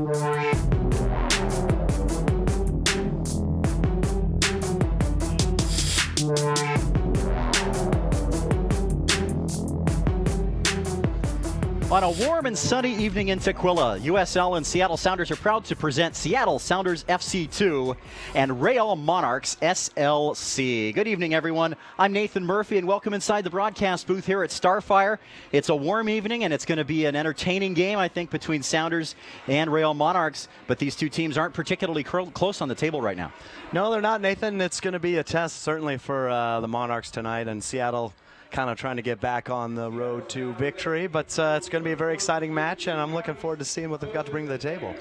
On a warm and sunny evening in Tukwila, USL and Seattle Sounders are proud to present Seattle Sounders FC2 and Real Monarchs SLC. Good evening, everyone. I'm Nathan Murphy, and welcome inside the broadcast booth here at Starfire. It's a warm evening, and it's going to be an entertaining game, I think, between Sounders and Real Monarchs, but these two teams aren't particularly close on the table right now. No, they're not, Nathan. It's going to be a test, certainly, for the Monarchs tonight, and Seattle kind of trying to get back on the road to victory, but it's going to be a very exciting match, and I'm looking forward to seeing what they've got to bring to the table.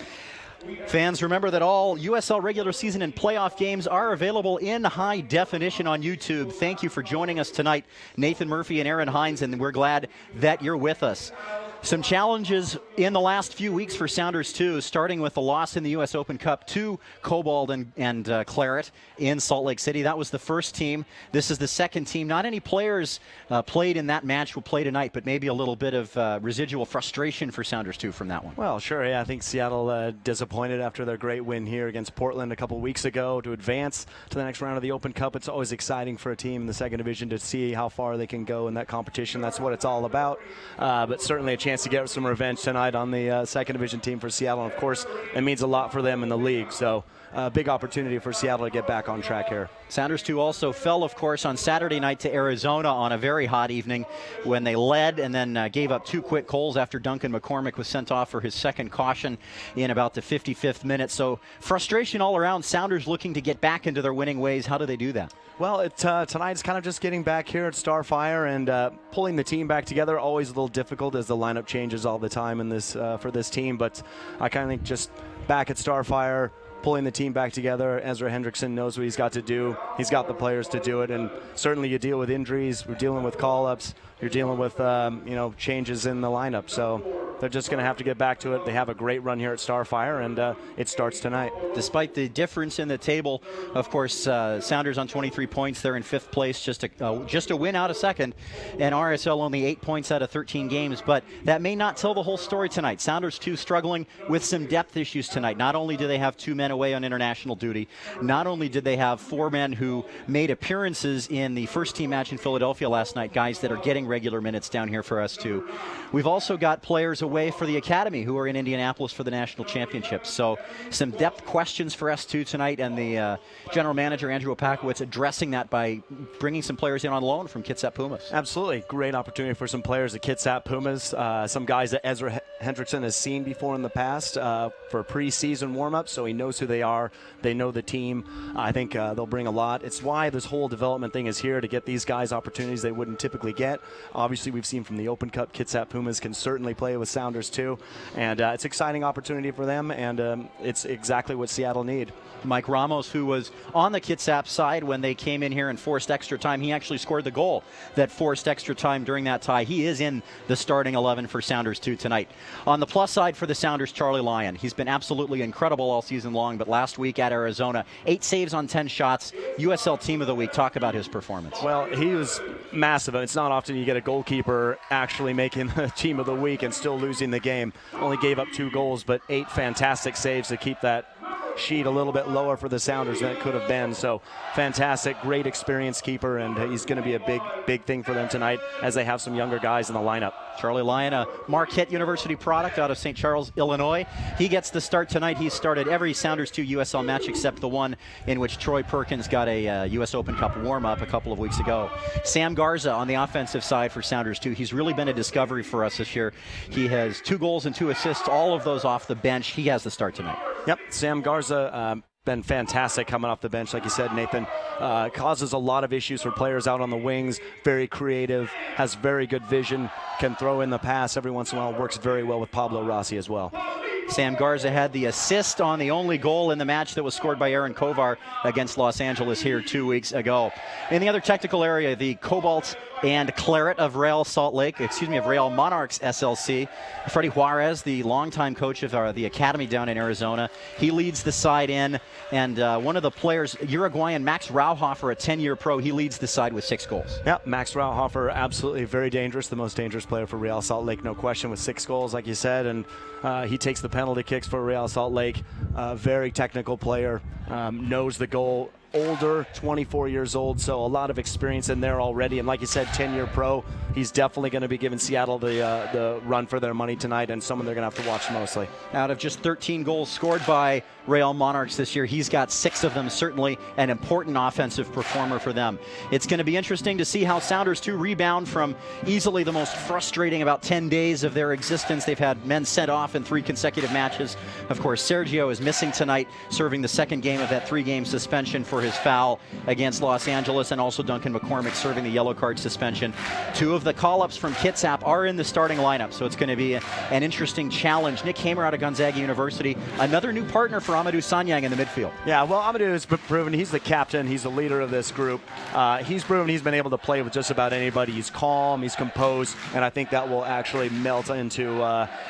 Fans, remember that all USL regular season and playoff games are available in high definition on YouTube. Thank you for joining us tonight, Nathan Murphy and Aaron Hines, and we're glad that you're with us. Some challenges in the last few weeks for Sounders, too, starting with the loss in the U.S. Open Cup to Cobalt and Claret in Salt Lake City. That was the first team. This is the second team. Not any players played in that match will play tonight, but maybe a little bit of residual frustration for Sounders, too, from that one. Well, sure. Yeah, I think Seattle disappointed after their great win here against Portland a couple weeks ago to advance to the next round of the Open Cup. It's always exciting for a team in the second division to see how far they can go in that competition. That's what it's all about. But certainly a chance to get some revenge tonight on the second division team for Seattle. And of course, it means a lot for them in the league. So big opportunity for Seattle to get back on track here. Sounders, too, also fell, of course, on Saturday night to Arizona on a very hot evening when they led and then gave up two quick goals after Duncan McCormick was sent off for his second caution in about the 55th minute. So frustration all around. Sounders looking to get back into their winning ways. How do they do that? Well, tonight is kind of just getting back here at Starfire and pulling the team back together. Always a little difficult as the lineup changes all the time in this for this team. But I kind of think just back at Starfire, pulling the team back together. Ezra Hendrickson knows what he's got to do. He's got the players to do it. And certainly you deal with injuries. We're dealing with call-ups. You're dealing with changes in the lineup. So they're just going to have to get back to it. They have a great run here at Starfire, and it starts tonight. Despite the difference in the table, of course, Sounders on 23 points. They're in fifth place, just a win out of second, and RSL only 8 points out of 13 games. But that may not tell the whole story tonight. Sounders, too, struggling with some depth issues tonight. Not only do they have two men away on international duty, not only did they have four men who made appearances in the first-team match in Philadelphia last night, guys that are getting regular minutes down here for us, too. We've also got players away for the academy who are in Indianapolis for the national championship. So some depth questions for us, too, tonight, and the general manager, Andrew Opakowitz, addressing that by bringing some players in on loan from Kitsap Pumas. Absolutely. Great opportunity for some players at Kitsap Pumas, some guys that Ezra Hendrickson has seen before in the past for preseason warm-up, so he knows who they are. They know the team. I think they'll bring a lot. It's why this whole development thing is here, to get these guys opportunities they wouldn't typically get. Obviously, we've seen from the Open Cup, Kitsap Pumas can certainly play with Sounders too, and it's an exciting opportunity for them, and it's exactly what Seattle need. Mike Ramos, who was on the Kitsap side when they came in here and forced extra time, he actually scored the goal that forced extra time during that tie. He is in the starting 11 for Sounders too tonight. On the plus side for the Sounders, Charlie Lyon. He's been absolutely incredible all season long, but last week at Arizona, 8 saves on 10 shots, USL Team of the Week. Talk about his performance. Well, he was massive. It's not often you get a goalkeeper actually making the Team of the Week and still losing the game. Only gave up 2 goals, but 8 fantastic saves to keep that sheet a little bit lower for the Sounders than it could have been. So fantastic, great experienced keeper, and he's going to be a big thing for them tonight as they have some younger guys in the lineup. Charlie Lyon, a Marquette University product out of St. Charles, Illinois. He gets the start tonight. He started every Sounders 2 USL match except the one in which Troy Perkins got a U.S. Open Cup warm-up a couple of weeks ago. Sam Garza on the offensive side for Sounders 2. He's really been a discovery for us this year. He has 2 goals and 2 assists, all of those off the bench. He has the start tonight. Yep, Sam Garza been fantastic coming off the bench, like you said, Nathan. Causes a lot of issues for players out on the wings. Very creative, has very good vision, can throw in the pass every once in a while. Works very well with Pablo Rossi as well. Sam Garza had the assist on the only goal in the match that was scored by Aaron Kovar against Los Angeles here 2 weeks ago. In the other technical area, the Cobalt and Claret of Real Monarchs SLC. Freddie Juarez, the longtime coach of the academy down in Arizona, he leads the side in. And one of the players, Uruguayan Max Rauhofer, a 10-year pro, he leads the side with 6 goals. Yeah, Max Rauhofer, absolutely very dangerous, the most dangerous player for Real Salt Lake, no question, with 6 goals, like you said. And he takes the penalty kicks for Real Salt Lake. Very technical player, knows the goal. Older, 24 years old, so a lot of experience in there already. And like you said, 10-year pro. He's definitely going to be giving Seattle the run for their money tonight, and someone they're going to have to watch mostly. Out of just 13 goals scored by Real Monarchs this year, he's got 6 of them, certainly an important offensive performer for them. It's going to be interesting to see how Sounders 2 rebound from easily the most frustrating about 10 days of their existence. They've had men sent off in 3 consecutive matches. Of course, Sergio is missing tonight, serving the second game of that 3-game suspension for his foul against Los Angeles, and also Duncan McCormick serving the yellow card suspension. 2 of the call-ups from Kitsap are in the starting lineup, so it's going to be an interesting challenge. Nick Hamer out of Gonzaga University, another new partner for Amadou Sanyang in the midfield. Yeah, well, Amadou has proven he's the captain. He's the leader of this group. He's proven he's been able to play with just about anybody. He's calm, he's composed, and I think that will actually melt into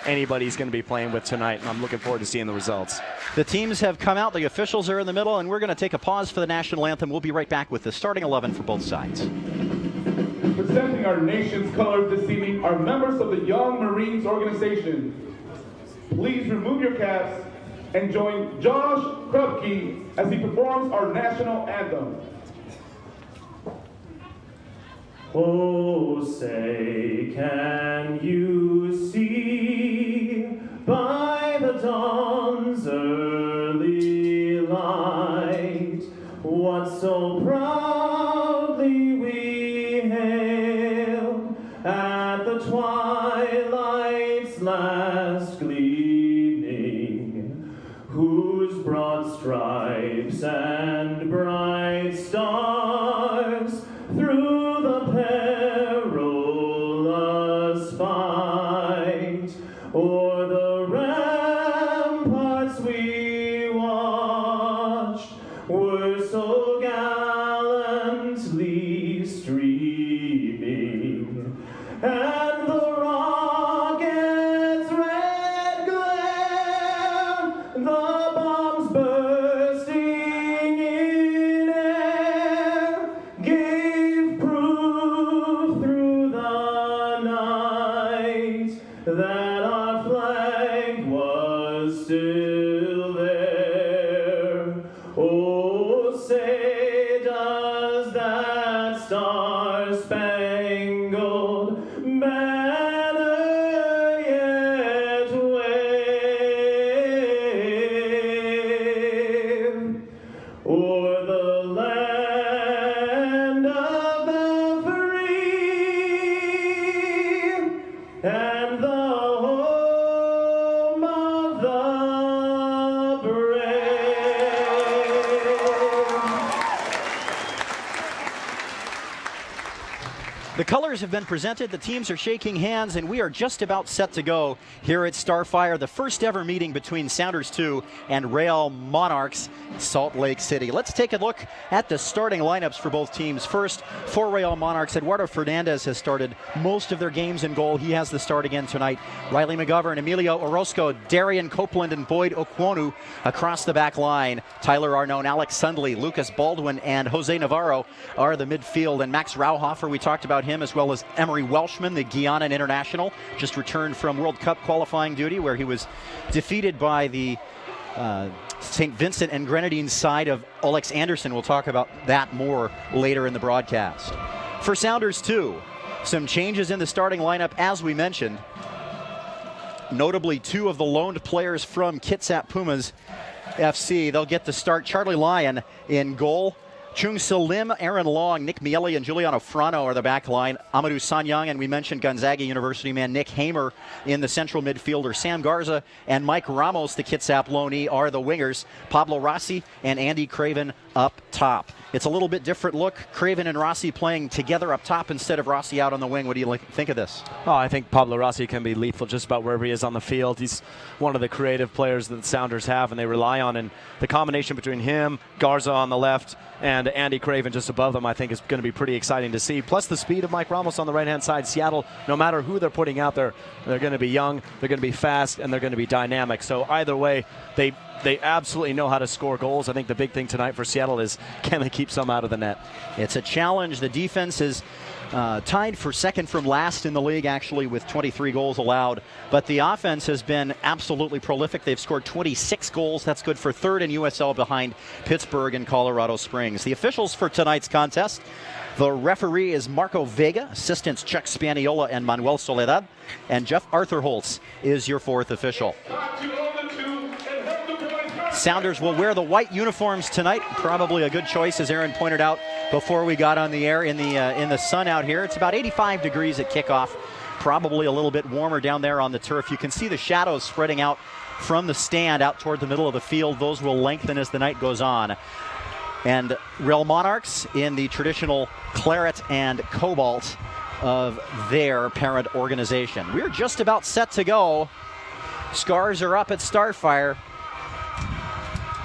anybody he's going to be playing with tonight, and I'm looking forward to seeing the results. The teams have come out, the officials are in the middle, and we're going to take a pause for the national anthem. We'll be right back with the starting 11 for both sides. Presenting our nation's colors this evening are members of the Young Marines organization. Please remove your caps and join Josh Krupke as he performs our national anthem. Oh, say, can you see by the dawn's early light what so proudly we hailed at the twilight's last gleaming, whose broad stripes and bright stars through the perilous fight o'er the ramparts we watched were so gallantly streaming, and the rocket's red glare, the bombs bursting in air, gave proof through the night that our flag was still there. Oh, say, does that star-spangled banner yet wave o'er the land of the free and the home of the brave? The colors have been presented, the teams are shaking hands, and we are just about set to go here at Starfire, the first ever meeting between Sounders 2 and Real Monarchs, Salt Lake City. Let's take a look at the starting lineups for both teams. First, for Real Monarchs, Eduardo Fernandez has started most of their games in goal. He has the start again tonight. Riley McGovern, Emilio Orozco, Darian Copeland, and Boyd Okwonu across the back line. Tyler Arnone, Alex Sundley, Lucas Baldwin, and Jose Navarro are the midfield. And Max Rauhofer, we talked about him, as well as Emery Welshman, the Guianan international, just returned from World Cup qualifying duty, where he was defeated by the St. Vincent and Grenadines side of Alex Anderson. We'll talk about that more later in the broadcast. For Sounders 2, some changes in the starting lineup, as we mentioned. Notably, 2 of the loaned players from Kitsap Pumas FC. They'll get the start. Charlie Lyon in goal. Chung Sil Lim, Aaron Long, Nick Miele, and Giuliano Frano are the back line. Amadou Sanyang, and we mentioned Gonzaga University man Nick Hamer in the central midfielder. Sam Garza and Mike Ramos, the Kitsap loanee, are the wingers. Pablo Rossi and Andy Craven up top. It's a little bit different look. Craven and Rossi playing together up top instead of Rossi out on the wing. What do you think of this? Oh, I think Pablo Rossi can be lethal just about wherever he is on the field. He's one of the creative players that the Sounders have and they rely on. And the combination between him, Garza on the left, and Andy Craven just above them, I think is going to be pretty exciting to see. Plus the speed of Mike Ramos on the right-hand side. Seattle, no matter who they're putting out there, they're going to be young, they're going to be fast, and they're going to be dynamic. So either way, they they absolutely know how to score goals. I think the big thing tonight for Seattle is, can they keep some out of the net? It's a challenge. The defense is tied for second from last in the league, actually, with 23 goals allowed. But the offense has been absolutely prolific. They've scored 26 goals. That's good for third in USL behind Pittsburgh and Colorado Springs. The officials for tonight's contest: the referee is Marco Vega, assistants Chuck Spaniola and Manuel Soledad, and Jeff Arthurholtz is your fourth official. Sounders will wear the white uniforms tonight. Probably a good choice, as Aaron pointed out before we got on the air, in the sun out here. It's about 85 degrees at kickoff. Probably a little bit warmer down there on the turf. You can see the shadows spreading out from the stand out toward the middle of the field. Those will lengthen as the night goes on. And Real Monarchs in the traditional claret and cobalt of their parent organization. We're just about set to go. Scars are up at Starfire.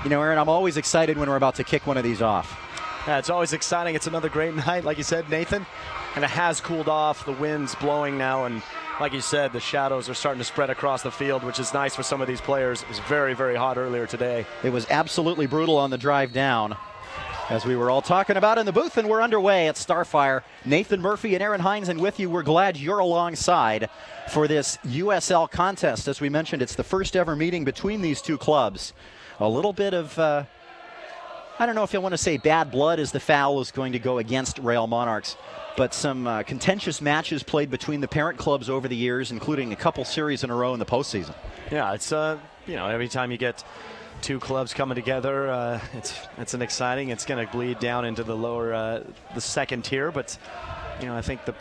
You know, Aaron, I'm always excited when we're about to kick one of these off. Yeah, it's always exciting. It's another great night, like you said, Nathan. And it has cooled off. The wind's blowing now, and like you said, the shadows are starting to spread across the field, which is nice for some of these players. It was very, very hot earlier today. It was absolutely brutal on the drive down, as we were all talking about in the booth, and we're underway at Starfire. Nathan Murphy and Aaron Hines, and with you, we're glad you're alongside for this USL contest. As we mentioned, it's the first ever meeting between these two clubs. A little bit of, I don't know if you want to say bad blood, as the foul is going to go against Real Monarchs, but some contentious matches played between the parent clubs over the years, including a couple series in a row in the postseason. Yeah, it's, you know, every time you get two clubs coming together, it's an exciting. It's going to bleed down into the lower, the second tier, but, you know, I think the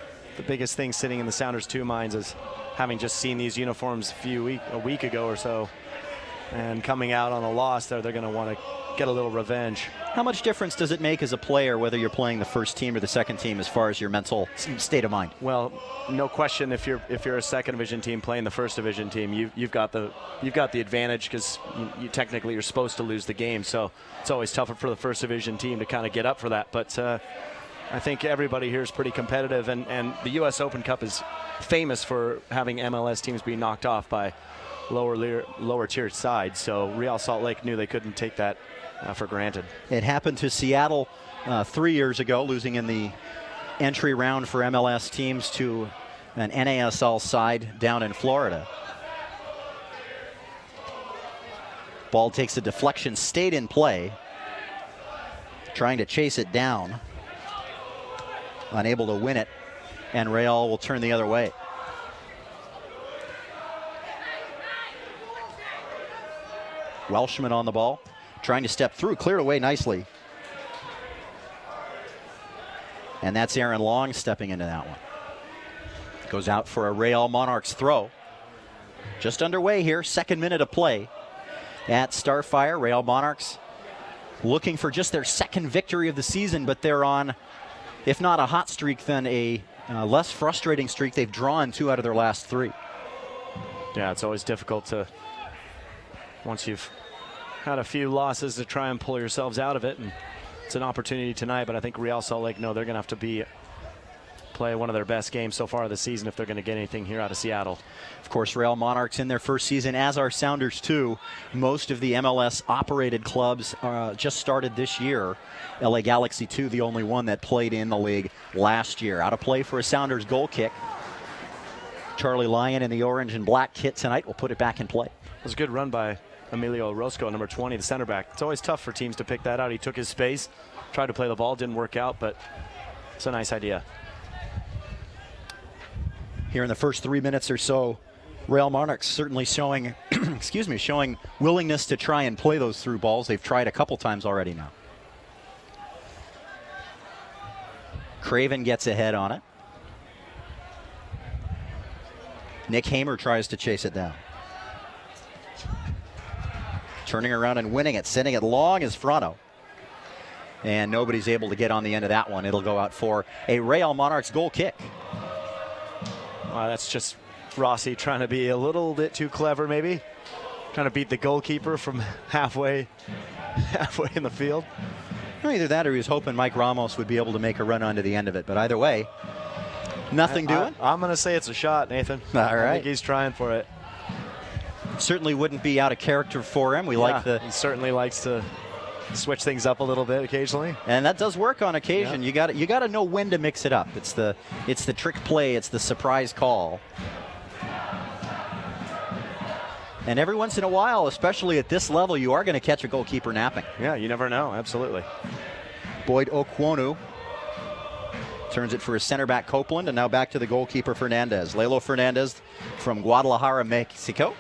biggest thing sitting in the Sounders' two minds is having just seen these uniforms a week ago or so, and coming out on a loss there, they're going to want to get a little revenge. How much difference does it make as a player whether you're playing the first team or the second team as far as your mental state of mind? Well, no question. If you're a second division team playing the first division team, you've got the advantage, because you technically you're supposed to lose the game. So it's always tougher for the first division team to kind of get up for that. But I think everybody here is pretty competitive, and the U.S. Open Cup is famous for having MLS teams be knocked off by lower tier sides. So Real Salt Lake knew they couldn't take that for granted. It happened to Seattle 3 years ago, losing in the entry round for MLS teams to an NASL side down in Florida. Ball takes a deflection, stayed in play, trying to chase it down, unable to win it, and Real will turn the other way. Welshman on the ball, trying to step through, cleared away nicely. And that's Aaron Long stepping into that one. Goes out for a Real Monarchs throw. Just underway here, second minute of play at Starfire. Real Monarchs looking for just their second victory of the season, but they're on, if not a hot streak, then a less frustrating streak. They've drawn 2 out of their last 3. Yeah, it's always difficult to, once you've had a few losses, to try and pull yourselves out of it. And it's an opportunity tonight, but I think Real Salt Lake know they're going to have to play one of their best games so far this season if they're going to get anything here out of Seattle. Of course, Real Monarchs in their first season, as are Sounders too. Most of the MLS operated clubs just started this year. LA Galaxy 2, the only one that played in the league last year. Out of play for a Sounders goal kick. Charlie Lyon in the orange and black kit tonight will put it back in play. It was a good run by Emilio Roscoe, number 20, the center back. It's always tough for teams to pick that out. He took his space, tried to play the ball, didn't work out, but it's a nice idea. Here in the first 3 minutes or so, Real Monarchs certainly showing, showing willingness to try and play those through balls. They've tried a couple times already now. Craven gets ahead on it. Nick Hamer tries to chase it down. Turning around and winning it, sending it long as Frano. And nobody's able to get on the end of that one. It'll go out for a Real Monarchs goal kick. Wow, that's just Rossi trying to be a little bit too clever, maybe. Trying to beat the goalkeeper from halfway in the field. Well, either that or he was hoping Mike Ramos would be able to make a run onto the end of it. But either way, nothing doing. I'm going to say it's a shot, Nathan. All right. I think he's trying for it. certainly wouldn't be out of character for him. We like the. He certainly likes to switch things up a little bit occasionally, and that does work on occasion. Yeah. You got to know when to mix it up. It's the trick play. It's the surprise call. And every once in a while, especially at this level, you are going to catch a goalkeeper napping. Yeah, you never know. Absolutely. Boyd Okwonu turns it for his center back Copeland, and now back to the goalkeeper Fernandez. Lalo Fernandez from Guadalajara, Mexico.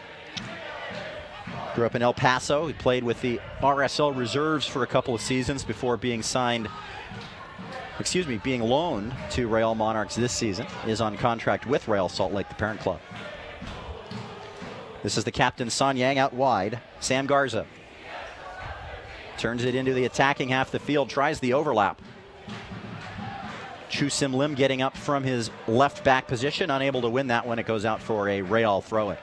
Grew up in El Paso. He played with the RSL reserves for a couple of seasons before being loaned to Real Monarchs this season. Is on contract with Real Salt Lake, the parent club. This is the captain, Son Yang, out wide. Sam Garza turns it into the attacking half of the field, tries the overlap. Chu Sim Lim getting up from his left back position, unable to win that one. It goes out for a Real throw-in.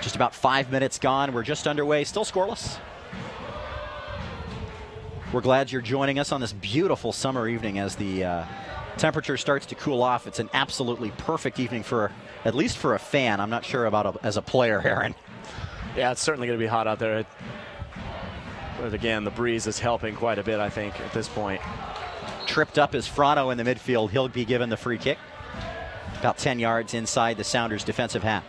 Just about 5 minutes gone. We're just underway, still scoreless. We're glad you're joining us on this beautiful summer evening as the temperature starts to cool off. It's an absolutely perfect evening at least for a fan. I'm not sure about as a player, Aaron. Yeah, it's certainly going to be hot out there. But again, the breeze is helping quite a bit, I think, at this point. Tripped up is Frano in the midfield. He'll be given the free kick. About 10 yards inside the Sounders' defensive half.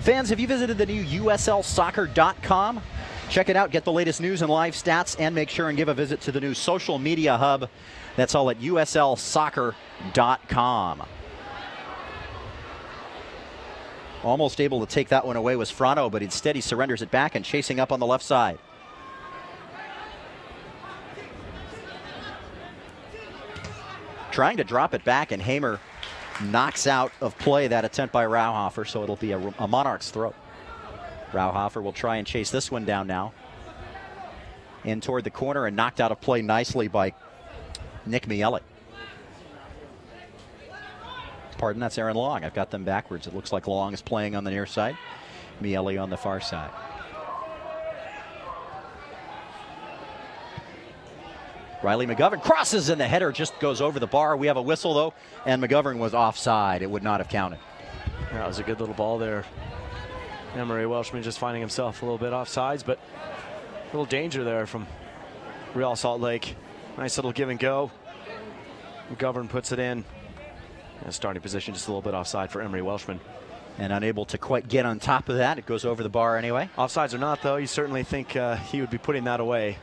Fans, have you visited the new USLsoccer.com? Check it out, get the latest news and live stats, and make sure and give a visit to the new social media hub. That's all at USLsoccer.com. Almost able to take that one away was Frano, but instead he surrenders it back and chasing up on the left side. Trying to drop it back, and Hamer knocks out of play that attempt by Rauhofer, so it'll be a Monarchs throw. Rauhofer will try and chase this one down now. In toward the corner and knocked out of play nicely by Nick Miele. Pardon, that's Aaron Long. I've got them backwards. It looks like Long is playing on the near side, Miele on the far side. Riley McGovern crosses, and the header just goes over the bar. We have a whistle, though, and McGovern was offside. It would not have counted. That was a good little ball there. Emery Welshman just finding himself a little bit offsides, but a little danger there from Real Salt Lake. Nice little give and go. McGovern puts it in. And starting position just a little bit offside for Emery Welshman. And unable to quite get on top of that. It goes over the bar anyway. Offsides or not, though, you certainly think he would be putting that away.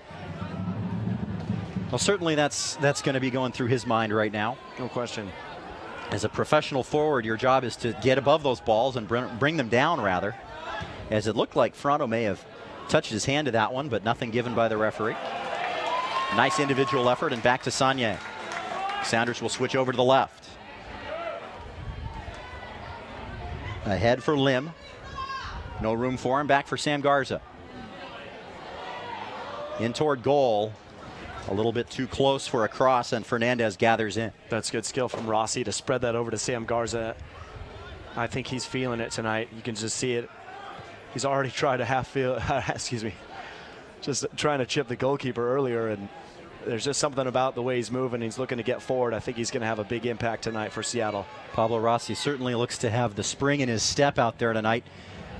Well, certainly that's going to be going through his mind right now. No question. As a professional forward, your job is to get above those balls and bring them down, rather. As it looked like Frano may have touched his hand to that one, but nothing given by the referee. Nice individual effort, and back to Sanye. Sounders will switch over to the left. Ahead for Lim. No room for him. Back for Sam Garza. In toward goal. A little bit too close for a cross, and Fernandez gathers in. That's good skill from Rossi to spread that over to Sam Garza. I think he's feeling it tonight. You can just see it. He's already tried to just trying to chip the goalkeeper earlier, and there's just something about the way he's moving. He's looking to get forward. I think he's going to have a big impact tonight for Seattle. Pablo Rossi certainly looks to have the spring in his step out there tonight,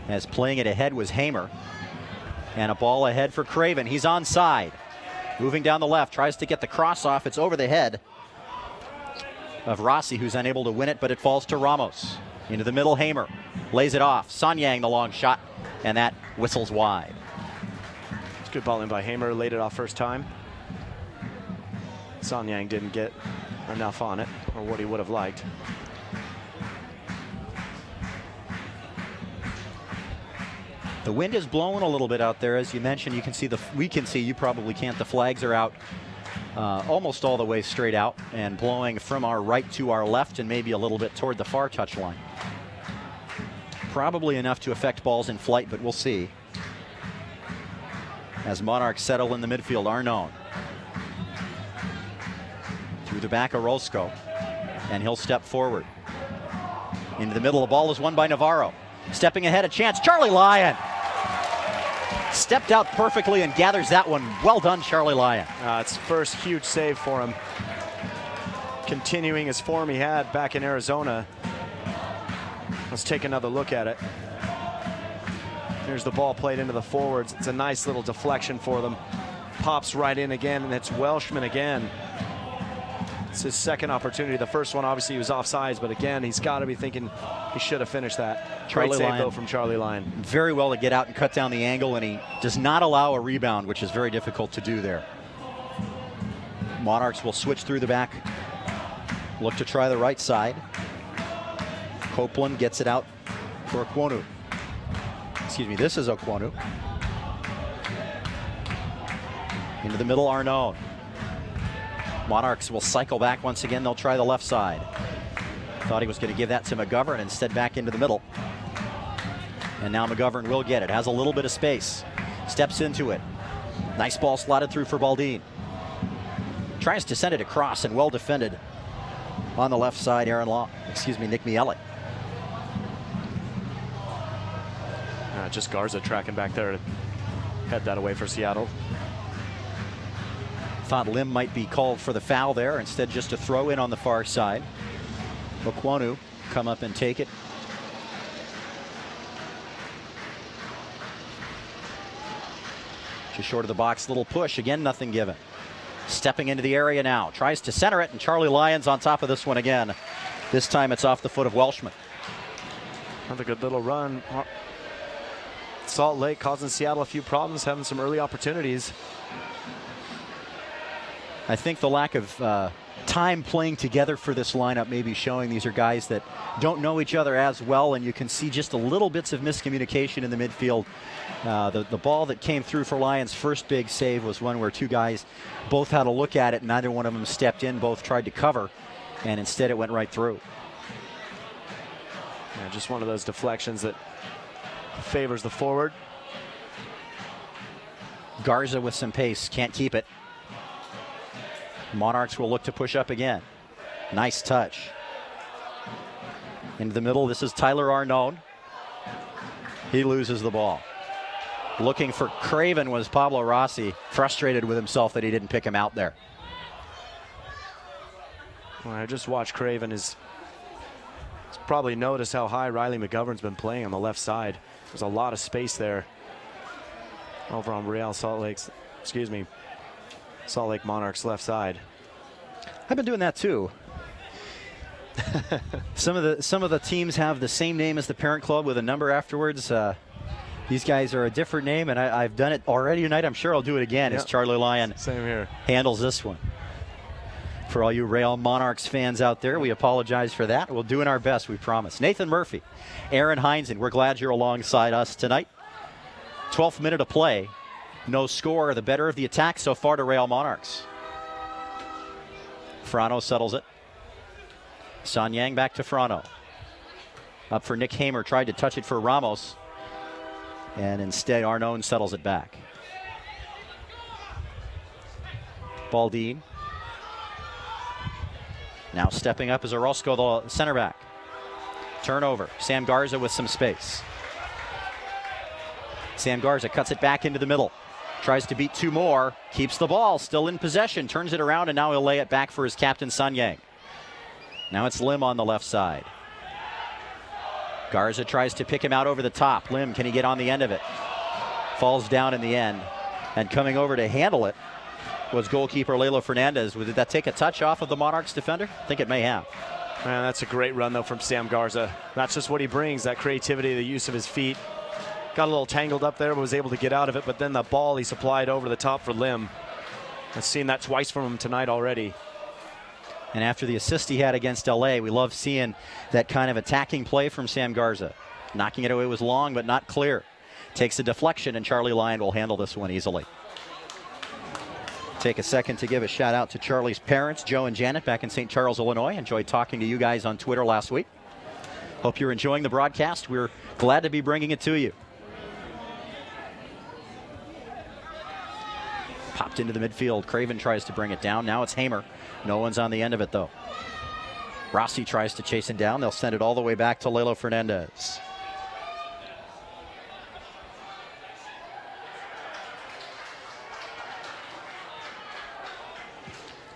as playing it ahead was Hamer. And a ball ahead for Craven. He's onside. Moving down the left, tries to get the cross off. It's over the head of Rossi, who's unable to win it, but it falls to Ramos. Into the middle, Hamer lays it off. Sanyang, the long shot, and that whistles wide. It's good balling by Hamer, laid it off first time. Sanyang didn't get enough on it, or what he would have liked. The wind is blowing a little bit out there, as you mentioned. You can see we can see, you probably can't. The flags are out almost all the way straight out and blowing from our right to our left and maybe a little bit toward the far touchline. Probably enough to affect balls in flight, but we'll see. As Monarchs settle in the midfield, Arnon. Through the back of Orozco, and he'll step forward. Into the middle, the ball is won by Navarro. Stepping ahead, a chance, Charlie Lyon. Stepped out perfectly and gathers that one. Well done, Charlie Lyon. It's first huge save for him. continuing his form he had back in Arizona. Let's take another look at it. Here's the ball played into the forwards. It's a nice little deflection for them. Pops right in again, and it's Welshman again. It's his second opportunity. The first one, obviously, he was offsides, but again, he's got to be thinking he should have finished that. Great save, though, from Charlie Lyon. Very well to get out and cut down the angle, and he does not allow a rebound, which is very difficult to do there. Monarchs will switch through the back. Look to try the right side. Copeland gets it out for Okwonu. Excuse me, this is Okwonu. Into the middle, Arnaud. Monarchs will cycle back once again. They'll try the left side. Thought he was going to give that to McGovern, instead back into the middle. And now McGovern will get it. Has a little bit of space. Steps into it. Nice ball slotted through for Baldin. Tries to send it across, and well defended on the left side. Nick Miele. Just Garza tracking back there to head that away for Seattle. Thought Lim might be called for the foul there. Instead, just a throw in on the far side. Okwonu come up and take it. Just short of the box, little push. Again, nothing given. Stepping into the area now. Tries to center it, and Charlie Lyons on top of this one again. This time it's off the foot of Welshman. Another good little run. Salt Lake causing Seattle a few problems, having some early opportunities. I think the lack of time playing together for this lineup may be showing these are guys that don't know each other as well, and you can see just a little bits of miscommunication in the midfield. The ball that came through for Lions' first big save was one where two guys both had a look at it, and neither one of them stepped in. Both tried to cover, and instead it went right through. Yeah, just one of those deflections that favors the forward. Garza with some pace, can't keep it. Monarchs will look to push up again. Nice touch. Into the middle, this is Tyler Arnaud. He loses the ball. Looking for Craven was Pablo Rossi, frustrated with himself that he didn't pick him out there. Well, I just watched Craven. He's probably noticed how high Riley McGovern's been playing on the left side. There's a lot of space there over on Salt Lake Monarchs left side. I've been doing that too. Some of the teams have the same name as the parent club with a number afterwards. These guys are a different name, and I've done it already tonight. I'm sure I'll do it again. Yep. As Charlie Lyon same here handles this one. For all you Real Monarchs fans out there, we apologize for that. We'll do our best, we promise. Nathan Murphy, Aaron Heinzen, we're glad you're alongside us tonight. 12th minute of play. No score, the better of the attack so far to Real Monarchs. Frano settles it. Sanyang back to Frano. Up for Nick Hamer, tried to touch it for Ramos. And instead, Arnaud settles it back. Baldin. Now stepping up is Orozco, the center back. Turnover. Sam Garza with some space. Sam Garza cuts it back into the middle. Tries to beat two more. Keeps the ball. Still in possession. Turns it around, and now he'll lay it back for his captain, Sanyang. Now it's Lim on the left side. Garza tries to pick him out over the top. Lim, can he get on the end of it? Falls down in the end. And coming over to handle it was goalkeeper Lalo Fernandez. Did that take a touch off of the Monarchs defender? I think it may have. Man, that's a great run, though, from Sam Garza. That's just what he brings, that creativity, the use of his feet. Got a little tangled up there, but was able to get out of it. But then the ball he supplied over the top for Lim. I've seen that twice from him tonight already. And after the assist he had against LA, we love seeing that kind of attacking play from Sam Garza. Knocking it away was long, but not clear. Takes a deflection, and Charlie Lyon will handle this one easily. Take a second to give a shout out to Charlie's parents, Joe and Janet, back in St. Charles, Illinois. Enjoyed talking to you guys on Twitter last week. Hope you're enjoying the broadcast. We're glad to be bringing it to you. Popped into the midfield. Craven tries to bring it down. Now it's Hamer. No one's on the end of it, though. Rossi tries to chase him down. They'll send it all the way back to Lalo Fernandez.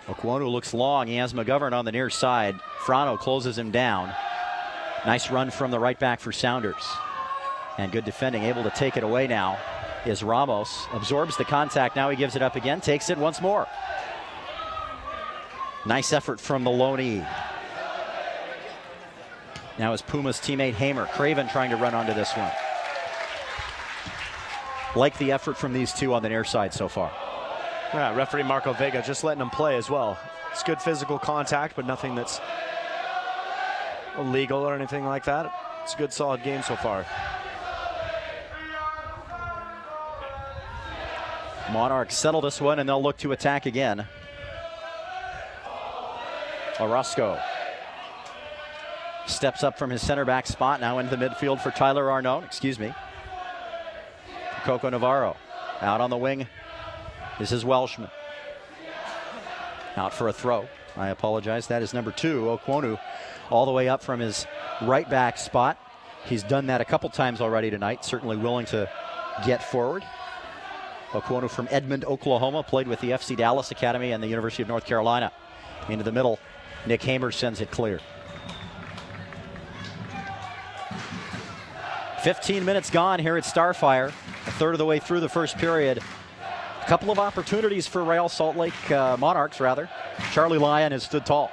Okwonu looks long. He has McGovern on the near side. Frano closes him down. Nice run from the right back for Sounders. And good defending, able to take it away now is Ramos. Absorbs the contact, now he gives it up again, takes it once more. Nice effort from the loanee. Now is Puma's teammate Hamer. Craven trying to run onto this one. Like the effort from these two on the near side so far. Yeah, referee Marco Vega just letting him play as well. It's good physical contact, but nothing that's illegal or anything like that. It's a good, solid game so far. Monarchs settle this one, and they'll look to attack again. Orozco steps up from his center back spot, now into the midfield for Tyler Arnone. Excuse me. Coco Navarro out on the wing. This is Welshman. Out for a throw. I apologize. That is number 2, Okwonu, all the way up from his right back spot. He's done that a couple times already tonight. Certainly willing to get forward. Okwonu from Edmond, Oklahoma, played with the FC Dallas Academy and the University of North Carolina. Into the middle, Nick Hamer sends it clear. 15 minutes gone here at Starfire, a third of the way through the first period. A couple of opportunities for Real Salt Lake Monarchs, rather. Charlie Lyon has stood tall.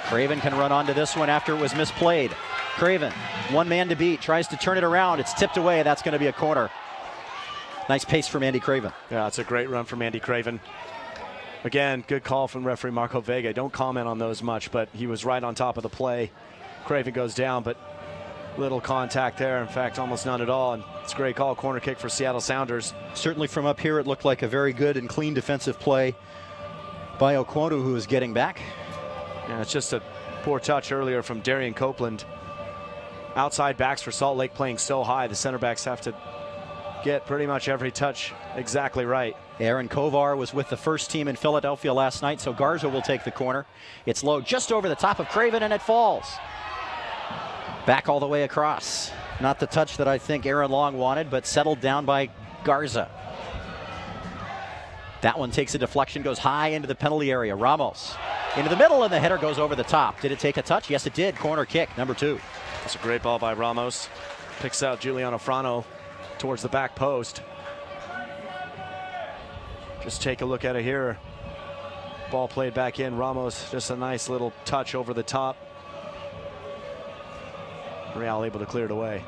Craven can run onto this one after it was misplayed. Craven, one man to beat, tries to turn it around. It's tipped away. That's going to be a corner. Nice pace from Andy Craven. Yeah, it's a great run from Andy Craven. Again, good call from referee Marco Vega. Don't comment on those much, but he was right on top of the play. Craven goes down, but little contact there. In fact, almost none at all. And it's a great call. Corner kick for Seattle Sounders. Certainly from up here, it looked like a very good and clean defensive play by Okwonu, who is getting back. Yeah, it's just a poor touch earlier from Darian Copeland. Outside backs for Salt Lake playing so high, the center backs have to get pretty much every touch exactly right. Aaron Kovar was with the first team in Philadelphia last night, so Garza will take the corner. It's low just over the top of Craven, and it falls. Back all the way across. Not the touch that I think Aaron Long wanted, but settled down by Garza. That one takes a deflection, goes high into the penalty area. Ramos into the middle, and the header goes over the top. Did it take a touch? Yes, it did. Corner kick, number 2. That's a great ball by Ramos. Picks out Giuliano Frano towards the back post. Just take a look at it here. Ball played back in. Ramos, just a nice little touch over the top. Real able to clear it away.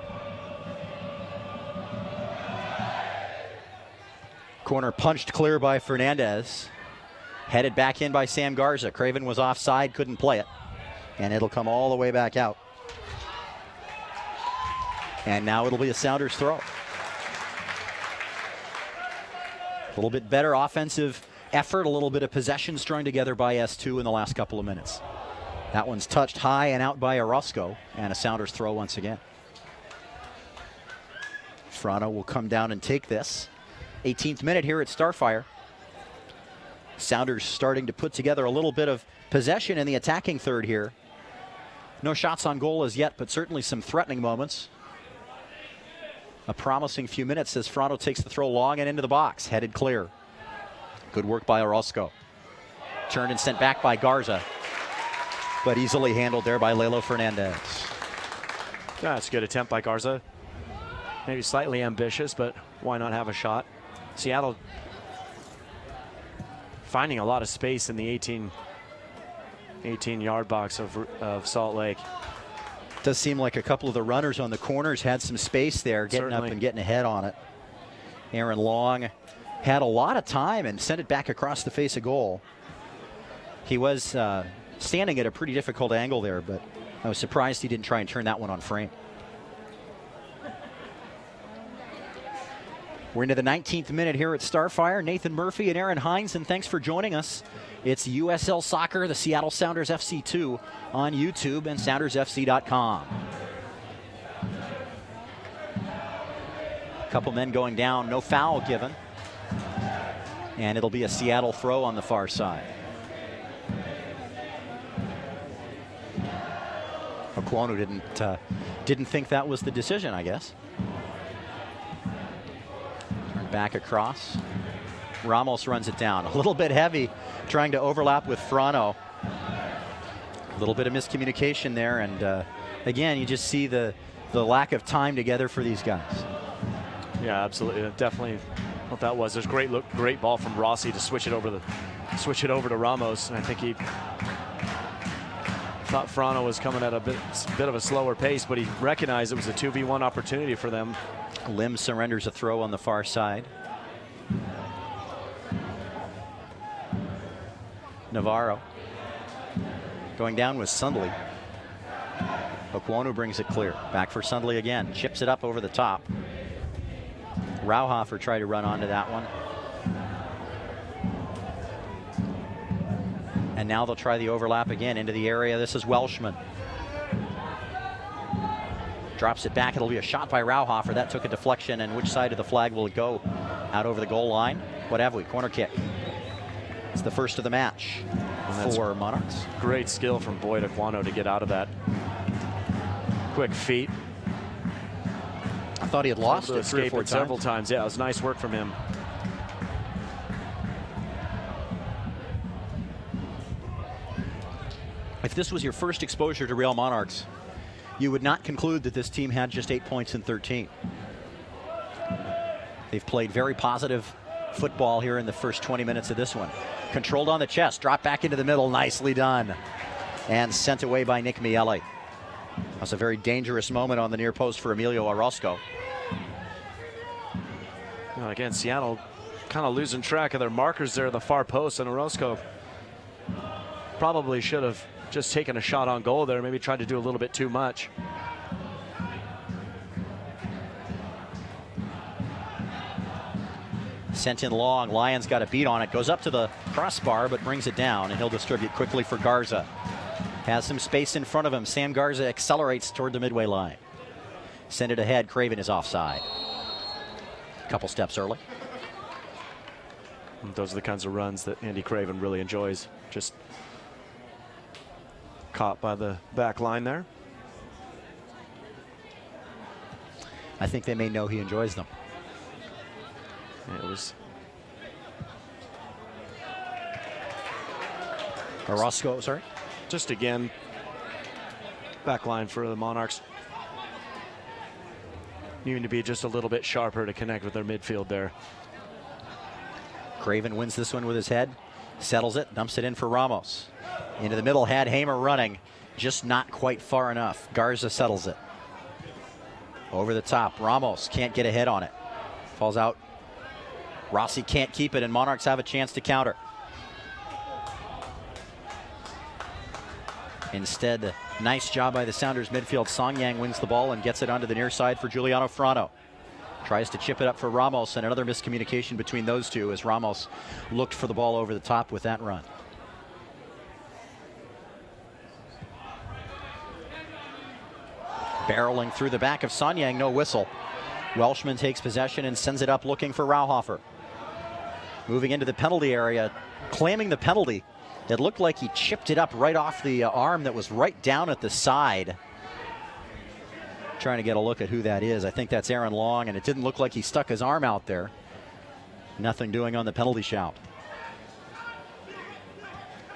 Corner punched clear by Fernandez. Headed back in by Sam Garza. Craven was offside, couldn't play it. And it'll come all the way back out. And now it'll be a Sounders throw. A little bit better offensive effort, a little bit of possession strung together by S2 in the last couple of minutes. That one's touched high and out by Orozco, and a Sounders throw once again. Frano will come down and take this. 18th minute here at Starfire. Sounders starting to put together a little bit of possession in the attacking third here. No shots on goal as yet, but certainly some threatening moments. A promising few minutes as Frano takes the throw long and into the box. Headed clear. Good work by Orozco. Turned and sent back by Garza, but easily handled there by Lelo Fernandez. Yeah, that's a good attempt by Garza. Maybe slightly ambitious, but why not have a shot? Seattle finding a lot of space in the 18-yard box of Salt Lake. Does seem like a couple of the runners on the corners had some space there, getting up and getting ahead on it. Aaron Long had a lot of time and sent it back across the face of goal. He was standing at a pretty difficult angle there, but I was surprised he didn't try and turn that one on frame. We're into the 19th minute here at Starfire. Nathan Murphy and Aaron Hines, and thanks for joining us. It's USL Soccer, the Seattle Sounders FC 2 on YouTube and SoundersFC.com. A couple men going down, no foul given. And it'll be a Seattle throw on the far side. Okwonu didn't think that was the decision, I guess. Back across. Ramos runs it down. A little bit heavy, trying to overlap with Frano. A little bit of miscommunication there, and again, you just see the lack of time together for these guys. Yeah, absolutely. Definitely what that was. There's great ball from Rossi to switch it over to Ramos, and I think he thought Frano was coming at a bit of a slower pace, but he recognized it was a 2v1 opportunity for them. Lim surrenders a throw on the far side. Navarro going down with Sundley. Okwonu brings it clear. Back for Sundley again. Chips it up over the top. Rauhofer tried to run onto that one. And now they'll try the overlap again into the area. This is Welshman. Drops it back. It'll be a shot by Rauhofer. That took a deflection. And which side of the flag will it go? Out over the goal line. What have we? Corner kick. It's the first of the match for Monarchs. Great skill from Boyd Okwonu to get out of that. Quick feet. I thought he had lost it 3 or 4 times. Several times. Yeah, it was nice work from him. If this was your first exposure to Real Monarchs, you would not conclude that this team had just 8 points in 13. They've played very positive football here in the first 20 minutes of this one. Controlled on the chest, dropped back into the middle, nicely done. And sent away by Nick Miele. That's a very dangerous moment on the near post for Emilio Orozco. Well, again, Seattle kind of losing track of their markers there at the far post, and Orozco probably should have just taken a shot on goal there, maybe tried to do a little bit too much. Sent in long. Lyons got a beat on it. Goes up to the crossbar, but brings it down, and he'll distribute quickly for Garza. Has some space in front of him. Sam Garza accelerates toward the midway line. Send it ahead. Craven is offside. A couple steps early. And those are the kinds of runs that Andy Craven really enjoys. Just caught by the back line there. I think they may know he enjoys them. It was Orozco, sorry. Just again, back line for the Monarchs. Needing to be just a little bit sharper to connect with their midfield there. Craven wins this one with his head, settles it, dumps it in for Ramos. Into the middle, had Hamer running, just not quite far enough. Garza settles it. Over the top, Ramos can't get a head on it. Falls out. Rossi can't keep it, and Monarchs have a chance to counter. Instead, nice job by the Sounders midfield. Song Yang wins the ball and gets it onto the near side for Giuliano Frano. Tries to chip it up for Ramos, and another miscommunication between those two as Ramos looked for the ball over the top with that run. Barreling through the back of Song Yang, no whistle. Welshman takes possession and sends it up looking for Rauhofer. Moving into the penalty area, claiming the penalty. It looked like he chipped it up right off the arm that was right down at the side. Trying to get a look at who that is. I think that's Aaron Long, and it didn't look like he stuck his arm out there. Nothing doing on the penalty shout.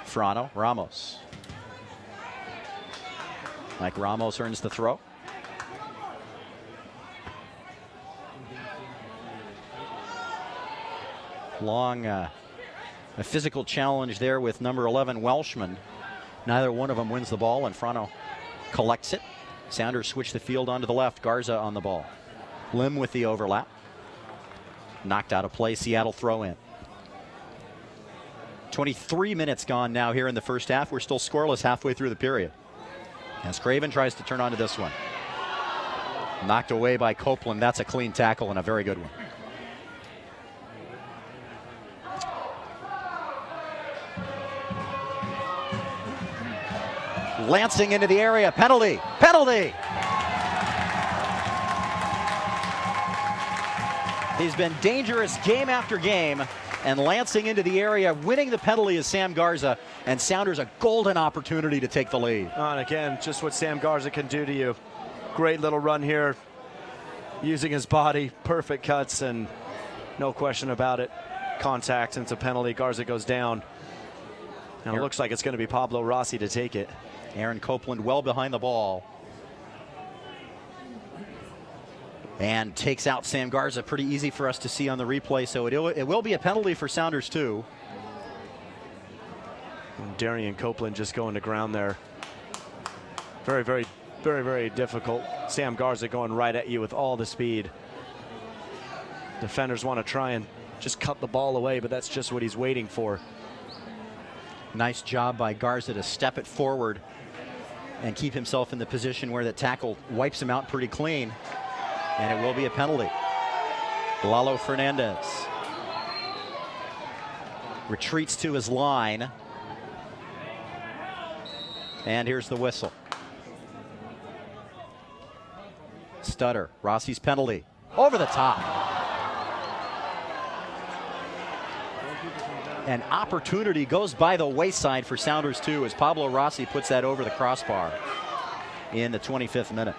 Frano, Ramos. Mike Ramos earns the throw. Long, a physical challenge there with number 11 Welshman. Neither one of them wins the ball, and Frano collects it. Sounders switch the field onto the left. Garza on the ball. Lim with the overlap. Knocked out of play. Seattle throw in. 23 minutes gone now here in the first half. We're still scoreless halfway through the period. As Craven tries to turn onto this one. Knocked away by Copeland. That's a clean tackle and a very good one. Lancing into the area. Penalty. Penalty. He's been dangerous game after game, and lancing into the area, winning the penalty is Sam Garza, and Sounders a golden opportunity to take the lead. And again, just what Sam Garza can do to you. Great little run here, using his body, perfect cuts, and No question about it. Contact, and it's a penalty. Garza goes down. And it looks like it's going to be Pablo Rossi to take it. Aaron Copeland well behind the ball. And takes out Sam Garza. Pretty easy for us to see on the replay, so it will be a penalty for Sounders too. And Darian Copeland just going to ground there. Very, very, very, very difficult. Sam Garza going right at you with all the speed. Defenders want to try and just cut the ball away, but that's just what he's waiting for. Nice job by Garza to step it forward and keep himself in the position where the tackle wipes him out pretty clean. And it will be a penalty. Lalo Fernandez retreats to his line. And here's the whistle. Stutter, Rossi's penalty. Over the top. An opportunity goes by the wayside for Sounders too, as Pablo Rossi puts that over the crossbar in the 25th minute.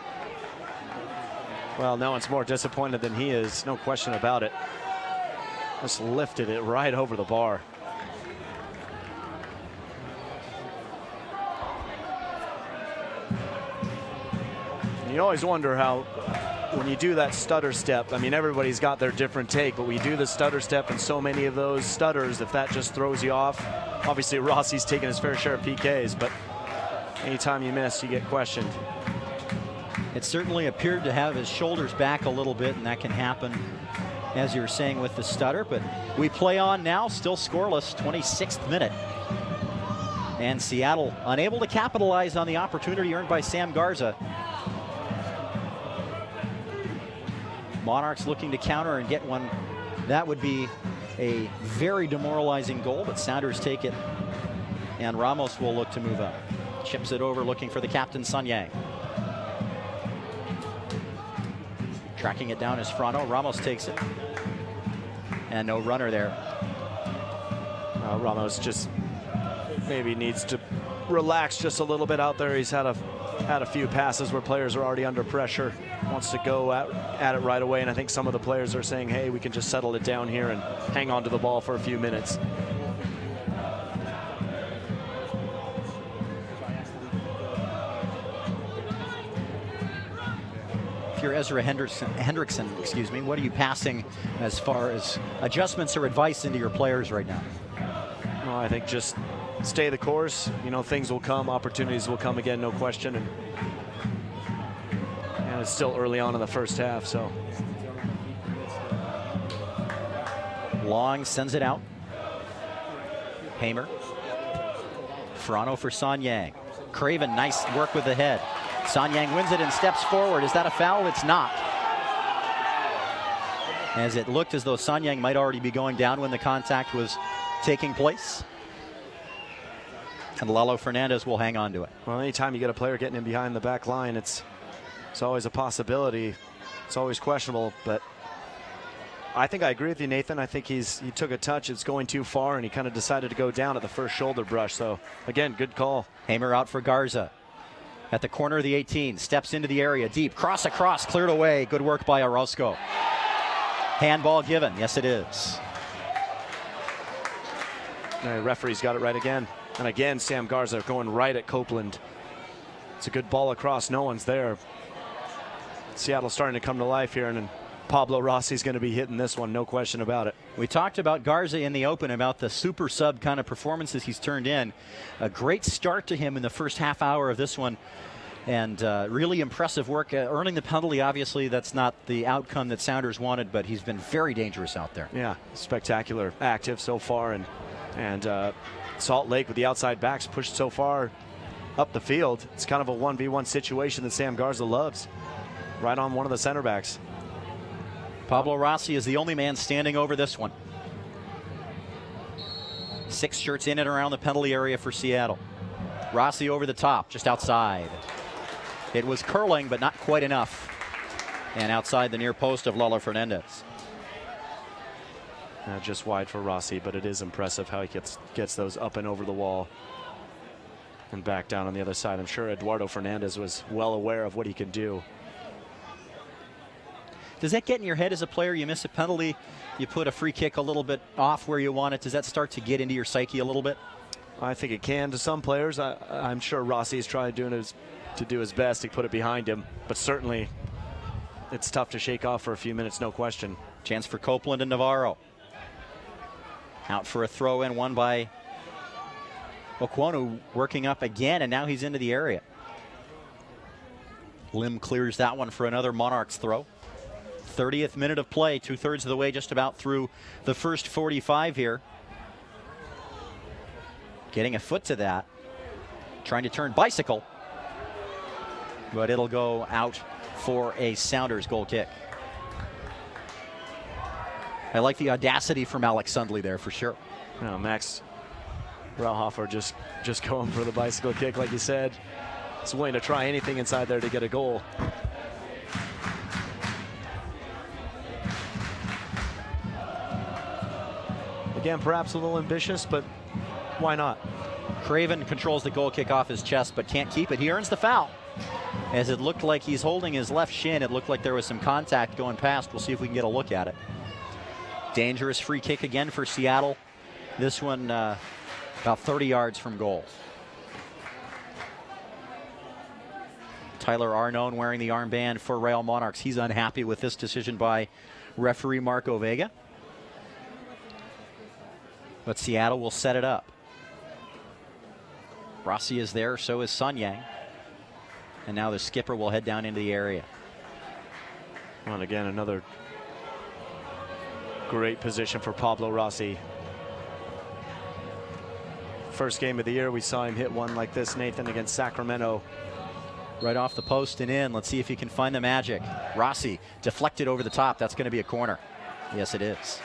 Well, no one's more disappointed than he is, no question about it. Just lifted it right over the bar. You always wonder how, when you do that stutter step, I mean, everybody's got their different take, but we do the stutter step and so many of those stutters, if that just throws you off. Obviously, Rossi's taking his fair share of PKs, but anytime you miss, you get questioned. It certainly appeared to have his shoulders back a little bit, and that can happen, as you were saying, with the stutter. But we play on now, still scoreless, 26th minute. And Seattle unable to capitalize on the opportunity earned by Sam Garza. Monarchs looking to counter and get one. That would be a very demoralizing goal, but Sounders take it, and Ramos will look to move up. Chips it over, looking for the captain, Sun Yang. Tracking it down is Frano. Ramos takes it. And no runner there. Ramos just maybe needs to relax just a little bit out there. He's had a few passes where players are already under pressure. Wants to go at it right away, and I think some of the players are saying, hey, we can just settle it down here and hang on to the ball for a few minutes. If you're Ezra Hendrickson, excuse me, what are you passing as far as adjustments or advice into your players right now? Well, I think just stay the course. You know, things will come, opportunities will come again, no question. And it's still early on in the first half, so. Long sends it out. Hamer. Frano for Sun Yang. Craven, nice work with the head. Sun Yang wins it and steps forward. Is that a foul? It's not. As it looked as though Sun Yang might already be going down when the contact was taking place. And Lalo Fernandez will hang on to it. Well, anytime you get a player getting in behind the back line, it's always a possibility. It's always questionable, but I think I agree with you, Nathan. I think he took a touch. It's going too far, and he kind of decided to go down at the first shoulder brush. So, again, good call. Hamer out for Garza. At the corner of the 18, steps into the area, deep, cross across, cleared away. Good work by Orozco. Handball given. Yes, it is. The referee's got it right again. And again, Sam Garza going right at Copeland. It's a good ball across. No one's there. Seattle's starting to come to life here, and then Pablo Rossi's going to be hitting this one, no question about it. We talked about Garza in the open, about the super sub kind of performances he's turned in. A great start to him in the first half hour of this one, and really impressive work. Earning the penalty, obviously, that's not the outcome that Sounders wanted, but he's been very dangerous out there. Yeah, spectacular, active so far, and Salt Lake with the outside backs pushed so far up the field. It's kind of a 1v1 situation that Sam Garza loves. Right on one of the center backs. Pablo Rossi is the only man standing over this one. 6 shirts in and around the penalty area for Seattle. Rossi over the top, just outside. It was curling, but not quite enough. And outside the near post of Lalo Fernandez. Just wide for Rossi, but it is impressive how he gets those up and over the wall and back down on the other side. I'm sure Eduardo Fernandez was well aware of what he could do. Does that get in your head as a player? You miss a penalty, you put a free kick a little bit off where you want it. Does that start to get into your psyche a little bit? I think it can to some players. I'm sure Rossi is trying to do his best to put it behind him, but certainly it's tough to shake off for a few minutes, no question. Chance for Copeland and Navarro. Out for a throw in, won by Okwonu, working up again, and now he's into the area. Lim clears that one for another Monarchs throw. 30th minute of play, 2/3 of the way, just about through the first 45 here. Getting a foot to that. Trying to turn bicycle. But it'll go out for a Sounders goal kick. I like the audacity from Alex Sundley there for sure. No, Max Rauhofer just going for the bicycle kick, like you said. He's willing to try anything inside there to get a goal. Again, perhaps a little ambitious, but why not? Craven controls the goal kick off his chest, but can't keep it. He earns the foul. As it looked like he's holding his left shin, it looked like there was some contact going past. We'll see if we can get a look at it. Dangerous free kick again for Seattle. This one about 30 yards from goal. Tyler Arnone wearing the armband for Real Monarchs. He's unhappy with this decision by referee Marco Vega. But Seattle will set it up. Rossi is there, so is Sun Yang. And now the skipper will head down into the area. Well, and again, another great position for Pablo Rossi. First game of the year, we saw him hit one like this, Nathan, against Sacramento. Right off the post and in. Let's see if he can find the magic. Rossi deflected over the top. That's going to be a corner. Yes, it is.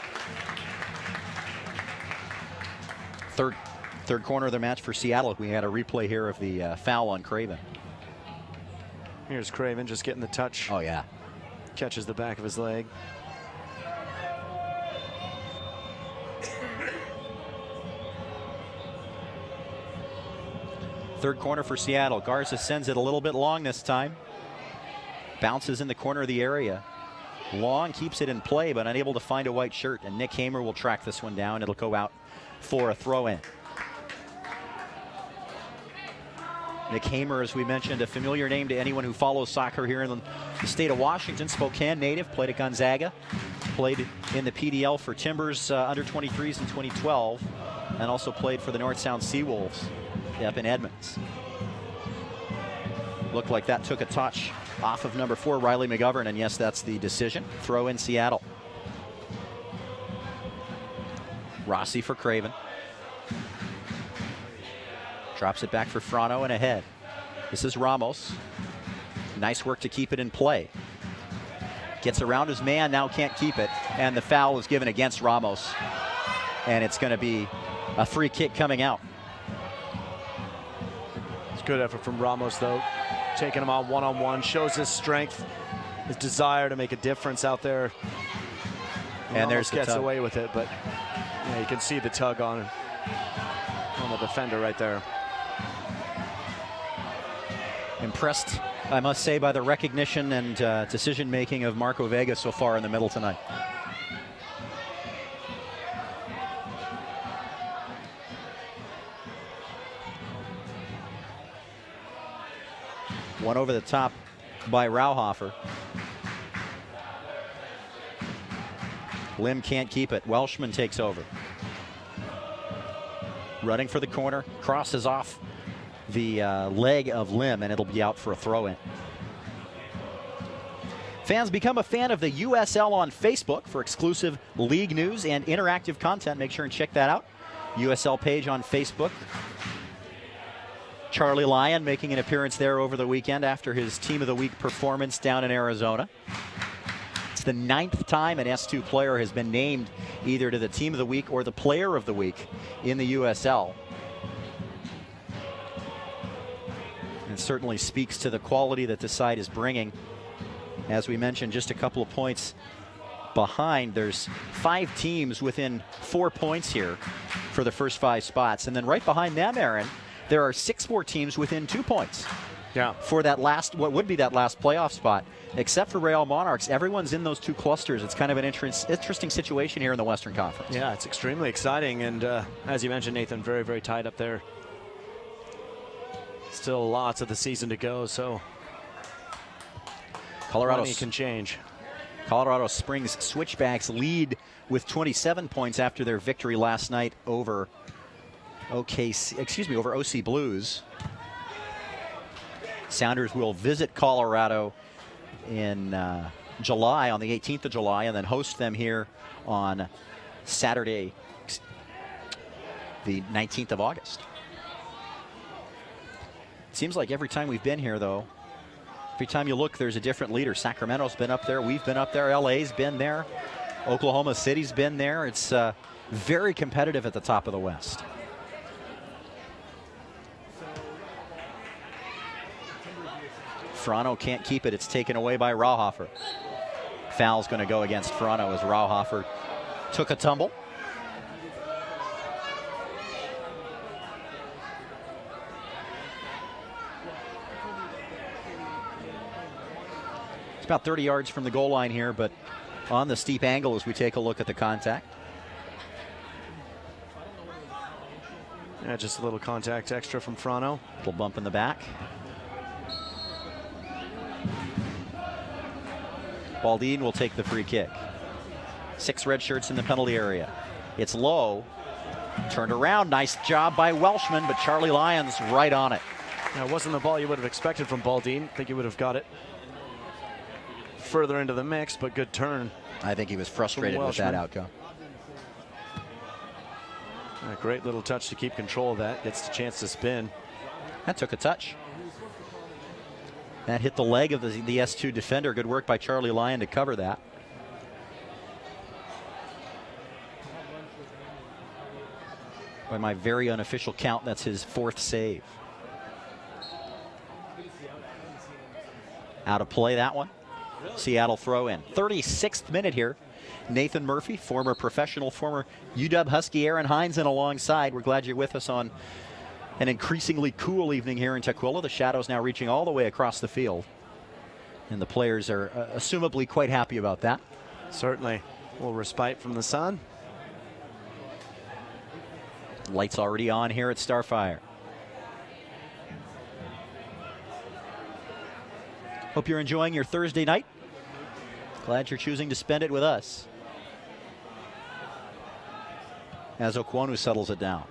Third corner of the match for Seattle. We had a replay here of the foul on Craven. Here's Craven just getting the touch. Oh, yeah. Catches the back of his leg. Third corner for Seattle. Garza sends it a little bit long this time. Bounces in the corner of the area. Long keeps it in play, but unable to find a white shirt. And Nick Hamer will track this one down. It'll go out for a throw-in. Nick Hamer, as we mentioned, a familiar name to anyone who follows soccer here in the state of Washington. Spokane native, played at Gonzaga, played in the PDL for Timbers under 23s in 2012, and also played for the North Sound Seawolves up in Edmonds. Looked like that took a touch off of number 4, Riley McGovern, and yes, that's the decision. Throw in Seattle. Rossi for Craven. Drops it back for Frano and ahead. This is Ramos. Nice work to keep it in play. Gets around his man, now can't keep it. And the foul is given against Ramos. And it's going to be a free kick coming out. It's good effort from Ramos, though. Taking him on one-on-one. Shows his strength, his desire to make a difference out there. And there's the gets tug. away with it, but yeah, you can see the tug on the defender right there. Impressed, I must say, by the recognition and decision-making of Marco Vega so far in the middle tonight. One over the top by Rauhofer. Lim can't keep it. Welshman takes over. Running for the corner, crosses off the leg of Lim, and it'll be out for a throw-in. Fans, become a fan of the USL on Facebook for exclusive league news and interactive content. Make sure and check that out. USL page on Facebook. Charlie Lyon making an appearance there over the weekend after his Team of the Week performance down in Arizona. It's the 9th time an S2 player has been named either to the Team of the Week or the Player of the Week in the USL. It certainly speaks to the quality that the side is bringing. As we mentioned, just a couple of points behind. There's 5 teams within 4 points here for the first 5 spots. And then right behind them, Aaron, there are 6 more teams within 2 points. for that last, what would be that last playoff spot. Except for Real Monarchs, everyone's in those two clusters. It's kind of an interesting situation here in the Western Conference. Yeah, it's extremely exciting, and as you mentioned, Nathan, very, very tight up there. Still lots of the season to go, so Colorado can change. Colorado Springs Switchbacks lead with 27 points after their victory last night over over OC Blues. Sounders will visit Colorado in July, on the 18th of July, and then host them here on Saturday, the 19th of August. Seems like every time we've been here, though, every time you look, there's a different leader. Sacramento's been up there. We've been up there. LA's been there. Oklahoma City's been there. It's very competitive at the top of the West. Frano can't keep it. It's taken away by Rauhofer. Foul's going to go against Frano as Rauhofer took a tumble. It's about 30 yards from the goal line here, but on the steep angle as we take a look at the contact. Yeah, just a little contact extra from Frano. Little bump in the back. Baldin will take the free kick. 6 red shirts in the penalty area. It's low. Turned around. Nice job by Welshman, but Charlie Lyons right on it. Now, it wasn't the ball you would have expected from Baldin. I think he would have got it further into the mix, but good turn. I think he was frustrated with that outcome. A great little touch to keep control of that. Gets the chance to spin. That took a touch. That hit the leg of the S2 defender. Good work by Charlie Lyon to cover that. By my very unofficial count, that's his 4th save. Out of play, that one. Seattle throw in. 36th minute here. Nathan Murphy, former professional, former UW Husky Aaron Hines, and alongside. We're glad you're with us on an increasingly cool evening here in Tukwila. The shadows now reaching all the way across the field. And the players are assumably quite happy about that. Certainly. A little respite from the sun. Lights already on here at Starfire. Hope you're enjoying your Thursday night. Glad you're choosing to spend it with us. As Okwonu settles it down.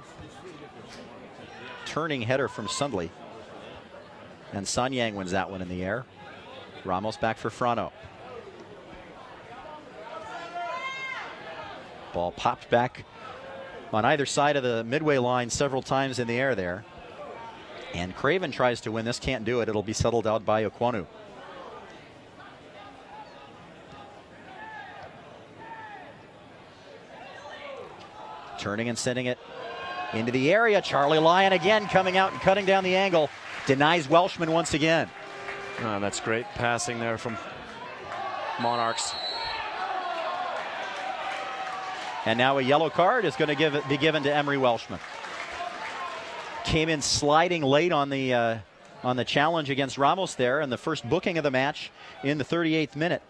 Turning header from Sundley. And Sanyang wins that one in the air. Ramos back for Frano. Ball popped back on either side of the midway line several times in the air there. And Craven tries to win this, can't do it. It'll be settled out by Okwonu. Turning and sending it into the area. Charlie Lyon again coming out and cutting down the angle. Denies Welshman once again. Oh, that's great passing there from Monarchs. And now a yellow card is going to be given to Emery Welshman. Came in sliding late on the challenge against Ramos there, and the first booking of the match in the 38th minute.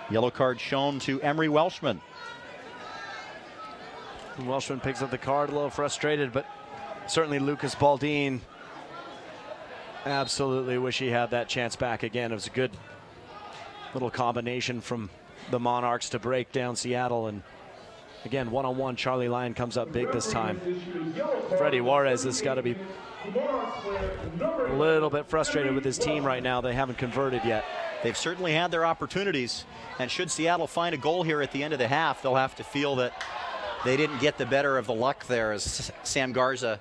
Yellow card shown to Emery Welshman. Welshman picks up the card, a little frustrated, but certainly Lucas Baldin absolutely wish he had that chance back again. It was a good little combination from the Monarchs to break down Seattle, and again, one-on-one, Charlie Lyon comes up big this time. Freddie Juarez has got to be a little bit frustrated with his team right now. They haven't converted yet. They've certainly had their opportunities, and should Seattle find a goal here at the end of the half, they'll have to feel that they didn't get the better of the luck there as Sam Garza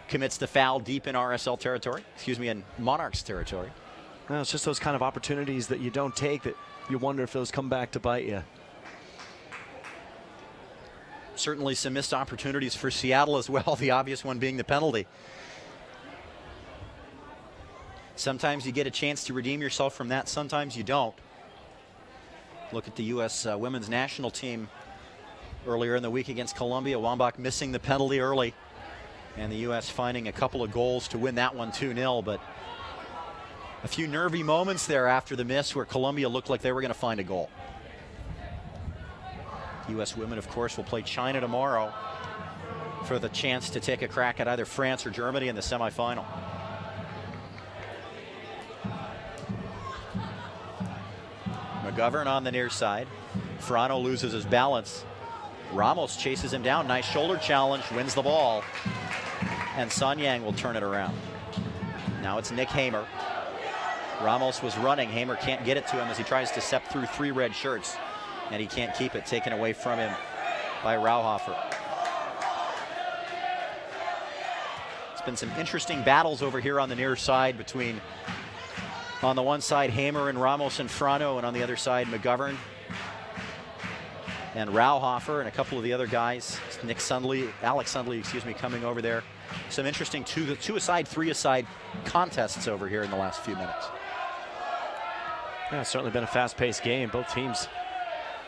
commits the foul deep in RSL territory, in Monarchs territory. Well, it's just those kind of opportunities that you don't take that you wonder if those come back to bite you. Certainly some missed opportunities for Seattle as well, the obvious one being the penalty. Sometimes you get a chance to redeem yourself from that, sometimes you don't. Look at the U.S. women's national team earlier in the week against Colombia. Wambach missing the penalty early. And the U.S. finding a couple of goals to win that one 2-0, but a few nervy moments there after the miss where Colombia looked like they were going to find a goal. U.S. women, of course, will play China tomorrow for the chance to take a crack at either France or Germany in the semifinal. McGovern on the near side. Frano loses his balance. Ramos chases him down. Nice shoulder challenge, wins the ball. And Son Yang will turn it around. Now it's Nick Hamer. Ramos was running. Hamer can't get it to him as he tries to step through 3 red shirts. And he can't keep it, taken away from him by Rauhofer. It's been some interesting battles over here on the near side between, on the one side, Hamer and Ramos and Frano, and on the other side, McGovern and Rauhofer and a couple of the other guys. Alex Sundley, excuse me, coming over there. Some interesting two-a-side, three-a-side contests over here in the last few minutes. Yeah, it's certainly been a fast-paced game. Both teams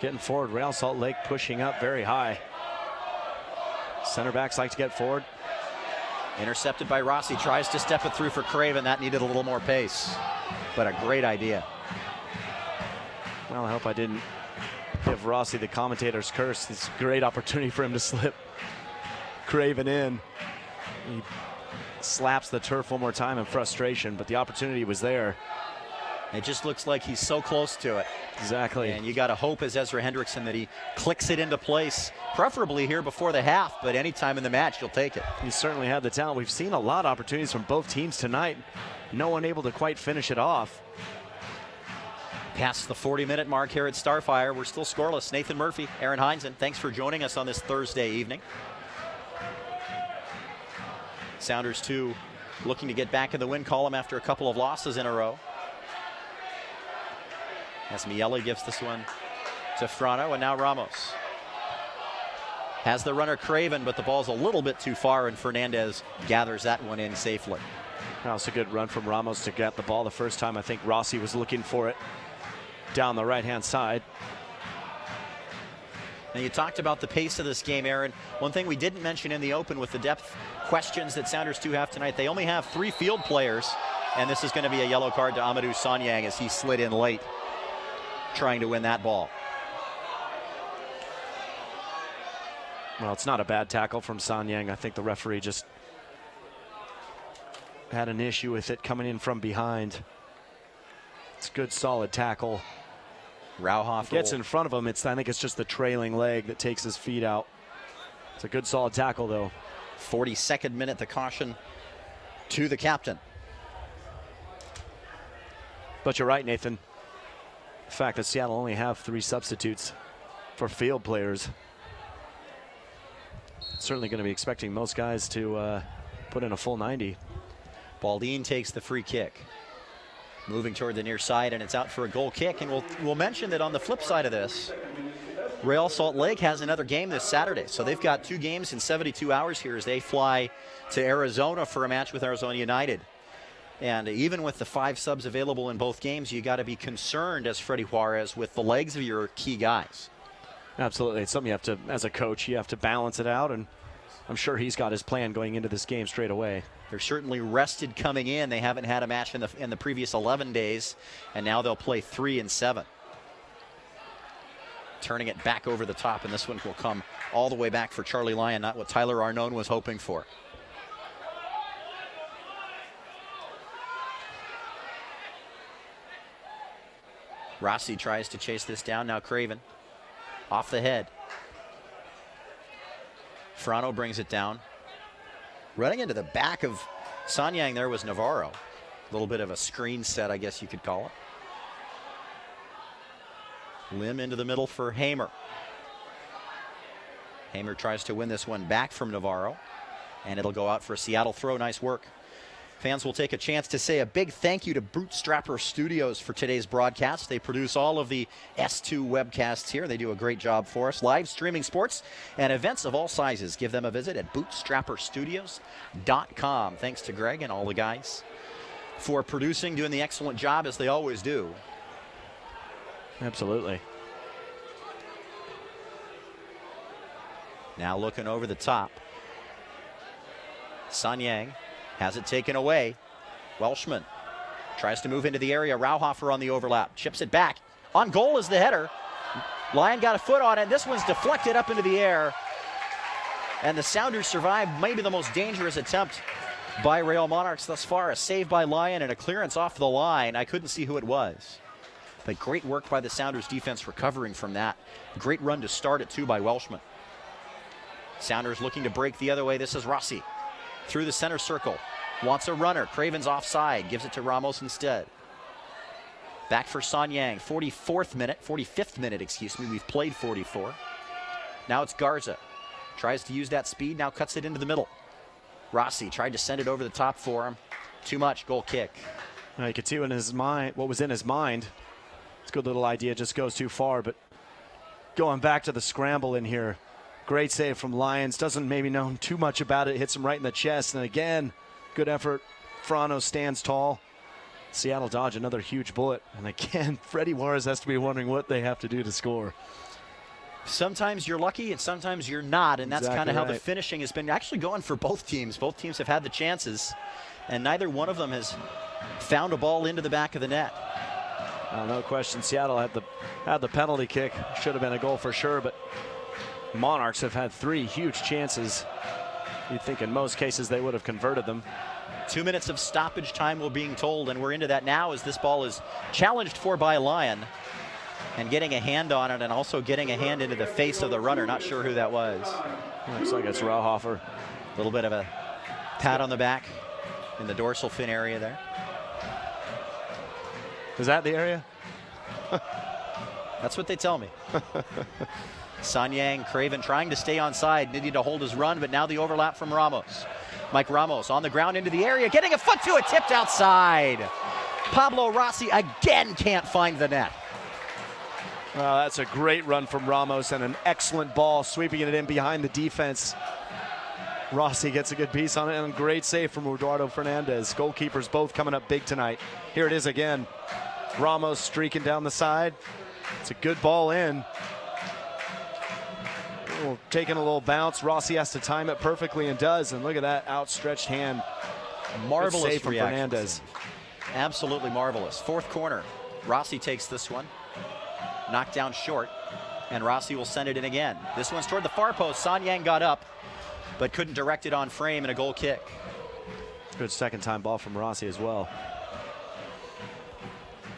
getting forward. Real Salt Lake pushing up very high. Center backs like to get forward. Intercepted by Rossi, tries to step it through for Craven. That needed a little more pace, but a great idea. Well, I hope I didn't give Rossi the commentator's curse. It's a great opportunity for him to slip Craven in. He slaps the turf one more time in frustration, but the opportunity was there. It just looks like he's so close to it. Exactly. And you got to hope as Ezra Hendrickson that he clicks it into place, preferably here before the half, but anytime in the match, you'll take it. He certainly had the talent. We've seen a lot of opportunities from both teams tonight. No one able to quite finish it off. Past the 40-minute mark here at Starfire, we're still scoreless. Nathan Murphy, Aaron Heinzen, thanks for joining us on this Thursday evening. Sounders, too, looking to get back in the win column after a couple of losses in a row. As Miele gives this one to Frano, and now Ramos. Has the runner Craven, but the ball's a little bit too far, and Fernandez gathers that one in safely. That was a good run from Ramos to get the ball the first time. I think Rossi was looking for it down the right-hand side. Now, you talked about the pace of this game, Aaron. One thing we didn't mention in the open with the depth questions that Sounders 2 have tonight, they only have 3 field players, and this is going to be a yellow card to Amadou Sanyang as he slid in late, trying to win that ball. Well, it's not a bad tackle from Sanyang. I think the referee just had an issue with it coming in from behind. It's a good, solid tackle. Rauhofer gets in front of him. I think it's just the trailing leg that takes his feet out. It's a good, solid tackle, though. 42nd minute, the caution to the captain. But you're right, Nathan. The fact that Seattle only have 3 substitutes for field players. Certainly going to be expecting most guys to put in a full 90. Baldin takes the free kick. Moving toward the near side, and it's out for a goal kick. And we'll mention that on the flip side of this, Real Salt Lake has another game this Saturday. So they've got 2 games in 72 hours here as they fly to Arizona for a match with Arizona United. And even with the 5 subs available in both games, you got to be concerned as Freddie Juarez with the legs of your key guys. Absolutely. It's something you have to, as a coach, you have to balance it out, and I'm sure he's got his plan going into this game straight away. They're certainly rested coming in. They haven't had a match in the previous 11 days, and now they'll play 3 and 7. Turning it back over the top, and this one will come all the way back for Charlie Lyon, not what Tyler Arnone was hoping for. Rossi tries to chase this down. Now Craven off the head. Frano brings it down. Running into the back of Sanyang there was Navarro. A little bit of a screen set, I guess you could call it. Lim into the middle for Hamer. Hamer tries to win this one back from Navarro, and it'll go out for a Seattle throw. Nice work. Fans will take a chance to say a big thank you to Bootstrapper Studios for today's broadcast. They produce all of the S2 webcasts here. They do a great job for us. Live streaming sports and events of all sizes. Give them a visit at bootstrapperstudios.com. Thanks to Greg and all the guys for producing, doing the excellent job as they always do. Absolutely. Now looking over the top. Sanyang has it taken away. Welshman tries to move into the area. Rauhofer on the overlap. Chips it back. On goal is the header. Lyon got a foot on it. This one's deflected up into the air. And the Sounders survived maybe the most dangerous attempt by Real Monarchs thus far. A save by Lyon and a clearance off the line. I couldn't see who it was. But great work by the Sounders defense recovering from that. Great run to start it too by Welshman. Sounders looking to break the other way. This is Rossi through the center circle. Wants a runner. Craven's offside. Gives it to Ramos instead. Back for Sanyang. 45th minute, excuse me. We've played 44. Now it's Garza. Tries to use that speed. Now cuts it into the middle. Rossi tried to send it over the top for him. Too much. Goal kick. You could see what was in his mind. It's a good little idea. Just goes too far. But going back to the scramble in here. Great save from Lyons. Doesn't maybe know too much about it. Hits him right in the chest. And again, good effort. Frano stands tall. Seattle dodge another huge bullet. And again, Freddie Juarez has to be wondering what they have to do to score. Sometimes you're lucky and sometimes you're not. And that's kind of how the finishing has been actually going for both teams. Both teams have had the chances. And neither one of them has found a ball into the back of the net. No question. Seattle had the penalty kick. Should have been a goal for sure. But Monarchs have had 3 huge chances. You'd think in most cases they would have converted them. 2 minutes of stoppage time, we're being told, and we're into that now as this ball is challenged for by Lyon. And getting a hand on it and also getting a hand into the face of the runner. Not sure who that was. Looks like it's Rauhofer. A little bit of a pat on the back in the dorsal fin area there. Is that the area? That's what they tell me. Sanyang, Craven trying to stay on side, needing to hold his run, but now the overlap from Ramos. Mike Ramos on the ground into the area, getting a foot to it, tipped outside. Pablo Rossi again can't find the net. Well, that's a great run from Ramos and an excellent ball, sweeping it in behind the defense. Rossi gets a good piece on it and a great save from Eduardo Fernandez. Goalkeepers both coming up big tonight. Here it is again. Ramos streaking down the side. It's a good ball in. Taking a little bounce. Rossi has to time it perfectly and does. And look at that outstretched hand. Marvelous save from reaction. Fernandez. Absolutely marvelous. Fourth corner. Rossi takes this one. Knocked down short. And Rossi will send it in again. This one's toward the far post. Sanyang got up, but couldn't direct it on frame and a goal kick. Good second time ball from Rossi as well.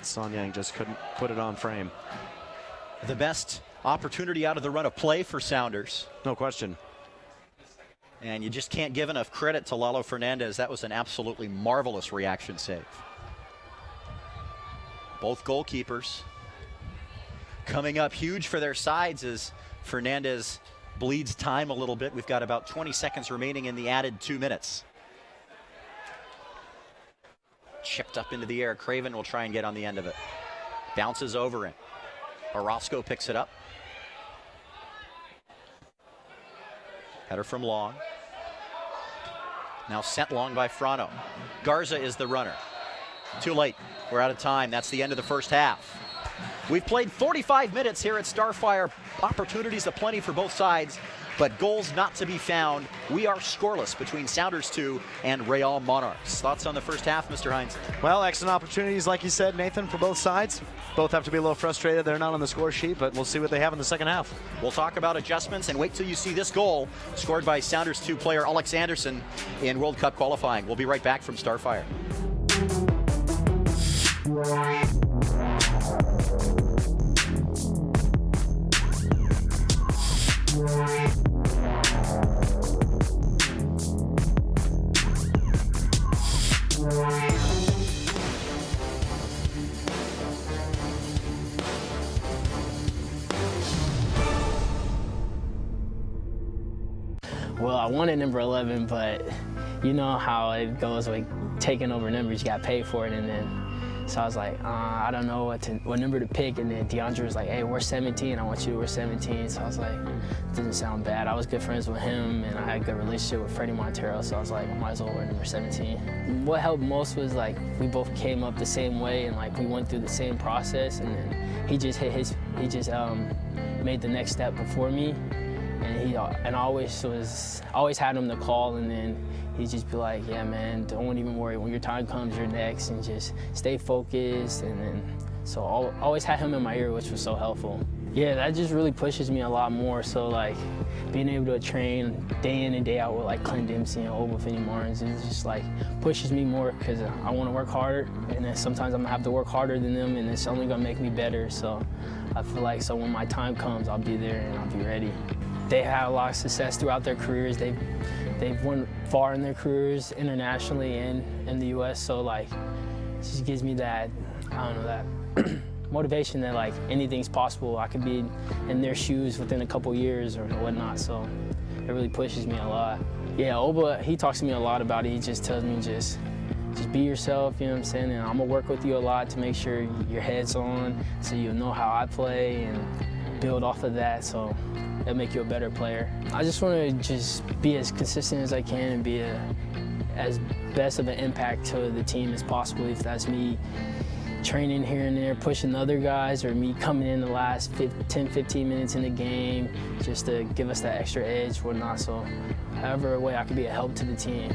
Sanyang just couldn't put it on frame. The best opportunity out of the run of play for Sounders. No question. And you just can't give enough credit to Lalo Fernandez. That was an absolutely marvelous reaction save. Both goalkeepers coming up huge for their sides as Fernandez bleeds time a little bit. We've got about 20 seconds remaining in the added 2 minutes. Chipped up into the air. Craven will try and get on the end of it. Bounces over it. Orozco picks it up. Header from Long. Now sent long by Frano. Garza is the runner. Too late. We're out of time. That's the end of the first half. We've played 45 minutes here at Starfire. Opportunities aplenty for both sides, but goals not to be found. We are scoreless between Sounders 2 and Real Monarchs. Thoughts on the first half, Mr. Heinz? Well, excellent opportunities, like you said, Nathan, for both sides. Both have to be a little frustrated. They're not on the score sheet, but we'll see what they have in the second half. We'll talk about adjustments and wait till you see this goal scored by Sounders 2 player Alex Anderson in World Cup qualifying. We'll be right back from Starfire. Well, I wanted number 11, but you know how it goes, like taking over numbers, you got paid for it, and then so I was like, I don't know what number to pick, and then DeAndre was like, hey, we're 17, I want you to wear 17, so I was like, it didn't sound bad. I was good friends with him, and I had a good relationship with Freddie Montero, so I was like, I might as well wear number 17. What helped most was like, we both came up the same way, and like we went through the same process, and then he just made the next step before me. and I always had him to call, and then he'd just be like, yeah, man, don't even worry. When your time comes, you're next, and just stay focused. And then, so I always had him in my ear, which was so helpful. Yeah, that just really pushes me a lot more. So like being able to train day in and day out with like Clint Dempsey and Obafemi Martins, it just like pushes me more because I want to work harder, and then sometimes I'm gonna have to work harder than them, and it's only gonna make me better. So I feel like so when my time comes, I'll be there and I'll be ready. They had a lot of success throughout their careers. They've won far in their careers internationally and in the US. So like it just gives me that, I don't know, that motivation that like anything's possible. I could be in their shoes within a couple years or whatnot. So it really pushes me a lot. Yeah, Oba, he talks to me a lot about it. He just tells me just be yourself, you know what I'm saying? And I'm gonna work with you a lot to make sure your head's on so you'll know how I play and build off of that. So it'll make you a better player. I just want to just be as consistent as I can and be as best of an impact to the team as possible. If that's me training here and there, pushing other guys, or me coming in the last 10, 15 minutes in the game just to give us that extra edge or not. So however way I could be a help to the team.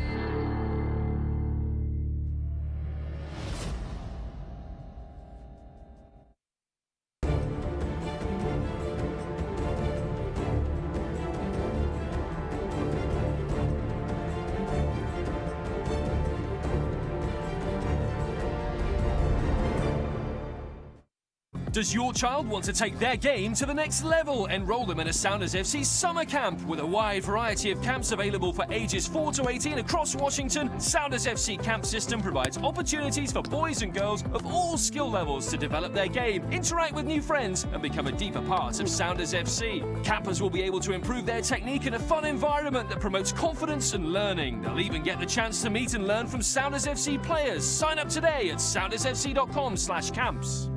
Does your child want to take their game to the next level? Enroll them in a Sounders FC summer camp. With a wide variety of camps available for ages 4 to 18 across Washington, Sounders FC camp system provides opportunities for boys and girls of all skill levels to develop their game, interact with new friends, and become a deeper part of Sounders FC. Campers will be able to improve their technique in a fun environment that promotes confidence and learning. They'll even get the chance to meet and learn from Sounders FC players. Sign up today at soundersfc.com/camps.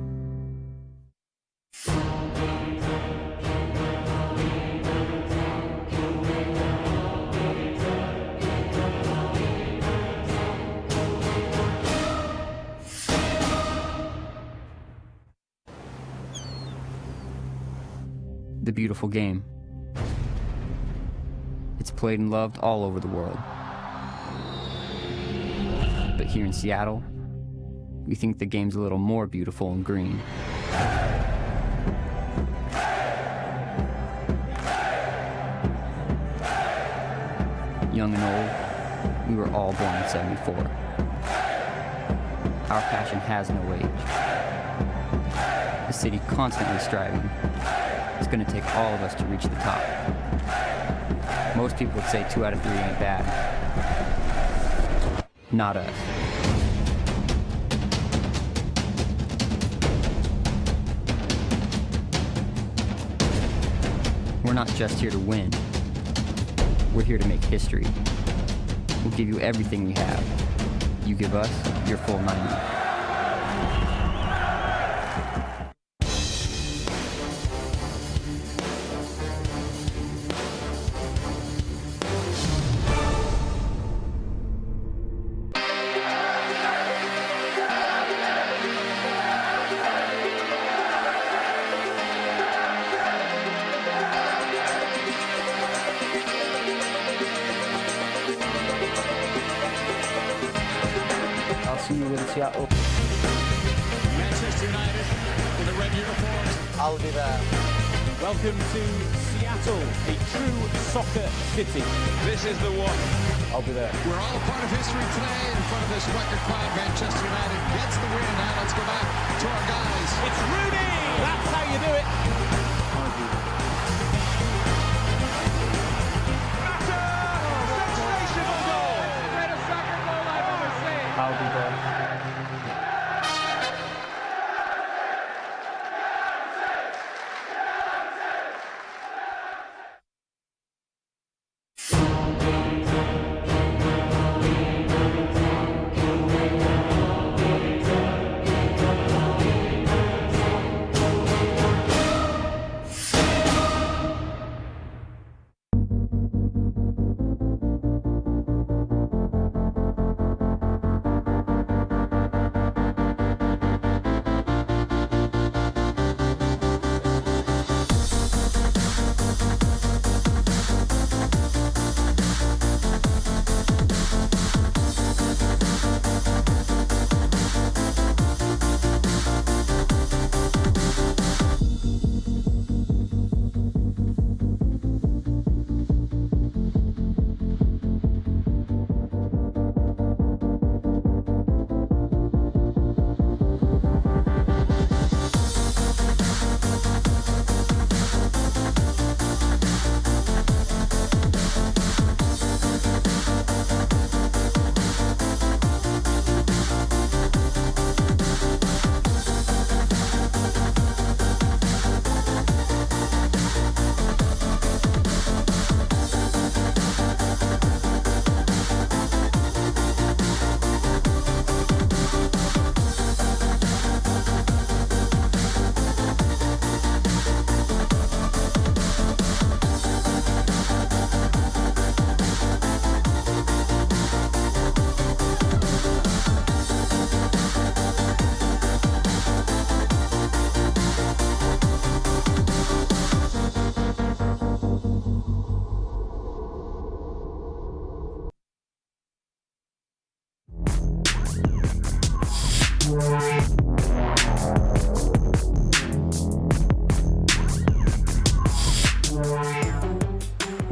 The beautiful game. It's played and loved all over the world. But here in Seattle, we think the game's a little more beautiful and green. Young and old, we were all born in '74. Our passion has no age. The city constantly striving. It's going to take all of us to reach the top. Most people would say 2 out of 3 ain't bad. Not us. We're not just here to win. We're here to make history. We'll give you everything we have. You give us your full 90. See you in Seattle. Manchester United with the red uniforms. I'll be there. Welcome to Seattle, a true soccer city. This is the one. I'll be there. We're all part of history today in front of this record crowd. Manchester United gets the win. Now let's go back to our guys. It's Rooney. That's how you do it. I'll be there. Sensational goal. Greatest soccer goal I've ever seen. I'll be there.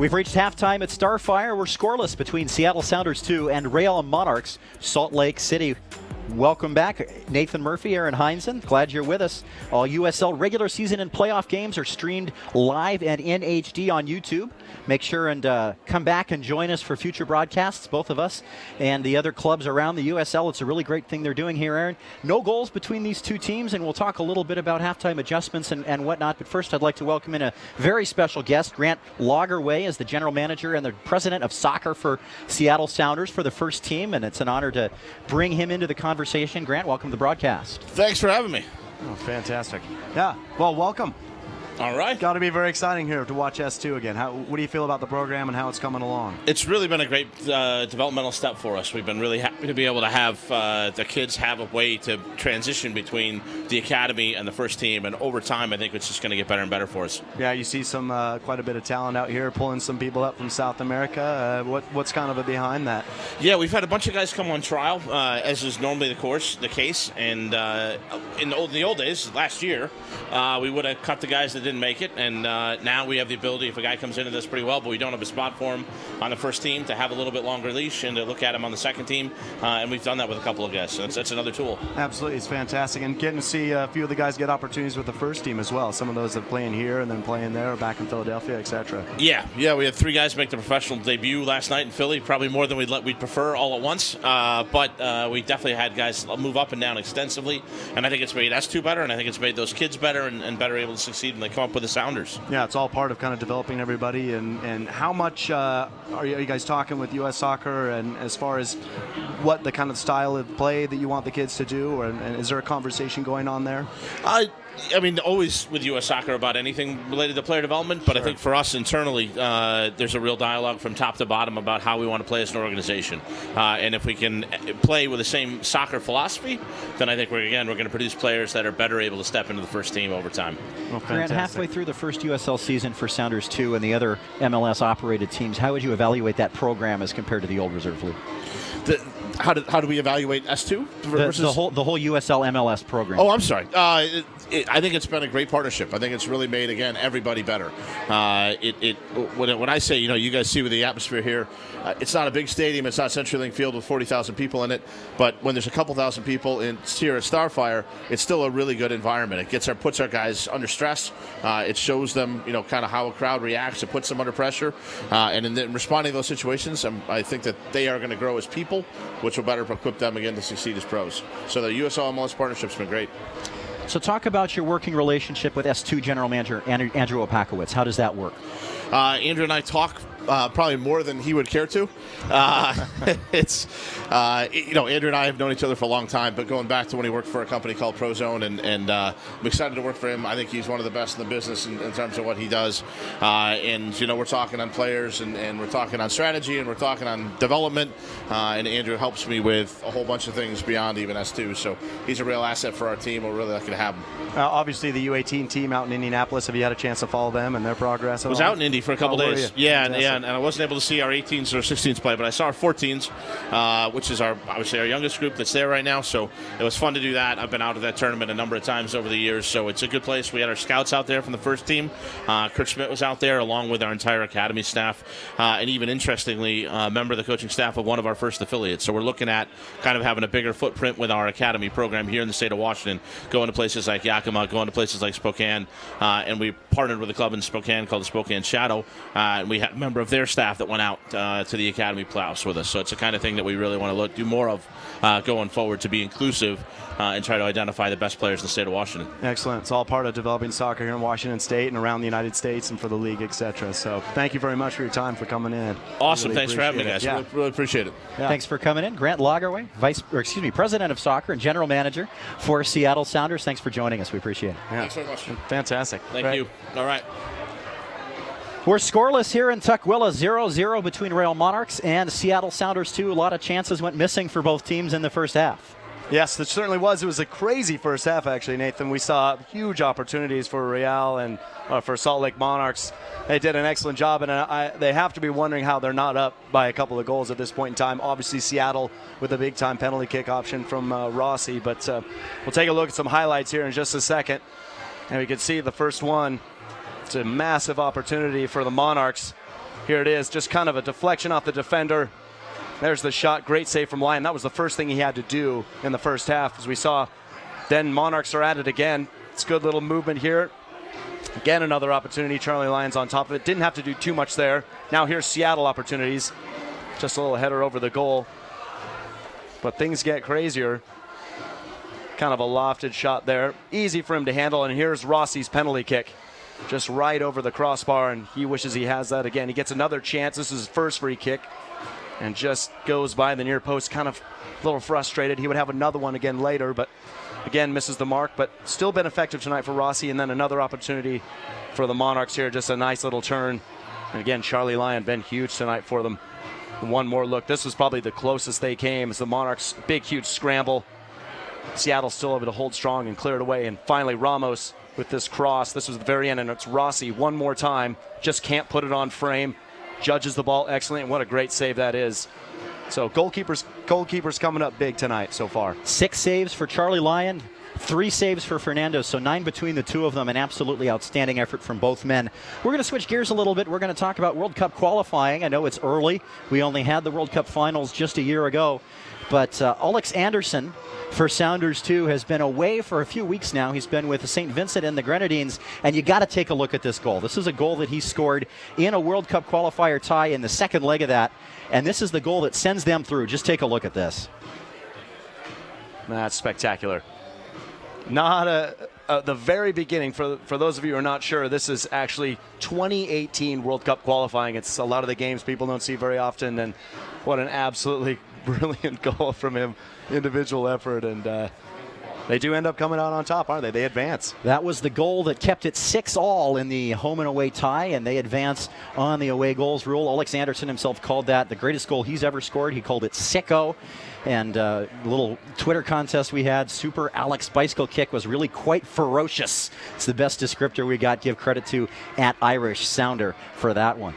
We've reached halftime at Starfire. We're scoreless between Seattle Sounders 2 and Real Monarchs, Salt Lake City. Welcome back, Nathan Murphy, Aaron Heinzen. Glad you're with us. All USL regular season and playoff games are streamed live and in HD on YouTube. Make sure and come back and join us for future broadcasts, both of us and the other clubs around the USL. It's a really great thing they're doing here, Aaron. No goals between these two teams, and we'll talk a little bit about halftime adjustments and whatnot. But first, I'd like to welcome in a very special guest. Grant Lagerwey is the general manager and the president of soccer for Seattle Sounders for the first team, and it's an honor to bring him into the conversation. Grant, welcome to the broadcast. Thanks for having me. Oh, fantastic. Yeah, well, welcome. All right. Got to be very exciting here to watch S2 again. What do you feel about the program and how it's coming along? It's really been a great developmental step for us. We've been really happy to be able to have the kids have a way to transition between the academy and the first team, and over time I think it's just going to get better and better for us. Yeah, you see some quite a bit of talent out here, pulling some people up from South America. What's kind of behind that? Yeah, we've had a bunch of guys come on trial, as is normally the case. And in the old days, last year, we would have cut the guys that didn't make it, and now we have the ability, if a guy comes in and does pretty well but we don't have a spot for him on the first team, to have a little bit longer leash and to look at him on the second team, and we've done that with a couple of guys, so that's another tool. Absolutely, it's fantastic, and getting to see a few of the guys get opportunities with the first team as well. Some of those that playing here and then playing there, back in Philadelphia, etc. Yeah, we had 3 guys make their professional debut last night in Philly, probably more than we'd prefer all at once, but we definitely had guys move up and down extensively, and I think it's made S2 better, and I think it's made those kids better and better able to succeed when they come up with the Sounders. Yeah, it's all part of kind of developing everybody. And how much are you guys talking with U.S. Soccer, and as far as what the kind of style of play that you want the kids to do, and is there a conversation going on there? I mean, always with U.S. Soccer about anything related to player development, but sure. I think for us internally, there's a real dialogue from top to bottom about how we want to play as an organization. And if we can play with the same soccer philosophy, then I think we're going to produce players that are better able to step into the first team over time. Well, Grant, halfway through the first USL season for Sounders 2 and the other MLS-operated teams, how would you evaluate that program as compared to the old Reserve League? How do we evaluate S2 versus the whole USL MLS program? Oh, I'm sorry. I think it's been a great partnership. I think it's really made, again, everybody better. When I say, you guys see with the atmosphere here, it's not a big stadium. It's not CenturyLink Field with 40,000 people in it. But when there's a couple thousand people here at Starfire, it's still a really good environment. It puts our guys under stress. It shows them, kind of how a crowd reacts. It puts them under pressure. And in responding to those situations, I think that they are going to grow as people, which will better equip them again to succeed as pros. So the USL MLS partnership's been great. So talk about your working relationship with S2 General Manager Andrew Opakowitz. How does that work? Andrew and I talk probably more than he would care to. Andrew and I have known each other for a long time, but going back to when he worked for a company called Prozone, and I'm excited to work for him. I think he's one of the best in the business in terms of what he does. We're talking on players, and we're talking on strategy, and we're talking on development, and Andrew helps me with a whole bunch of things beyond even S2, so he's a real asset for our team. We're really lucky to have him. Obviously, the U18 team out in Indianapolis, have you had a chance to follow them and their progress? I was out in Indy for a couple days. Yeah, and I wasn't able to see our 18s or 16s play, but I saw our 14s, which is obviously our youngest group that's there right now. So it was fun to do that. I've been out of that tournament a number of times over the years, so it's a good place. We had our scouts out there from the first team. Kurt Schmidt was out there along with our entire academy staff, and even interestingly, a member of the coaching staff of one of our first affiliates. So we're looking at kind of having a bigger footprint with our academy program here in the state of Washington, going to places like Yakima, going to places like Spokane, and we partnered with a club in Spokane called the Spokane Shadow, and we had a member of their staff that went out to the academy playoffs with us. So it's the kind of thing that we really want to do more of going forward, to be inclusive and try to identify the best players in the state of Washington. Excellent. It's all part of developing soccer here in Washington State and around the United States and for the league, etc. So thank you very much for your time, for coming in. Awesome. Really Thanks for having me, guys. Yeah. Really appreciate it. Yeah. Thanks for coming in. Grant Lagerwey, President of Soccer and General Manager for Seattle Sounders. Thanks for joining us. We appreciate it. Yeah. Thanks very much. Fantastic. Thank you. All right. We're scoreless here in Tukwila, 0-0 between Real Monarchs and Seattle Sounders 2. A lot of chances went missing for both teams in the first half. Yes, it certainly was. It was a crazy first half, actually, Nathan. We saw huge opportunities for Real and for Salt Lake Monarchs. They did an excellent job, and they have to be wondering how they're not up by a couple of goals at this point in time. Obviously, Seattle with a big-time penalty kick option from Rossi, but we'll take a look at some highlights here in just a second. And we can see the first one. It's a massive opportunity for the Monarchs. Here it is, just kind of a deflection off the defender. There's the shot, great save from Lyon. That was the first thing he had to do in the first half, as we saw. Then Monarchs are at it again. It's good little movement here. Again, another opportunity. Charlie Lyons on top of it. Didn't have to do too much there. Now here's Seattle opportunities. Just a little header over the goal. But things get crazier. Kind of a lofted shot there. Easy for him to handle. And here's Rossi's penalty kick. Just right over the crossbar, and he wishes he has that again. He gets another chance. This is his first free kick. And just goes by the near post, kind of a little frustrated. He would have another one again later, but again, misses the mark, but still been effective tonight for Rossi. And then another opportunity for the Monarchs here. Just a nice little turn. And again, Charlie Lyon been huge tonight for them. One more look. This was probably the closest they came as the Monarchs, big, huge scramble. Seattle still able to hold strong and clear it away. And finally, Ramos with this cross. This was the very end, and it's Rossi one more time. Just can't put it on frame. Judges the ball excellent, and what a great save that is. So goalkeepers coming up big tonight so far. 6 saves for Charlie Lyon, 3 saves for Fernando, so 9 between the two of them. An absolutely outstanding effort from both men. We're going to switch gears a little bit. We're going to talk about World Cup qualifying. I know it's early. We only had the World Cup finals just a year ago. But Alex Anderson for Sounders 2 has been away for a few weeks now. He's been with the St. Vincent and the Grenadines, and you got to take a look at this goal. This is a goal that he scored in a World Cup qualifier tie in the second leg of that, and this is the goal that sends them through. Just take a look at this. That's spectacular. Not the very beginning, for those of you who are not sure, this is actually 2018 World Cup qualifying. It's a lot of the games people don't see very often, and what an absolutely brilliant goal from him. Individual effort, and they do end up coming out on top, aren't they? They advance. That was the goal that kept it 6-all in the home and away tie, and they advance on the away goals rule. Alex Anderson himself called that the greatest goal he's ever scored. He called it sicko. And a little Twitter contest we had, Super Alex Bicycle Kick, was really quite ferocious. It's the best descriptor we got. Give credit to @IrishSounder for that one.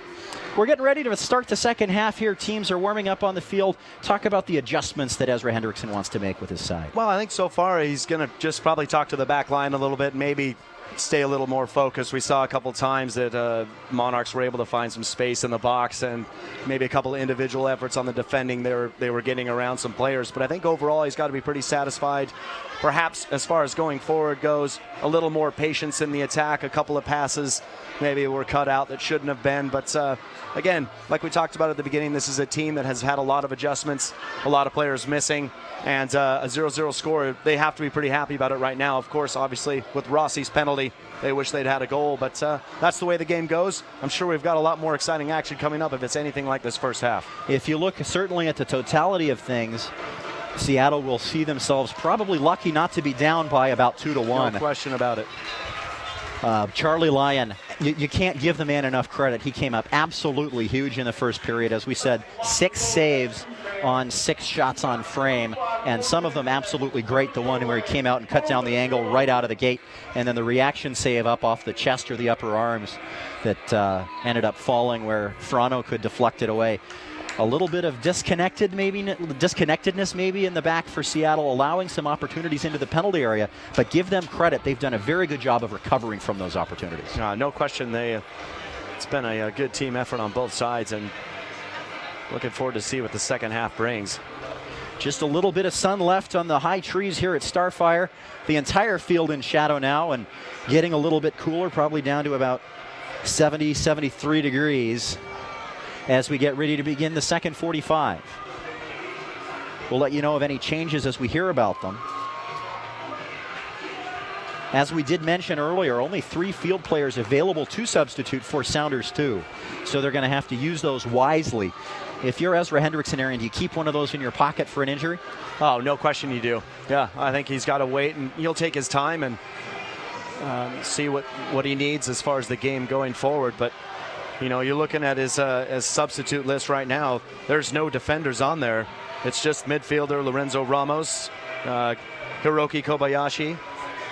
We're getting ready to start the second half here. Teams are warming up on the field. Talk about the adjustments that Ezra Hendrickson wants to make with his side. Well, I think so far he's going to just probably talk to the back line a little bit, maybe stay a little more focused. We saw a couple times that Monarchs were able to find some space in the box, and maybe a couple of individual efforts on the defending. They were getting around some players, but I think overall he's got to be pretty satisfied. Perhaps as far as going forward goes, a little more patience in the attack. A couple of passes maybe were cut out that shouldn't have been, but again, like we talked about at the beginning, this is a team that has had a lot of adjustments, a lot of players missing, and a 0-0 score. They have to be pretty happy about it right now. Of course, obviously, with Rossi's penalty, they wish they'd had a goal, but that's the way the game goes. I'm sure we've got a lot more exciting action coming up if it's anything like this first half. If you look certainly at the totality of things, Seattle will see themselves probably lucky not to be down by about 2-1. No question about it. Charlie Lyon, you can't give the man enough credit. He came up absolutely huge in the first period. As we said, 6 saves on 6 shots on frame, and some of them absolutely great. The one where he came out and cut down the angle right out of the gate, and then the reaction save up off the chest or the upper arms that ended up falling where Frano could deflect it away. A little bit of disconnectedness maybe in the back for Seattle, allowing some opportunities into the penalty area, but give them credit. They've done a very good job of recovering from those opportunities. No question. It's been a good team effort on both sides, and looking forward to see what the second half brings. Just a little bit of sun left on the high trees here at Starfire. The entire field in shadow now and getting a little bit cooler, probably down to about 70, 73 degrees. As we get ready to begin the second 45. We'll let you know of any changes as we hear about them. As we did mention earlier, only 3 field players available to substitute for Sounders 2. So they're going to have to use those wisely. If you're Ezra Hendrickson, Aaron, do you keep one of those in your pocket for an injury? Oh, no question you do. Yeah, I think he's got to wait, and he'll take his time and see what he needs as far as the game going forward. But you know, you're looking at his substitute list right now. There's no defenders on there. It's just midfielder Lorenzo Ramos, Hiroki Kobayashi,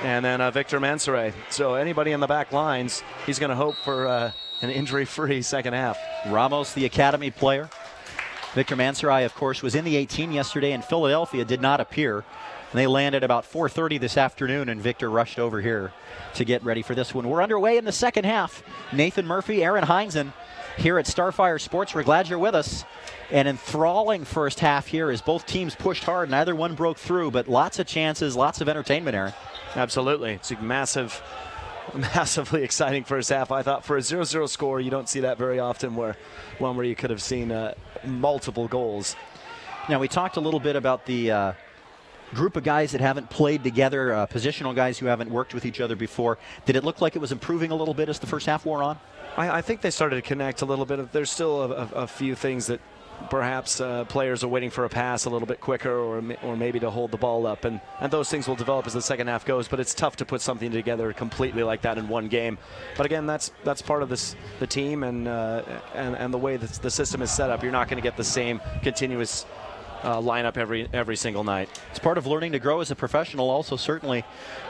and then Victor Mansoure. So anybody in the back lines, he's going to hope for an injury-free second half. Ramos, the academy player. Victor Mansoure, of course, was in the 18 yesterday in Philadelphia, did not appear. And they landed about 4:30 this afternoon, and Victor rushed over here to get ready for this one. We're underway in the second half. Nathan Murphy, Aaron Heinzen, here at Starfire Sports. We're glad you're with us. An enthralling first half here as both teams pushed hard. Neither one broke through, but lots of chances, lots of entertainment, Aaron. Absolutely. It's a massively exciting first half. I thought for a 0-0 score, you don't see that very often, where you could have seen multiple goals. Now, we talked a little bit about the group of guys that haven't played together, positional guys who haven't worked with each other before. Did it look like it was improving a little bit as the first half wore on? I think they started to connect a little bit. There's still a few things that perhaps players are waiting for a pass a little bit quicker, or maybe to hold the ball up, and those things will develop as the second half goes. But it's tough to put something together completely like that in one game. But again, that's part of the team and the way that the system is set up. You're not going to get the same continuous lineup every single night. It's part of learning to grow as a professional. Also, certainly,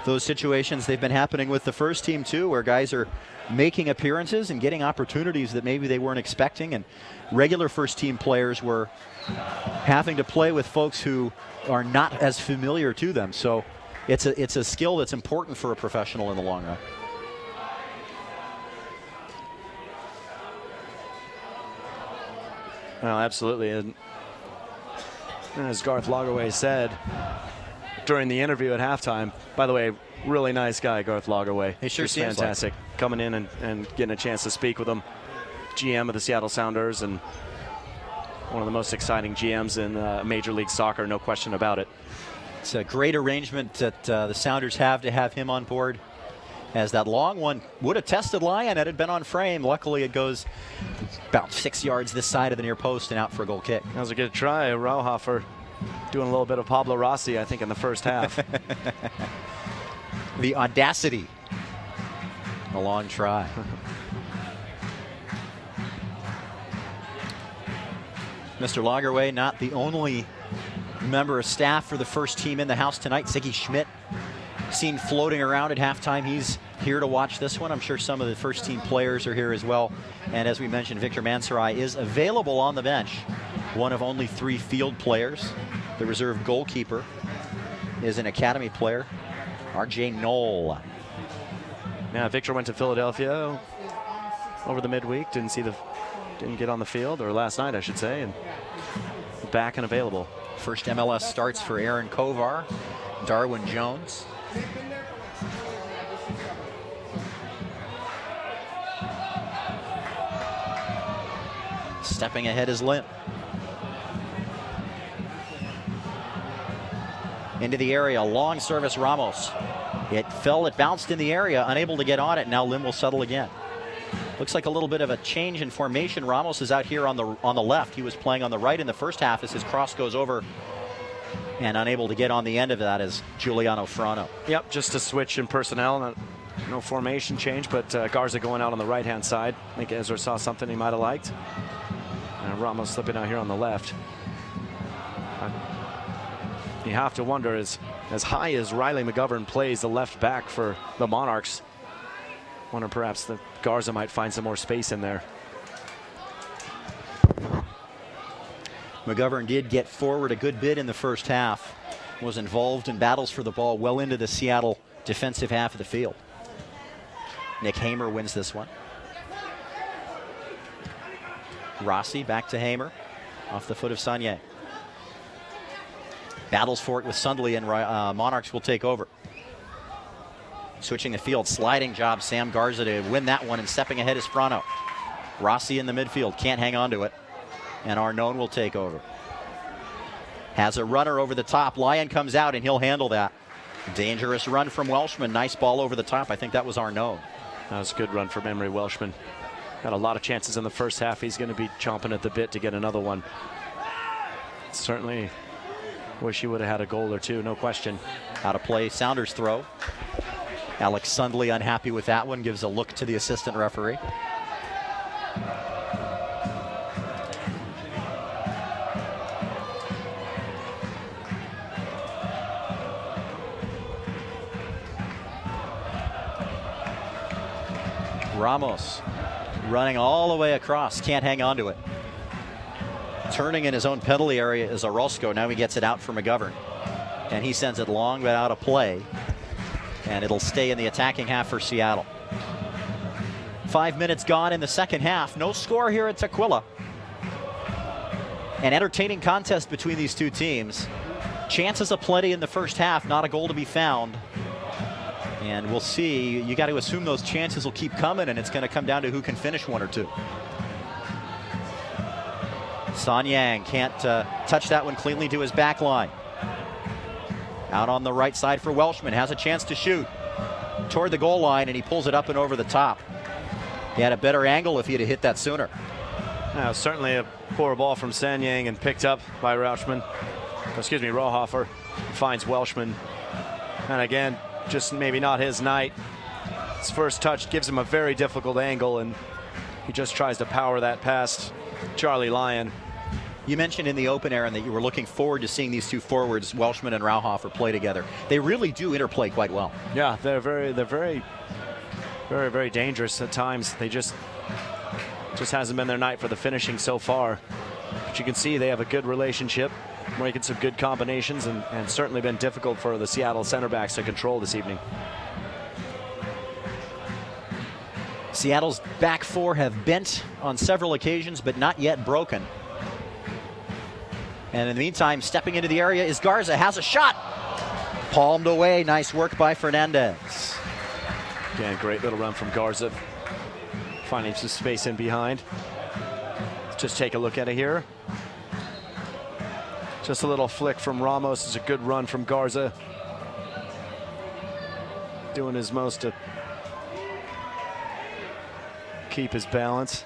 those situations, they've been happening with the first team too, where guys are making appearances and getting opportunities that maybe they weren't expecting, and regular first team players were having to play with folks who are not as familiar to them. So it's a skill that's important for a professional in the long run. Well, absolutely. And as Garth Lagerway said during the interview at halftime, by the way, really nice guy, Garth Lagerway. He sure seems fantastic. Coming in and getting a chance to speak with him. GM of the Seattle Sounders and one of the most exciting GMs in Major League Soccer, no question about it. It's a great arrangement that the Sounders have to have him on board, as that long one would have tested Lyon had it been on frame. Luckily, it goes about 6 yards this side of the near post and out for a goal kick. That was a good try. Rauhofer doing a little bit of Pablo Rossi, I think, in the first half. The audacity. A long try. Mr. Lagerway, not the only member of staff for the first team in the house tonight. Ziggy Schmidt, seen floating around at halftime. He's here to watch this one. I'm sure some of the first team players are here as well. And as we mentioned, Victor Mansarai is available on the bench. One of only 3 field players. The reserve goalkeeper is an academy player, R.J. Knoll. Yeah, Victor went to Philadelphia over the midweek. Didn't get on the field, or last night, I should say, and back and available. First MLS starts for Aaron Kovar, Darwin Jones. Stepping ahead is Lim. Into the area, long service Ramos. It bounced in the area, unable to get on it. Now Lim will settle again. Looks like a little bit of a change in formation. Ramos is out here on the left. He was playing on the right in the first half as his cross goes over, and unable to get on the end of that is Giuliano Frano. Yep, just a switch in personnel. No formation change, but Garza going out on the right-hand side. I think Ezra saw something he might have liked. And Ramos slipping out here on the left. You have to wonder, as high as Riley McGovern plays the left back for the Monarchs, wonder perhaps that Garza might find some more space in there. McGovern did get forward a good bit in the first half. Was involved in battles for the ball well into the Seattle defensive half of the field. Nick Hamer wins this one. Rossi back to Hamer off the foot of Sagne. Battles for it with Sundley, and Monarchs will take over. Switching the field, sliding job, Sam Garza to win that one, and stepping ahead is Frano. Rossi in the midfield, can't hang on to it, and Arnone will take over. Has a runner over the top. Lyon comes out, and he'll handle that. Dangerous run from Welshman. Nice ball over the top. I think that was Arnone. That was a good run from Emery Welshman. Got a lot of chances in the first half. He's going to be chomping at the bit to get another one. Certainly wish he would have had a goal or two, no question. Out of play, Sounders throw. Alex Sundley unhappy with that one, gives a look to the assistant referee. Ramos running all the way across, can't hang on to it. Turning in his own penalty area is Orozco. Now he gets it out for McGovern, and he sends it long but out of play, and it'll stay in the attacking half for Seattle. 5 minutes gone in the second half. No score here at Tukwila. An entertaining contest between these two teams. Chances aplenty in the first half, not a goal to be found. And we'll see. You got to assume those chances will keep coming, and it's going to come down to who can finish one or two. Son Yang can't touch that one cleanly to his back line. Out on the right side for Welshman, has a chance to shoot toward the goal line, and he pulls it up and over the top. He had a better angle if he had hit that sooner. Now, certainly a poor ball from Son Yang and picked up by Rohofer. Finds Welshman. And again, just maybe not his night. His first touch gives him a very difficult angle, and he just tries to power that past Charlie Lyon. You mentioned in the open, Aaron, that you were looking forward to seeing these two forwards, Welshman and Rohofer, play together. They really do interplay quite well. Yeah, they're very dangerous at times. They just hasn't been their night for the finishing so far. But you can see they have a good relationship, making some good combinations, and certainly been difficult for the Seattle center backs to control this evening. Seattle's back four have bent on several occasions, but not yet broken. And in the meantime, stepping into the area is Garza, has a shot. Palmed away, nice work by Fernandez. Again, great little run from Garza. Finding some space in behind. Let's just take a look at it here. Just a little flick from Ramos. It's a good run from Garza. Doing his most to keep his balance.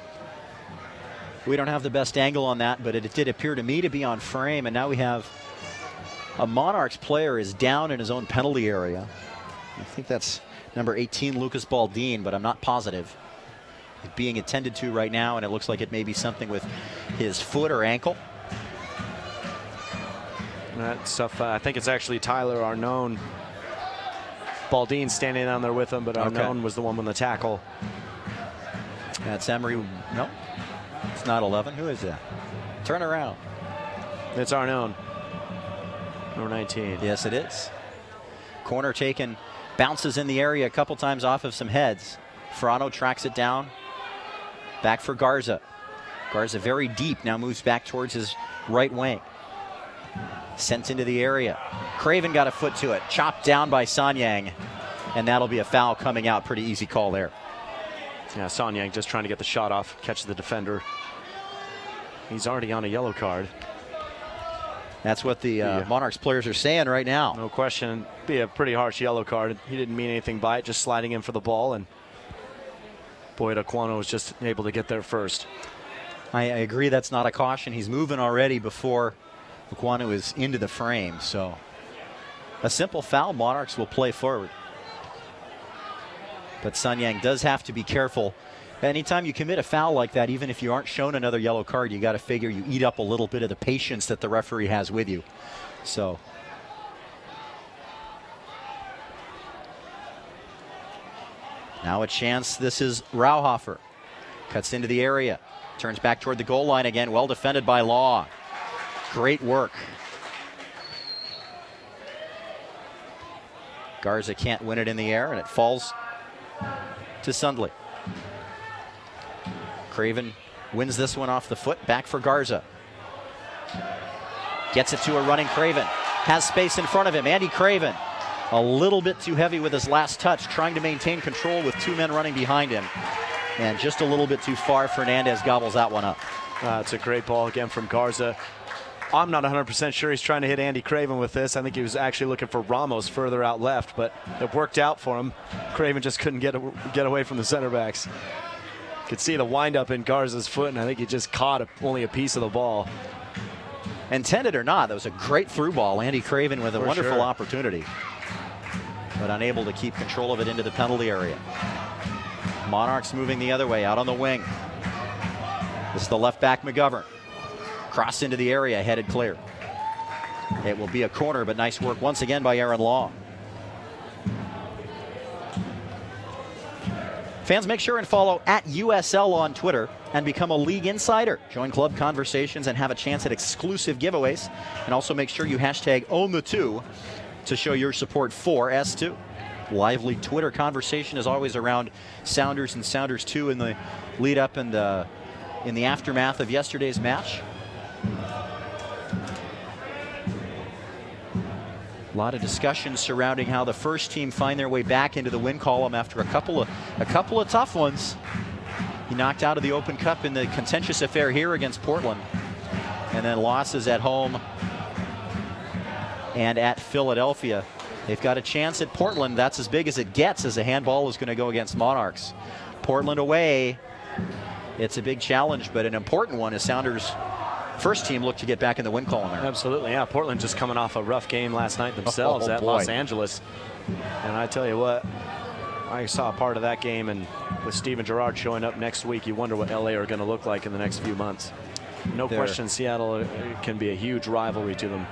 We don't have the best angle on that, but it did appear to me to be on frame, and now we have a Monarchs player is down in his own penalty area. I think that's number 18, Lucas Baldin, but I'm not positive. It's being attended to right now, and it looks like it may be something with his foot or ankle. That stuff, I think it's actually Tyler Arnone. Baldin standing down there with him, but Arnone was the one with the tackle. That's Emery. No, it's not 11. Who is that? Turn around. It's Arnone. Number 19. Yes, it is. Corner taken, bounces in the area a couple times off of some heads. Ferrano tracks it down. Back for Garza. Garza very deep, now moves back towards his right wing. Sent into the area. Craven got a foot to it. Chopped down by Son Yang. And that'll be a foul coming out. Pretty easy call there. Yeah, Son Yang just trying to get the shot off, catch the defender. He's already on a yellow card. That's what the Monarchs players are saying right now. No question. Be a pretty harsh yellow card. He didn't mean anything by it, just sliding in for the ball. And Boyd Aquano was just able to get there first. I agree that's not a caution. He's moving already before Aquano is into the frame. So a simple foul, Monarchs will play forward. But Son Yang does have to be careful. Anytime you commit a foul like that, even if you aren't shown another yellow card, you got to figure you eat up a little bit of the patience that the referee has with you. So now a chance. This is Rohofer. Cuts into the area. Turns back toward the goal line again. Well defended by Law. Great work. Garza can't win it in the air, and it falls to Sundley. Craven wins this one off the foot. Back for Garza. Gets it to a running Craven. Has space in front of him. Andy Craven. A little bit too heavy with his last touch, trying to maintain control with two men running behind him. And just a little bit too far. Fernandez gobbles that one up. It's a great ball again from Garza. I'm not 100% sure he's trying to hit Andy Craven with this. I think he was actually looking for Ramos further out left, but it worked out for him. Craven just couldn't get away from the center backs. Could see the windup in Garza's foot, and I think he just caught only a piece of the ball. Intended or not, that was a great through ball. Andy Craven with a wonderful opportunity, but unable to keep control of it into the penalty area. Monarchs moving the other way, out on the wing. This is the left back, McGovern. Crossed into the area, headed clear. It will be a corner, but nice work once again by Aaron Law. Fans, make sure and follow @USL on Twitter and become a league insider. Join club conversations and have a chance at exclusive giveaways. And also make sure you hashtag #OwnThe2 to show your support for S2. lively Twitter conversation as always around Sounders and Sounders 2 in the lead up and in the aftermath of yesterday's match. A lot of discussion surrounding how the first team find their way back into the win column after a couple of tough ones. He knocked out of the Open Cup in the contentious affair here against Portland, and then losses at home and at Philadelphia. They've got a chance at Portland. That's as big as it gets, as a handball is going to go against Monarchs. Portland away. It's a big challenge, but an important one as Sounders' first team look to get back in the win column there. Absolutely, yeah. Portland just coming off a rough game last night themselves at Los Angeles. And I tell you what, I saw a part of that game, and with Steven Gerrard showing up next week, you wonder what LA are going to look like in the next few months. No question, Seattle can be a huge rivalry to them.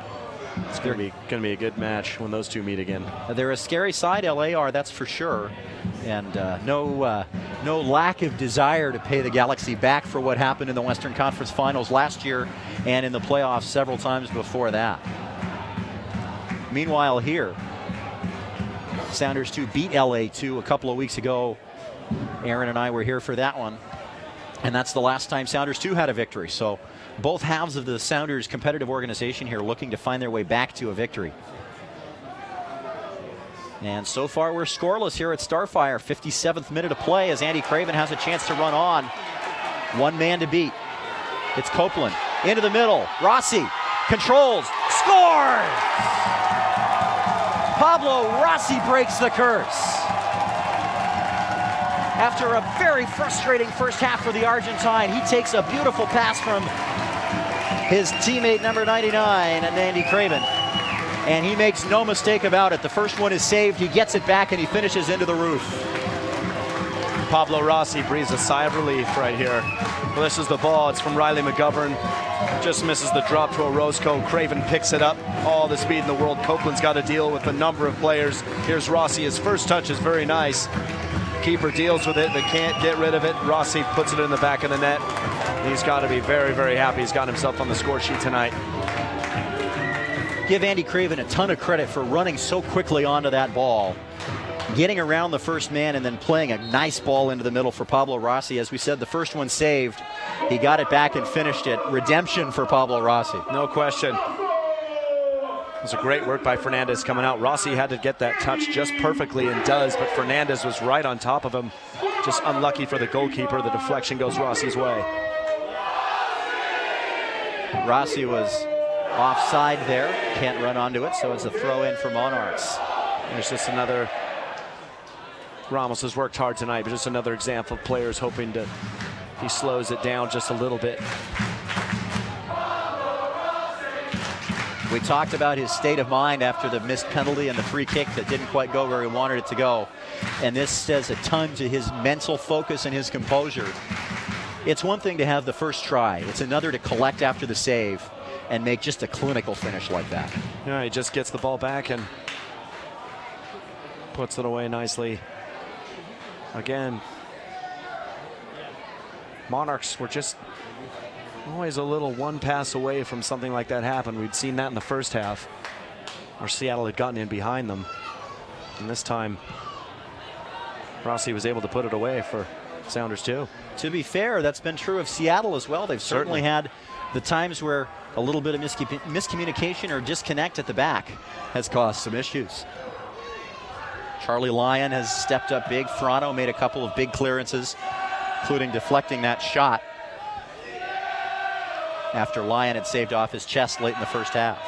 It's going to be a good match when those two meet again. They're a scary side, LA are, that's for sure. And no lack of desire to pay the Galaxy back for what happened in the Western Conference Finals last year and in the playoffs several times before that. Meanwhile here, Sounders 2 beat LA 2 a couple of weeks ago. Aaron and I were here for that one. And that's the last time Sounders 2 had a victory. So both halves of the Sounders competitive organization here looking to find their way back to a victory. And so far we're scoreless here at Starfire. 57th minute of play as Andy Craven has a chance to run on. One man to beat. It's Copeland into the middle. Rossi controls, scores! Pablo Rossi breaks the curse. After a very frustrating first half for the Argentine, he takes a beautiful pass from his teammate number 99, Andy Craven. And he makes no mistake about it. The first one is saved, he gets it back, and he finishes into the roof. Pablo Rossi breathes a sigh of relief right here. Well, this is the ball. It's from Riley McGovern. Just misses the drop to Orozco. Craven picks it up. All the speed in the world. Copeland's got to deal with a number of players. Here's Rossi. His first touch is very nice. Keeper deals with it, but can't get rid of it. Rossi puts it in the back of the net. He's got to be very, very happy he's got himself on the score sheet tonight. Give Andy Craven a ton of credit for running so quickly onto that ball, getting around the first man and then playing a nice ball into the middle for Pablo Rossi. As we said, the first one saved. He got it back and finished it. Redemption for Pablo Rossi. No question. It was a great work by Fernandez coming out. Rossi had to get that touch just perfectly and does, but Fernandez was right on top of him. Just unlucky for the goalkeeper. The deflection goes Rossi's way. Rossi was offside there. Can't run onto it, so it's a throw in for Monarchs. There's just another. Ramos has worked hard tonight, but just another example of players hoping to. He slows it down just a little bit. We talked about his state of mind after the missed penalty and the free kick that didn't quite go where he wanted it to go. And this says a ton to his mental focus and his composure. It's one thing to have the first try. It's another to collect after the save and make just a clinical finish like that. Yeah, he just gets the ball back and puts it away nicely. Again, Monarchs were just always a little one pass away from something like that happen. We'd seen that in the first half, where Seattle had gotten in behind them. And this time, Rossi was able to put it away for Sounders too. To be fair, that's been true of Seattle as well. They've certainly had the times where a little bit of miscommunication or disconnect at the back has caused some issues. Charlie Lyon has stepped up big. Frano made a couple of big clearances, including deflecting that shot after Lyon had saved off his chest late in the first half.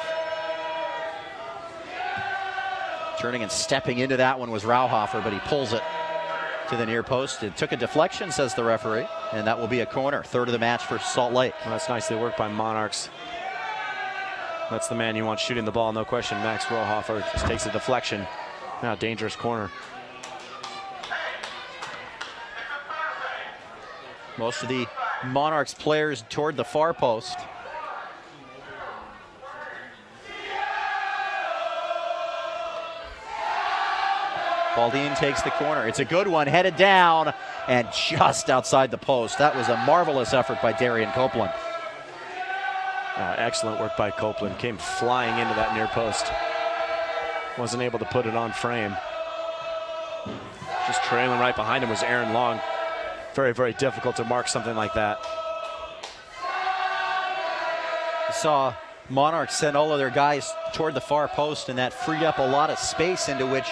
Turning and stepping into that one was Rauhofer, but he pulls it to the near post. It took a deflection, says the referee, and that will be a corner. Third of the match for Salt Lake. Well, that's nicely worked by Monarchs. That's the man you want shooting the ball, no question. Max Rauhofer just takes a deflection. Now dangerous corner. Most of the Monarchs players toward the far post. Baldin takes the corner. It's a good one, headed down and just outside the post. That was a marvelous effort by Darian Copeland. Excellent work by Copeland. Came flying into that near post. Wasn't able to put it on frame. Just trailing right behind him was Aaron Long. Very, very difficult to mark something like that. You saw Monarchs send all of their guys toward the far post, and that freed up a lot of space into which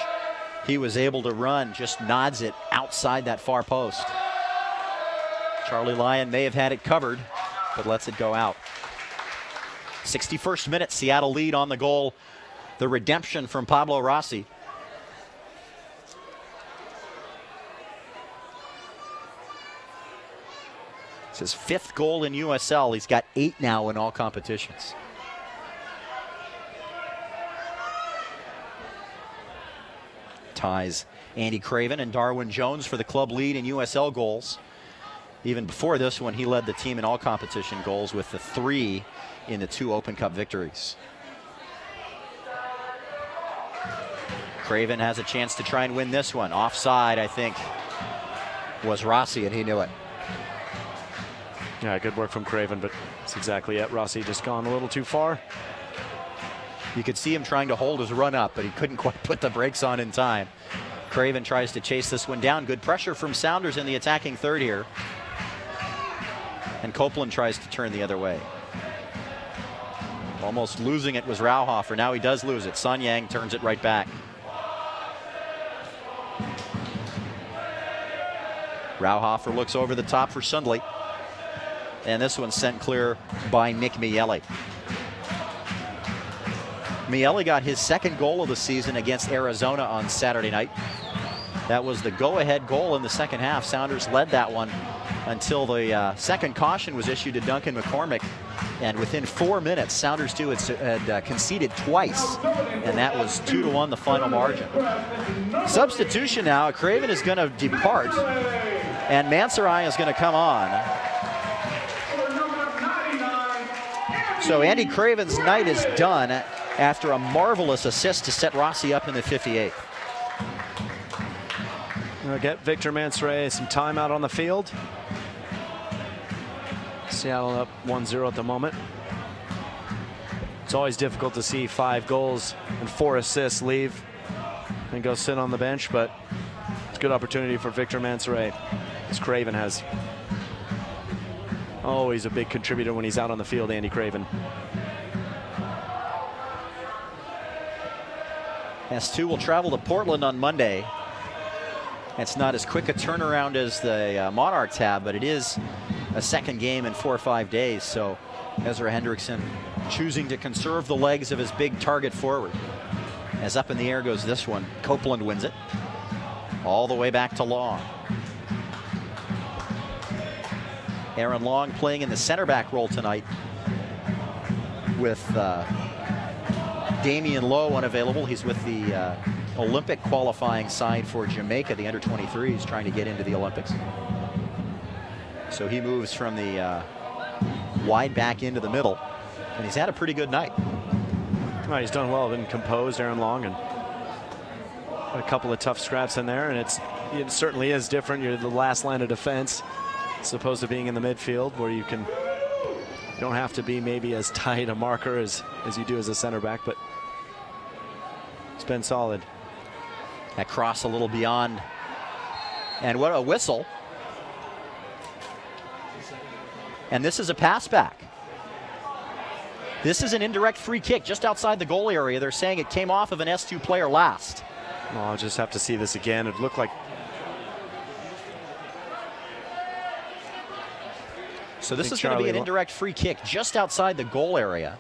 he was able to run. Just nods it outside that far post. Charlie Lyon may have had it covered, but lets it go out. 61st minute, Seattle lead on the goal. The redemption from Pablo Rossi. It's his 5th goal in USL. He's got 8 now in all competitions. Ties Andy Craven and Darwin Jones for the club lead in USL goals. Even before this one, he led the team in all competition goals with the 3 in the 2 Open Cup victories. Craven has a chance to try and win this one. Offside, I think, was Rossi, and he knew it. Yeah, good work from Craven, but that's exactly it. Rossi just gone a little too far. You could see him trying to hold his run up, but he couldn't quite put the brakes on in time. Craven tries to chase this one down. Good pressure from Sounders in the attacking third here. And Copeland tries to turn the other way. Almost losing it was Rauhofer. Now he does lose it. Sun Yang turns it right back. Rauhofer looks over the top for Sundley. And this one's sent clear by Nick Miele. Miele got his 2nd goal of the season against Arizona on Saturday night. That was the go-ahead goal in the second half. Sounders led that one until the second caution was issued to Duncan McCormick. And within 4 minutes, Sounders 2 had conceded twice. And that was 2-1 the final margin. Substitution now. Craven is going to depart. And Mansarai is going to come on. So Andy Craven's night is done after a marvelous assist to set Rossi up in the 58th. We'll get Victor Mansaray some time out on the field. Seattle up 1-0 at the moment. It's always difficult to see 5 goals and 4 assists leave and go sit on the bench, but it's a good opportunity for Victor Mansaray, as Craven has always a big contributor when he's out on the field, Andy Craven. S2 will travel to Portland on Monday. It's not as quick a turnaround as the Monarchs have, but it is a second game in 4 or 5 days. So Ezra Hendrickson choosing to conserve the legs of his big target forward. As up in the air goes this one. Copeland wins it. All the way back to Long. Aaron Long playing in the center back role tonight with Damian Lowe unavailable. He's with the Olympic qualifying side for Jamaica, the under-23s, trying to get into the Olympics. So he moves from the wide back into the middle, and he's had a pretty good night. Well, he's done well, been composed, Aaron Long, and a couple of tough scraps in there, and it certainly is different. You're the last line of defense, as opposed to being in the midfield, where you don't have to be maybe as tight a marker as you do as a center back, but it's been solid. That cross a little beyond, and what a whistle. And this is a pass back. This is an indirect free kick just outside the goal area. They're saying it came off of an S2 player last. Well, I'll just have to see this again. It looked like. So this is going to be an indirect free kick just outside the goal area.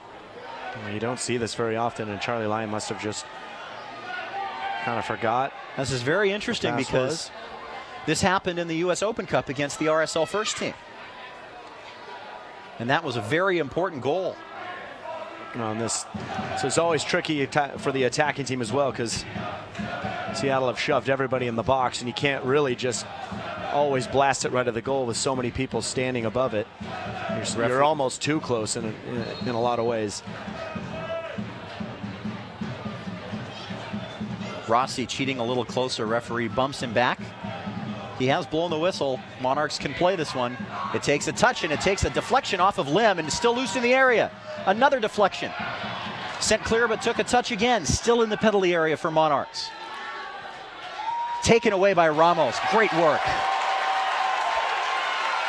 Well, you don't see this very often, and Charlie Lyon must have just kind of forgot. This is very interesting because this happened in the U.S. Open Cup against the RSL first team. And that was a very important goal. On this, so it's always tricky for the attacking team as well, because Seattle have shoved everybody in the box, and you can't really just always blast it right at the goal with so many people standing above it. You're almost too close in a lot of ways. Rossi cheating a little closer. Referee bumps him back. He has blown the whistle. Monarchs can play this one. It takes a touch and it takes a deflection off of Lim, and it's still loose in the area. Another deflection. Sent clear but took a touch again. Still in the penalty area for Monarchs. taken away by Ramos. Great work.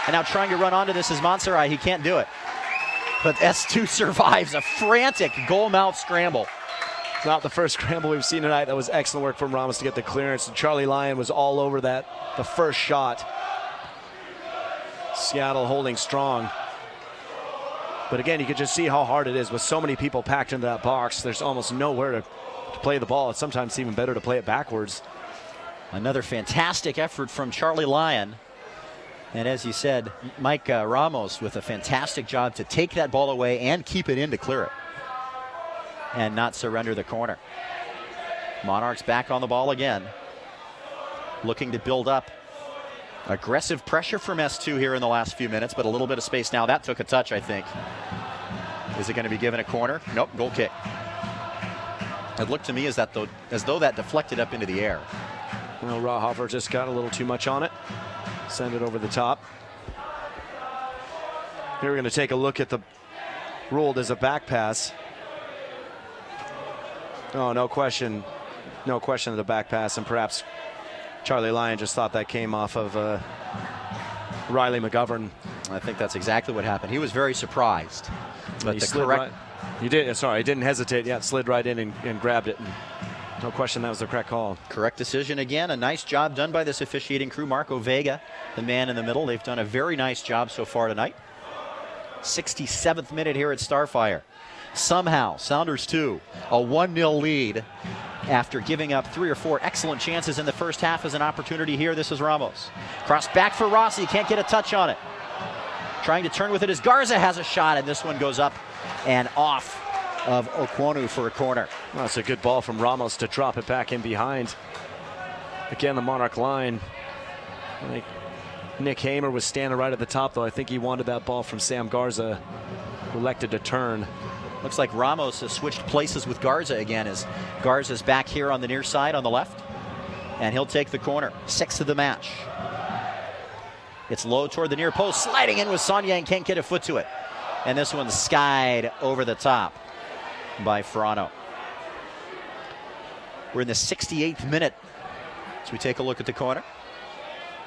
And now trying to run onto this is Monserrat. He can't do it. But S2 survives a frantic goal mouth scramble. It's not the first scramble we've seen tonight. That was excellent work from Ramos to get the clearance. And Charlie Lyon was all over that, the first shot. Seattle holding strong. But again, you can just see how hard it is with so many people packed into that box. There's almost nowhere to play the ball. It's sometimes even better to play it backwards. Another fantastic effort from Charlie Lyon. And as you said, Mike Ramos with a fantastic job to take that ball away and keep it in to clear it. And not surrender the corner. Monarchs back on the ball again. Looking to build up. Aggressive pressure from S2 here in the last few minutes, but a little bit of space now. That took a touch, I think. Is it going to be given a corner? Nope, goal kick. It looked to me as though that deflected up into the air. Well, Rauhofer just got a little too much on it. Send it over the top. Here we're going to take a look at the ruled as a back pass. Oh, no question. No question of the back pass, and perhaps Charlie Lyon just thought that came off of Riley McGovern. I think that's exactly what happened. He was very surprised. But he the slid correct... right. He did, sorry, he didn't hesitate. Yeah, slid right in and grabbed it. And no question that was the correct call. Correct decision again. A nice job done by this officiating crew. Marco Vega, the man in the middle. They've done a very nice job so far tonight. 67th minute here at Starfire. Somehow, Sounders 2, a 1-0 lead after giving up 3 or 4 excellent chances in the first half as an opportunity here. This is Ramos. Cross back for Rossi, can't get a touch on it. Trying to turn with it as Garza has a shot, and this one goes up and off of Okwonu for a corner. Well, that's a good ball from Ramos to drop it back in behind. Again, the Monarch line. I think Nick Hamer was standing right at the top, though. I think he wanted that ball from Sam Garza, who elected to turn. Looks like Ramos has switched places with Garza again as Garza's back here on the near side on the left. And he'll take the corner. 6th of the match. It's low toward the near post. Sliding in with Sonia and can't get a foot to it. And this one's skied over the top by Frano. We're in the 68th minute as we take a look at the corner.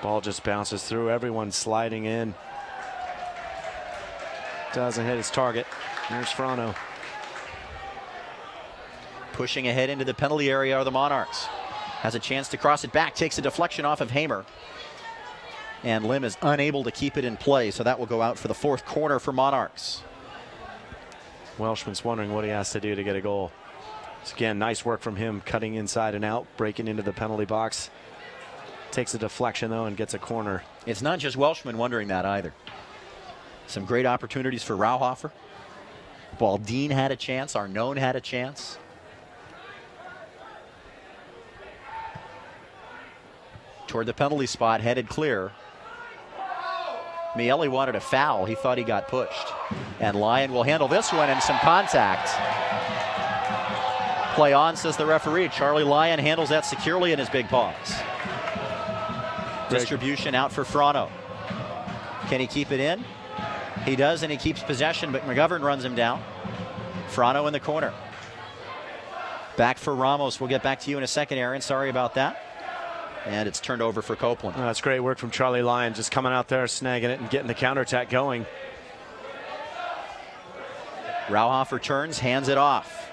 Ball just bounces through. Everyone sliding in. Doesn't hit his target. There's Frano. Pushing ahead into the penalty area are the Monarchs. Has a chance to cross it back. Takes a deflection off of Hamer. And Lim is unable to keep it in play, so that will go out for the 4th corner for Monarchs. Welshman's wondering what he has to do to get a goal. So again, nice work from him, cutting inside and out, breaking into the penalty box. Takes a deflection, though, and gets a corner. It's not just Welshman wondering that either. Some great opportunities for Rauhofer. Baldin had a chance. Arnone had a chance. Toward the penalty spot, headed clear. Miele wanted a foul. He thought he got pushed. And Lyon will handle this one and some contact. Play on, says the referee. Charlie Lyon handles that securely in his big paws. Distribution out for Frano. Can he keep it in? He does, and he keeps possession, but McGovern runs him down. Frano in the corner. Back for Ramos. We'll get back to you in a second, Aaron. Sorry about that. And it's turned over for Copeland. Oh, that's great work from Charlie Lyon, just coming out there, snagging it, and getting the counterattack going. Rauhofer turns, hands it off.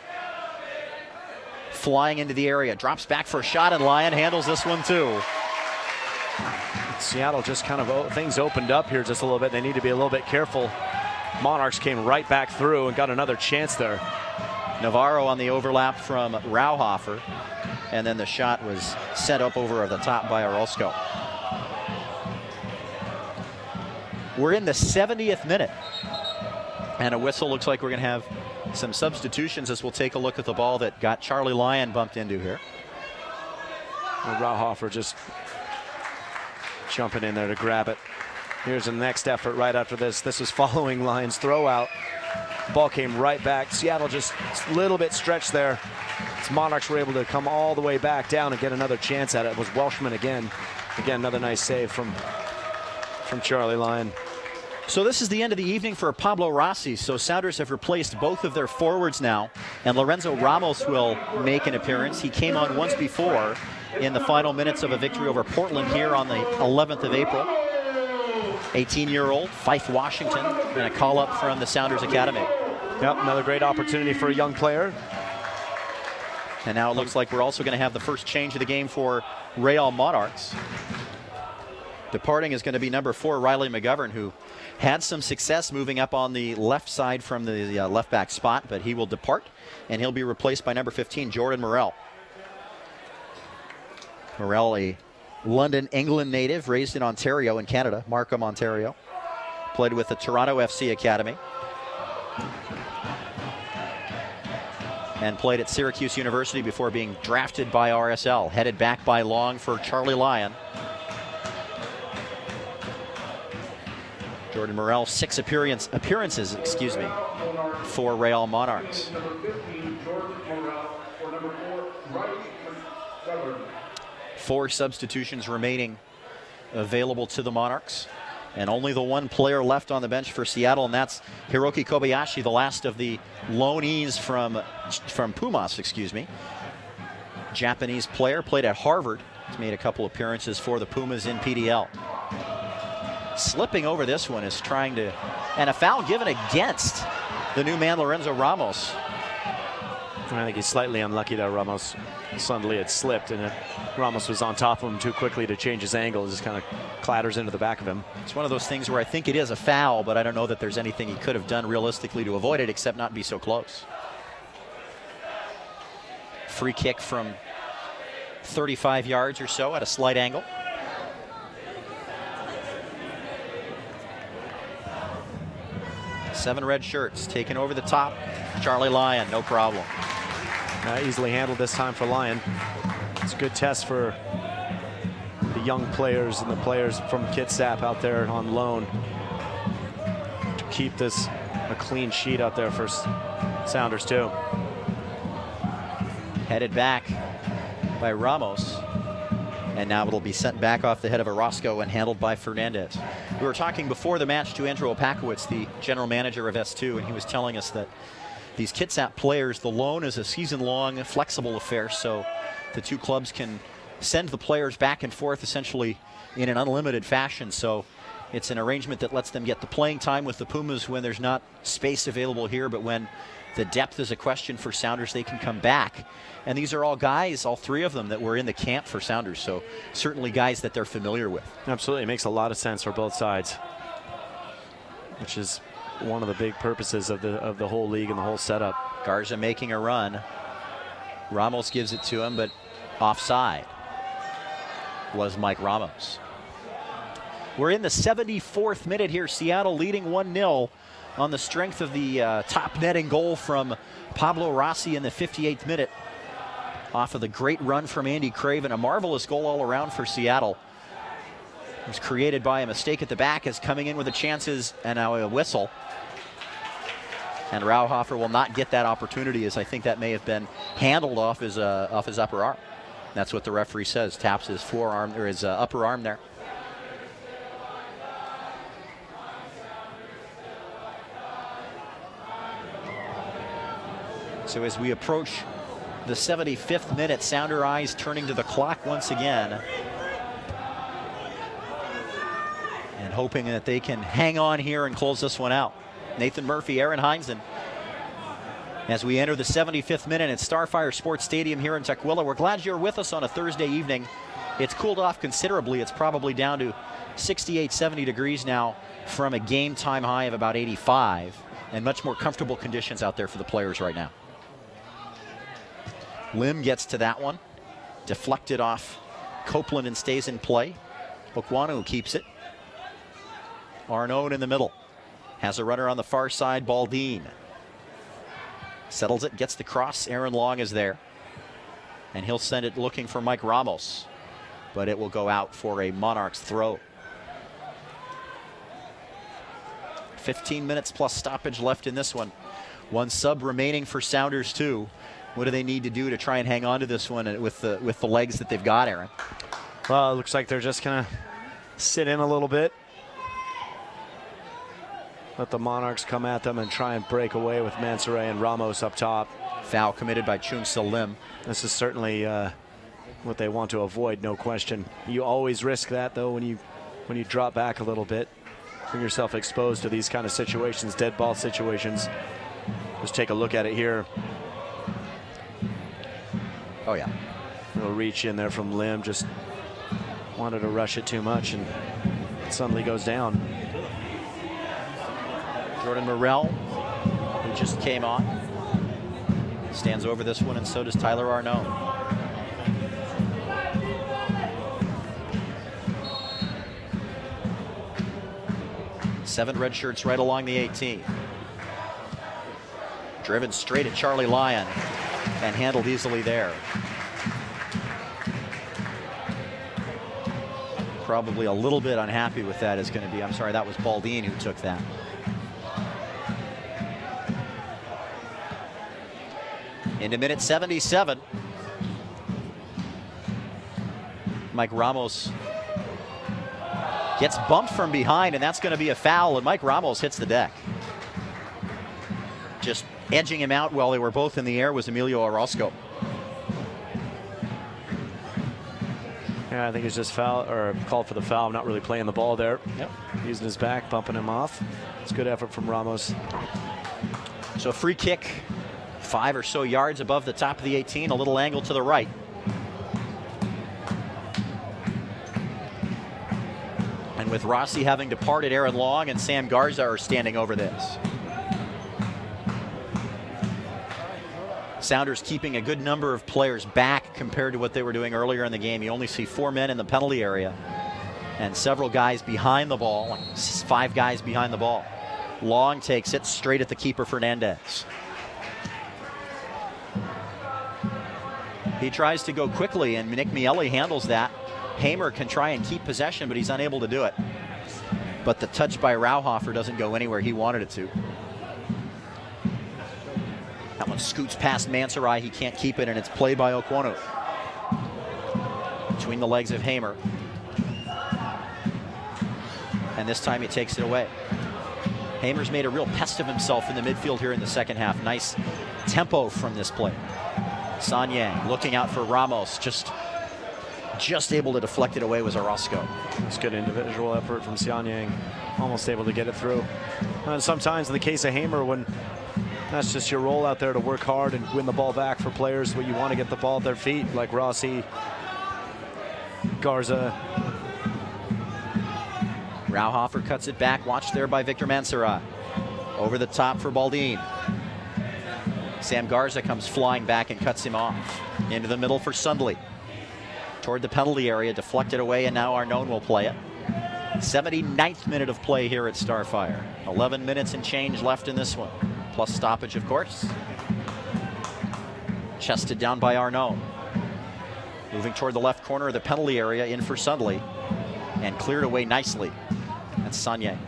Flying into the area, drops back for a shot, and Lyon handles this one too. Seattle just kind of, things opened up here just a little bit. They need to be a little bit careful. Monarchs came right back through and got another chance there. Navarro on the overlap from Rauhofer, and then the shot was set up over the top by Orozco. We're in the 70th minute, and a whistle. Looks like we're going to have some substitutions as we'll take a look at the ball that got Charlie Lyon bumped into here. Well, Rauhofer just jumping in there to grab it. Here's the next effort right after this. This was following Lyon's throw out. Ball came right back. Seattle just a little bit stretched there. As Monarchs were able to come all the way back down and get another chance at it. It was Welshman again. Again, another nice save from Charlie Lyon. So this is the end of the evening for Pablo Rossi. So Sounders have replaced both of their forwards now, and Lorenzo Ramos will make an appearance. He came on once before in the final minutes of a victory over Portland here on the 11th of April. 18-year-old Fife Washington, and a call up from the Sounders Academy. Yep, another great opportunity for a young player. And now it looks like we're also going to have the first change of the game for Real Monarchs. Departing is going to be number 4, Riley McGovern, who had some success moving up on the left side from the left back spot, but he will depart, and he'll be replaced by number 15, Jordan Morell. Morell, a London, England native, raised in Ontario in Canada, Markham, Ontario. Played with the Toronto FC Academy. And played at Syracuse University before being drafted by RSL. Headed back by Long for Charlie Lyon. Jordan Morell, 6 appearances, for Real Monarchs. 4 substitutions remaining available to the Monarchs. And only the one player left on the bench for Seattle, and that's Hiroki Kobayashi, the last of the loanees from Pumas, Japanese player, played at Harvard. He's made a couple appearances for the Pumas in PDL. Slipping over this one is trying to, and a foul given against the new man, Lorenzo Ramos. I think he's slightly unlucky that Ramos suddenly had slipped, and Ramos was on top of him too quickly to change his angle. It just kind of clatters into the back of him. It's one of those things where I think it is a foul, but I don't know that there's anything he could have done realistically to avoid it except not be so close. Free kick from 35 yards or so at a slight angle. Seven red shirts taken over the top. Charlie Lyon, no problem. Easily handled this time for Lyon. It's a good test for the young players and the players from Kitsap out there on loan to keep this a clean sheet out there for Sounders too. Headed back by Ramos. And now it'll be sent back off the head of Orozco and handled by Fernandez. We were talking before the match to Andrew Opakowicz, the general manager of S2, and he was telling us that these Kitsap players, the loan is a season-long, flexible affair, so the two clubs can send the players back and forth essentially in an unlimited fashion. So it's an arrangement that lets them get the playing time with the Pumas when there's not space available here, but when the depth is a question for Sounders, they can come back. And these are all guys, all 3 of them, that were in the camp for Sounders, so certainly guys that they're familiar with. Absolutely, it makes a lot of sense for both sides, which is one of the big purposes of the whole league and the whole setup. Garza making a run. Ramos gives it to him, but offside was Mike Ramos. We're in the 74th minute here. Seattle leading 1-0 on the strength of the top netting goal from Pablo Rossi in the 58th minute. Off of the great run from Andy Craven. A marvelous goal all around for Seattle. It was created by a mistake at the back, as coming in with the chances and now a whistle. And Rauhofer will not get that opportunity, as I think that may have been handled off his upper arm. That's what the referee says. Taps his forearm or his upper arm there. So as we approach the 75th minute, Sounder eyes turning to the clock once again, and hoping that they can hang on here and close this one out. Nathan Murphy, Aaron Heinzen. As we enter the 75th minute at Starfire Sports Stadium here in Tukwila. We're glad you're with us on a Thursday evening. It's cooled off considerably. It's probably down to 68, 70 degrees now from a game time high of about 85, and much more comfortable conditions out there for the players right now. Lim gets to that one, deflected off Copeland and stays in play. Okwanu keeps it. Arnaud in the middle. Has a runner on the far side, Baldine. Settles it, gets the cross. Aaron Long is there. And he'll send it looking for Mike Ramos. But it will go out for a Monarchs throw. 15 minutes plus stoppage left in this one. One sub remaining for Sounders too. What do they need to do to try and hang on to this one with the legs that they've got, Aaron? Well, it looks like they're just going to sit in a little bit. Let the Monarchs come at them and try and break away with Mansoure and Ramos up top. Foul committed by Chung Sil Lim. This is certainly what they want to avoid, no question. You always risk that, though, when you drop back a little bit. Bring yourself exposed to these kind of situations, dead ball situations. Just take a look at it here. Oh, yeah. Little reach in there from Lim, just wanted to rush it too much, and it suddenly goes down. Jordan Morrell, who just came on, stands over this one, and so does Tyler Arnone. Seven red shirts right along the 18. Driven straight at Charlie Lyon and handled easily there. Probably a little bit unhappy with that is going to be, I'm sorry, that was Baldine who took that. Into minute 77. Mike Ramos gets bumped from behind, and that's going to be a foul, and Mike Ramos hits the deck. Just edging him out while they were both in the air was Emilio Orozco. Yeah, I think it's just foul, or called for the foul. Not really playing the ball there. Yep. Using his back, bumping him off. It's good effort from Ramos. So a free kick, 5 or so yards above the top of the 18, a little angle to the right. And with Rossi having departed, Aaron Long and Sam Garza are standing over this. Sounders keeping a good number of players back compared to what they were doing earlier in the game. You only see 4 men in the penalty area and several guys behind the ball, like 5 guys behind the ball. Long takes it straight at the keeper, Fernandez. He tries to go quickly, and Nick Miele handles that. Hamer can try and keep possession, but he's unable to do it. But the touch by Rauhofer doesn't go anywhere he wanted it to. That one scoots past Mansarai. He can't keep it, and it's played by Okwonu. Between the legs of Hamer. And this time he takes it away. Hamer's made a real pest of himself in the midfield here in the second half. Nice tempo from this play. Sanyang looking out for Ramos. Just able to deflect it away was Orozco. It's good individual effort from Sanyang. Almost able to get it through. And sometimes in the case of Hamer, when that's just your role out there to work hard and win the ball back for players, when you want to get the ball at their feet, like Rossi, Garza. Rauhofer cuts it back. Watched there by Victor Mansarai. Over the top for Baldine. Sam Garza comes flying back and cuts him off. Into the middle for Sundley. Toward the penalty area, deflected away, and now Arnone will play it. 79th minute of play here at Starfire. 11 minutes and change left in this one. Plus stoppage, of course. Chested down by Arnone. Moving toward the left corner of the penalty area, in for Sundley. And cleared away nicely. That's Sanye.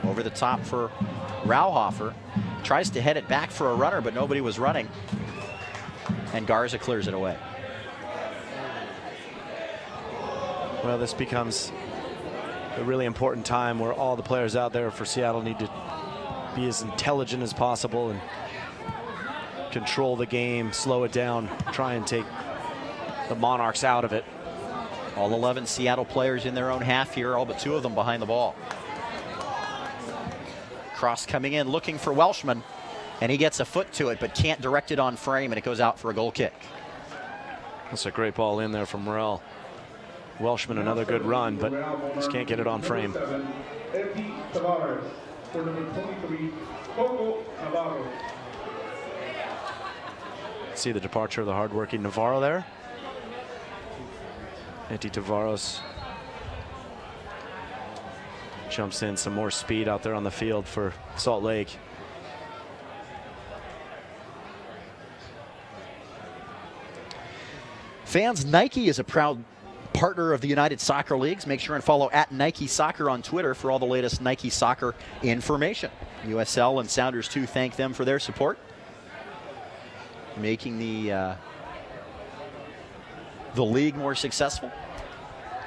Over the top for Rauhofer. Tries to head it back for a runner, but nobody was running. And Garza clears it away. Well, this becomes a really important time where all the players out there for Seattle need to be as intelligent as possible and control the game, slow it down, try and take the Monarchs out of it. All 11 Seattle players in their own half here, all but 2 of them behind the ball. Cross coming in, looking for Welshman, and he gets a foot to it, but can't direct it on frame, and it goes out for a goal kick. That's a great ball in there from Morel. Welshman, another good run, but just can't get it on frame. See the departure of the hardworking Navarro there. Eti Tavares jumps in, some more speed out there on the field for Salt Lake. Fans, Nike is a proud partner of the United Soccer Leagues. Make sure and follow @NikeSoccer on Twitter for all the latest Nike soccer information. USL and Sounders too thank them for their support, making the league more successful.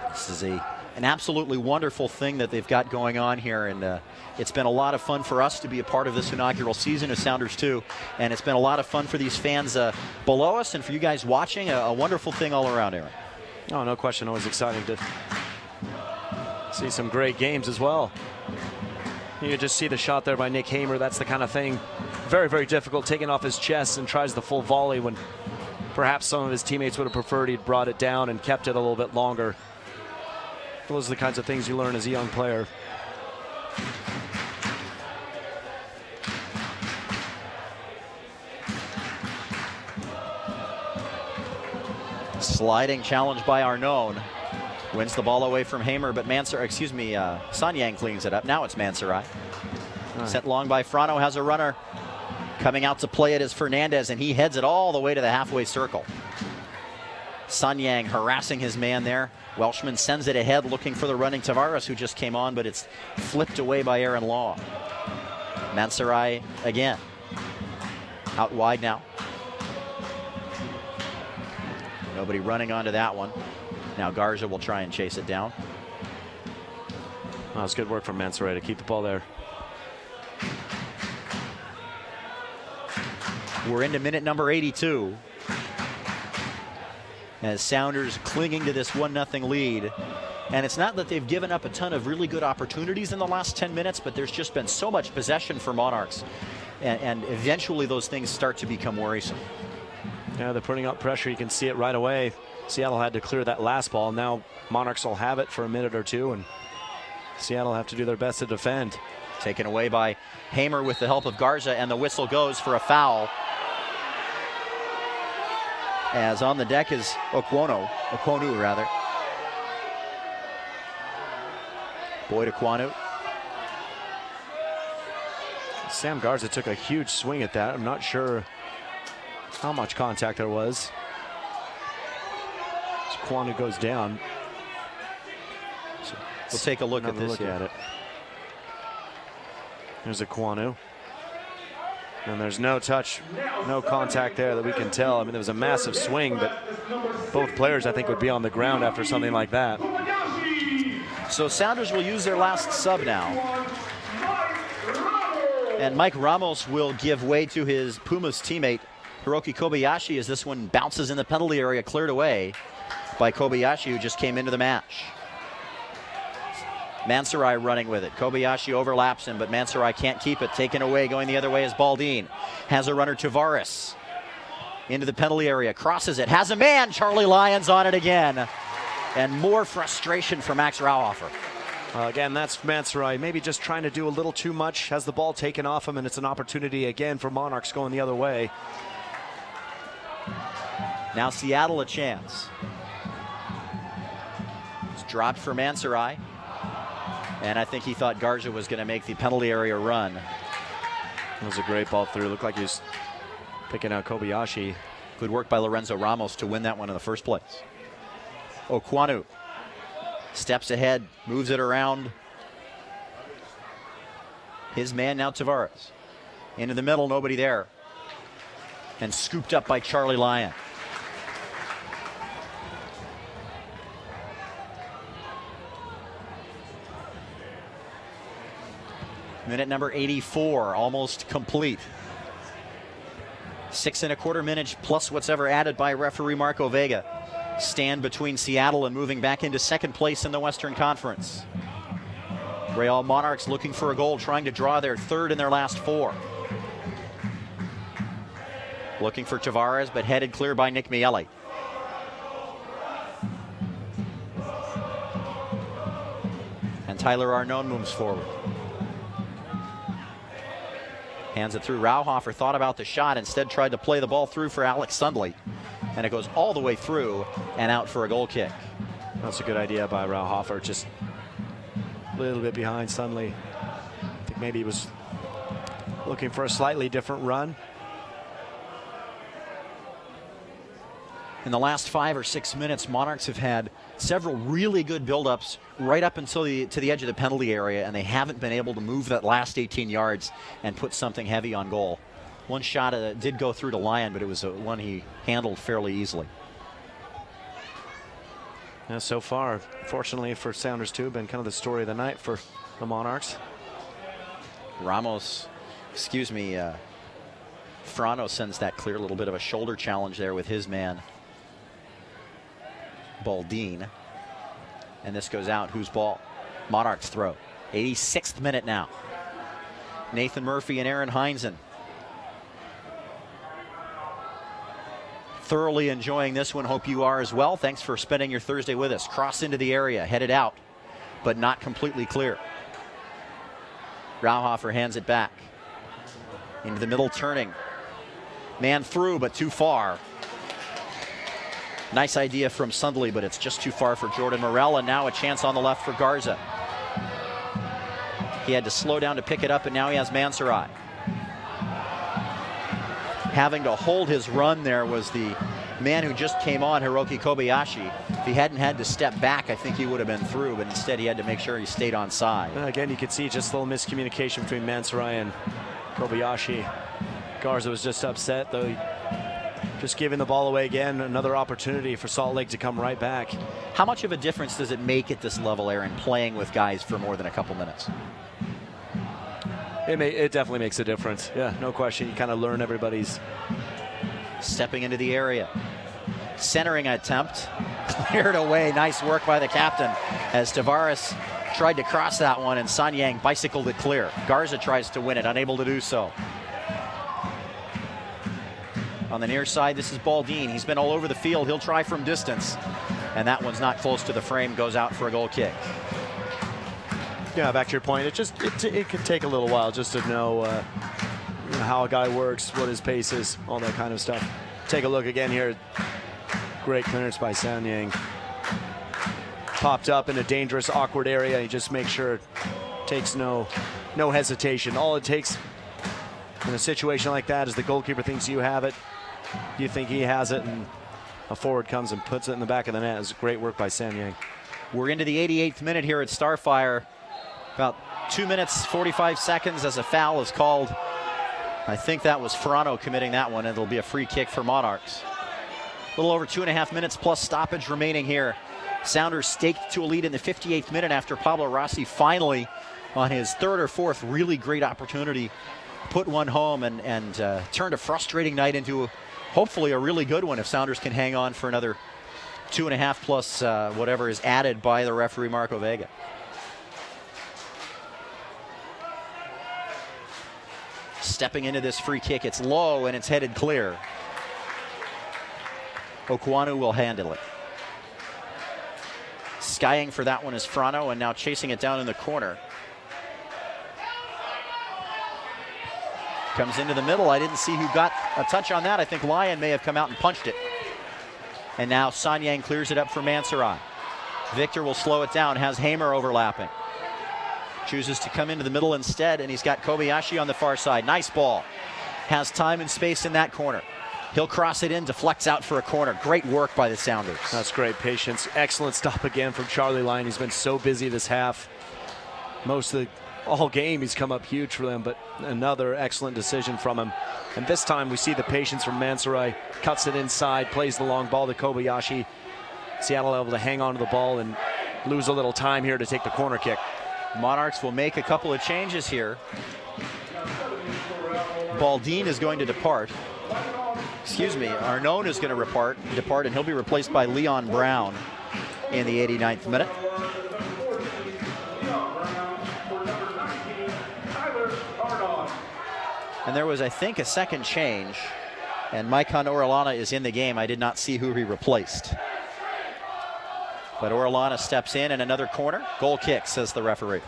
This is a an absolutely wonderful thing that they've got going on here, and it's been a lot of fun for us to be a part of this inaugural season of Sounders 2, and it's been a lot of fun for these fans below us and for you guys watching. A wonderful thing all around, Aaron. Oh, no question. Always exciting to see some great games as well. You can just see the shot there by Nick Hamer. That's the kind of thing, very, very difficult, taking off his chest and tries the full volley when perhaps some of his teammates would have preferred he'd brought it down and kept it a little bit longer. Those are the kinds of things you learn as a young player. Sliding challenge by Arnone. Wins the ball away from Hamer, but Sanyang cleans it up. Now it's Mansarai. Sent long by Frano, has a runner. Coming out to play it is Fernandez, and he heads it all the way to the halfway circle. Sanyang harassing his man there. Welshman sends it ahead, looking for the running Tavares, who just came on, but it's flipped away by Aaron Law. Mansarai again. Out wide now. Nobody running onto that one. Now Garza will try and chase it down. That was good work from Mansarai to keep the ball there. We're into minute number 82. As Sounders clinging to this 1-0 lead. And it's not that they've given up a ton of really good opportunities in the last 10 minutes, but there's just been so much possession for Monarchs. And eventually those things start to become worrisome. Yeah, they're putting up pressure. You can see it right away. Seattle had to clear that last ball. Now Monarchs will have it for a minute or two, and Seattle have to do their best to defend. Taken away by Hamer with the help of Garza, and the whistle goes for a foul. As on the deck is Okwonu rather. Boyd Okwonu. Sam Garza took a huge swing at that. I'm not sure how much contact there was. Okwonu goes down. So we'll take a look at this. There's Okwonu. And there's no touch, no contact there that we can tell. I mean, there was a massive swing, but both players, I think, would be on the ground after something like that. So Sounders will use their last sub now. And Mike Ramos will give way to his Pumas teammate, Hiroki Kobayashi, as this one bounces in the penalty area, cleared away by Kobayashi, who just came into the match. Mansarai running with it. Kobayashi overlaps him, but Mansarai can't keep it. Taken away, going the other way is Baldin. Has a runner, Tavares. Into the penalty area, crosses it, has a man. Charlie Lyons on it again. And more frustration for Max Rauhofer. Again, that's Mansarai. Maybe just trying to do a little too much. Has the ball taken off him, and it's an opportunity again for Monarchs going the other way. Now Seattle a chance. It's dropped for Mansarai. And I think he thought Garza was going to make the penalty area run. That was a great ball through. Looked like he was picking out Kobayashi. Good work by Lorenzo Ramos to win that one in the first place. Okwonu steps ahead, moves it around. His man now Tavares. Into the middle, nobody there. And scooped up by Charlie Lyon. Minute number 84, almost complete. 6 1/4 minutes plus what's ever added by referee Marco Vega. Stand between Seattle and moving back into second place in the Western Conference. Real Monarchs looking for a goal, trying to draw their third in their last 4. Looking for Tavares, but headed clear by Nick Miele. And Tyler Arnone moves forward. Hands it through. Rauhofer thought about the shot, instead tried to play the ball through for Alex Sundley. And it goes all the way through and out for a goal kick. That's a good idea by Rauhofer. Just a little bit behind Sundley. I think maybe he was looking for a slightly different run. In the last 5 or 6 minutes, Monarchs have had several really good build-ups right up until to the edge of the penalty area, and they haven't been able to move that last 18 yards and put something heavy on goal. One shot did go through to Lyon, but it was one he handled fairly easily. Yeah, so far, fortunately for Sounders too, been kind of the story of the night for the Monarchs. Frano sends that clear, little bit of a shoulder challenge there with his man, Baldin. And this goes out. Whose ball? Monarchs throw. 86th minute now. Nathan Murphy and Aaron Heinzen. Thoroughly enjoying this one. Hope you are as well. Thanks for spending your Thursday with us. Cross into the area, headed out, but not completely clear. Rauhofer hands it back. Into the middle, turning. Man through, but too far. Nice idea from Sundley, but it's just too far for Jordan Morel, and now a chance on the left for Garza. He had to slow down to pick it up, and now he has Mansarai. Having to hold his run there was the man who just came on, Hiroki Kobayashi. If he hadn't had to step back, I think he would have been through, but instead he had to make sure he stayed on side. Again, you could see just a little miscommunication between Mansarai and Kobayashi. Garza was just upset, though. Just giving the ball away again, another opportunity for Salt Lake to come right back. How much of a difference does it make at this level, Aaron, playing with guys for more than a couple minutes? It definitely makes a difference. Yeah, no question. You kind of learn everybody's. Stepping into the area. Centering attempt. Cleared away. Nice work by the captain as Tavares tried to cross that one and Sanyang bicycled it clear. Garza tries to win it, unable to do so. On the near side, this is Baldin. He's been all over the field. He'll try from distance. And that one's not close to the frame. Goes out for a goal kick. Yeah, back to your point. It could take a little while just to know, how a guy works, what his pace is, all that kind of stuff. Take a look again here. Great clearance by Sanyang. Popped up in a dangerous, awkward area. He just makes sure it takes no hesitation. All it takes in a situation like that is the goalkeeper thinks you have it, you think he has it, and a forward comes and puts it in the back of the net. It's great work by Sanyang. We're into the 88th minute here at Starfire. About 2 minutes, 45 seconds as a foul is called. I think that was Frano committing that one, and it'll be a free kick for Monarchs. A little over 2.5 minutes plus stoppage remaining here. Sounders staked to a lead in the 58th minute after Pablo Rossi finally, on his third or fourth really great opportunity, put one home and turned a frustrating night into hopefully a really good one if Sounders can hang on for another 2.5 plus whatever is added by the referee Marco Vega. Stepping into this free kick, it's low and it's headed clear. Okwanu will handle it. Skying for that one is Frano, and now chasing it down in the corner. Comes into the middle. I didn't see who got a touch on that. I think Lyon may have come out and punched it. And now Sanyang clears it up for Mansarai. Victor will slow it down, has Hamer overlapping. Chooses to come into the middle instead, and he's got Kobayashi on the far side. Nice ball. Has time and space in that corner. He'll cross it in, deflects out for a corner. Great work by the Sounders. That's great patience. Excellent stop again from Charlie Lyon. He's been so busy this half. Most of the all game he's come up huge for them, but another excellent decision from him. And this time we see the patience from Mansarai. Cuts it inside, plays the long ball to Kobayashi. Seattle able to hang on to the ball and lose a little time here to take the corner kick. Monarchs will make a couple of changes here. Baldin is going to depart. Arnone is going to depart, and he'll be replaced by Leon Brown in the 89th minute. And there was, I think, a second change, and Maikon Orellana is in the game. I did not see who he replaced. But Orellana steps in, and another corner. Goal kick, says the referee.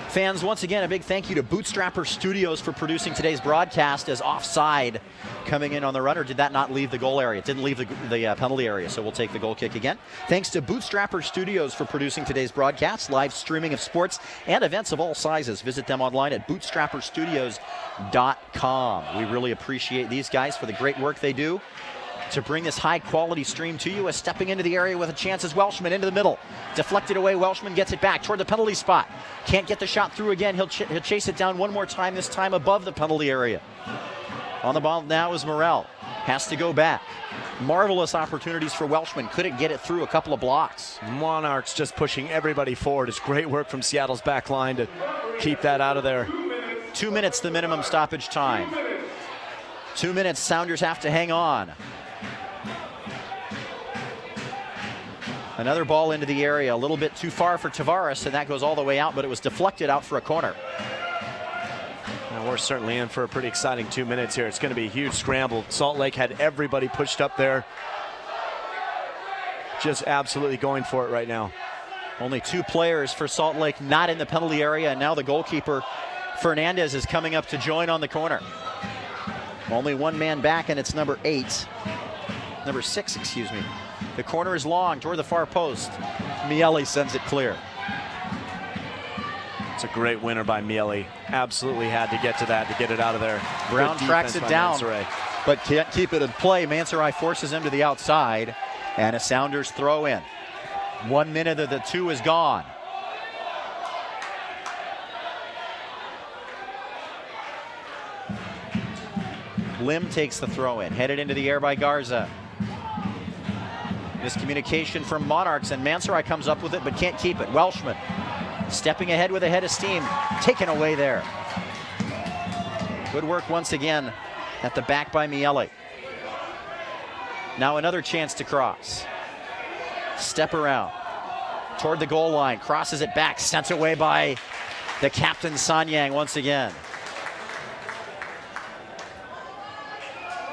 Fans, once again, a big thank you to Bootstrapper Studios for producing today's broadcast as offside coming in on the run, or did that not leave the goal area? It didn't leave the penalty area, so we'll take the goal kick again. Thanks to Bootstrapper Studios for producing today's broadcast, live streaming of sports and events of all sizes. Visit them online at bootstrapperstudios.com. We really appreciate these guys for the great work they do to bring this high-quality stream to you. As stepping into the area with a chance is Welshman into the middle. Deflected away, Welshman gets it back toward the penalty spot. Can't get the shot through again. He'll chase it down one more time, this time above the penalty area. On the ball now is Morel. Has to go back. Marvelous opportunities for Welshman. Couldn't get it through a couple of blocks. Monarchs just pushing everybody forward. It's great work from Seattle's back line to keep that out of there. 2 minutes the minimum stoppage time. 2 minutes, Sounders have to hang on. Another ball into the area, a little bit too far for Tavares, and that goes all the way out, but it was deflected out for a corner. Now we're certainly in for a pretty exciting 2 minutes here. It's going to be a huge scramble. Salt Lake had everybody pushed up there. Just absolutely going for it right now. Only 2 players for Salt Lake not in the penalty area, and now the goalkeeper, Fernandez, is coming up to join on the corner. Only 1 man back, and it's number 6, excuse me. The corner is long toward the far post. Miele sends it clear. It's a great winner by Miele. Absolutely had to get to that to get it out of there. Brown tracks it down, but can't keep it in play. Mansaray forces him to the outside, and a Sounders throw in. 1 minute of the 2 is gone. Lim takes the throw in, headed into the air by Garza. Miscommunication from Monarchs, and Mansaray comes up with it but can't keep it. Welshman stepping ahead with a head of steam, taken away there. Good work once again at the back by Miele. Now another chance to cross. Step around toward the goal line, crosses it back, sent away by the captain Sanyang once again.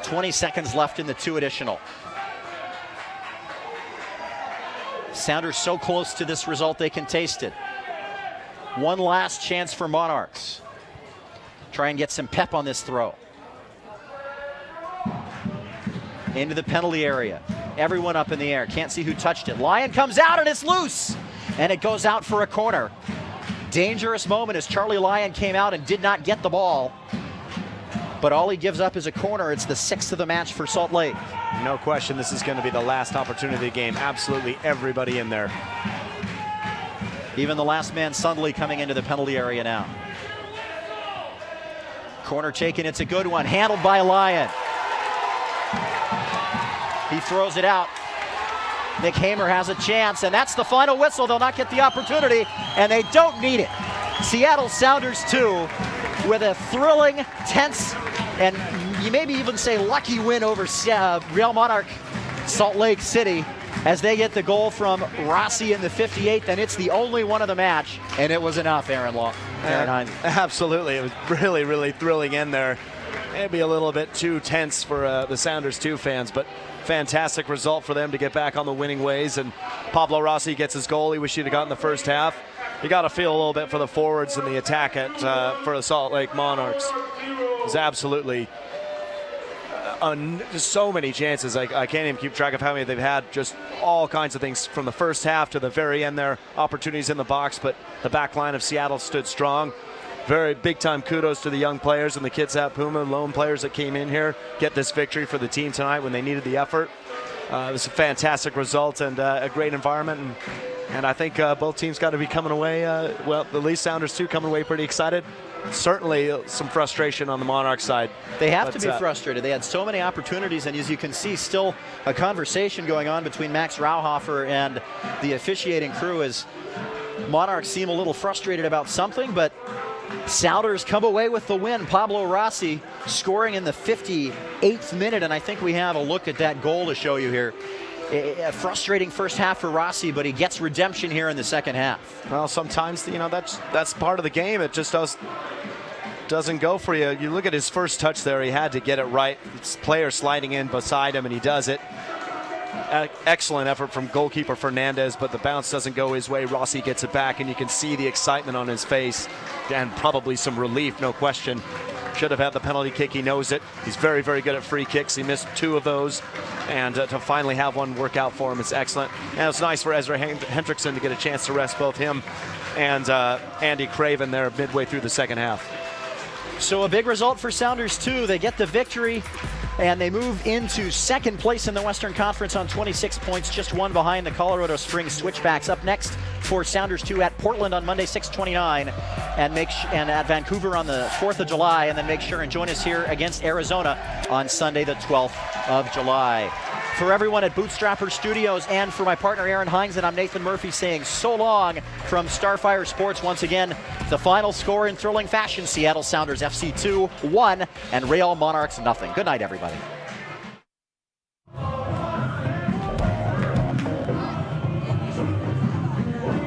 20 seconds left in the 2 additional. Sounders so close to this result they can taste it. One last chance for Monarchs. Try and get some pep on this throw. Into the penalty area. Everyone up in the air. Can't see who touched it. Lyon comes out and it's loose. And it goes out for a corner. Dangerous moment as Charlie Lyon came out and did not get the ball. But all he gives up is a corner. It's the 6th of the match for Salt Lake. No question, this is going to be the last opportunity of the game. Absolutely everybody in there. Even the last man, Sundley, coming into the penalty area now. Corner taken, it's a good one. Handled by Lyon. He throws it out. Nick Hamer has a chance, and that's the final whistle. They'll not get the opportunity, and they don't need it. Seattle Sounders 2 with a thrilling, tense, and you maybe even say lucky win over Real Monarch Salt Lake City as they get the goal from Rossi in the 58th, and it's the only one of the match, and it was enough, Aaron Hines. Absolutely. It was really, really thrilling in there. Maybe a little bit too tense for the Sounders 2 fans, but fantastic result for them to get back on the winning ways, and Pablo Rossi gets his goal he wish he'd have gotten the first half. You got to feel a little bit for the forwards and the attack for the Salt Lake Monarchs. It was absolutely just so many chances. I can't even keep track of how many they've had. Just all kinds of things from the first half to the very end there. Opportunities in the box, but the back line of Seattle stood strong. Very big time kudos to the young players and the kids at Puma, lone players that came in here, get this victory for the team tonight when they needed the effort. It was a fantastic result and a great environment. And I think both teams got to be coming away, well, the Lee Sounders too coming away pretty excited. Certainly some frustration on the Monarch side. They have to be frustrated. They had so many opportunities, and as you can see, still a conversation going on between Max Rauhofer and the officiating crew as Monarchs seem a little frustrated about something, but Sounders come away with the win. Pablo Rossi scoring in the 58th minute, and I think we have a look at that goal to show you here. A frustrating first half for Rossi, but he gets redemption here in the second half. Well, sometimes, you know, that's part of the game. It just doesn't go for you. You look at his first touch there, he had to get it right. It's player sliding in beside him, and he does it. Excellent effort from goalkeeper Fernandez, but the bounce doesn't go his way. Rossi gets it back, and you can see the excitement on his face, and probably some relief, no question. Should have had the penalty kick. He knows it. He's very, very good at free kicks. He missed 2 of those, and to finally have one work out for him is excellent. And it's nice for Ezra Hendrickson to get a chance to rest both him and Andy Craven there midway through the second half. So a big result for Sounders 2. They get the victory, and they move into second place in the Western Conference on 26 points, just 1 behind the Colorado Springs Switchbacks. Up next for Sounders 2 at Portland on Monday, 6/29. and at Vancouver on the 4th of July, and then make sure and join us here against Arizona on Sunday the 12th of July. For everyone at Bootstrapper Studios and for my partner Aaron Hines, and I'm Nathan Murphy saying so long from Starfire Sports. Once again, the final score in thrilling fashion: Seattle Sounders FC 2-1 and Real Monarchs 0. Good night, everybody.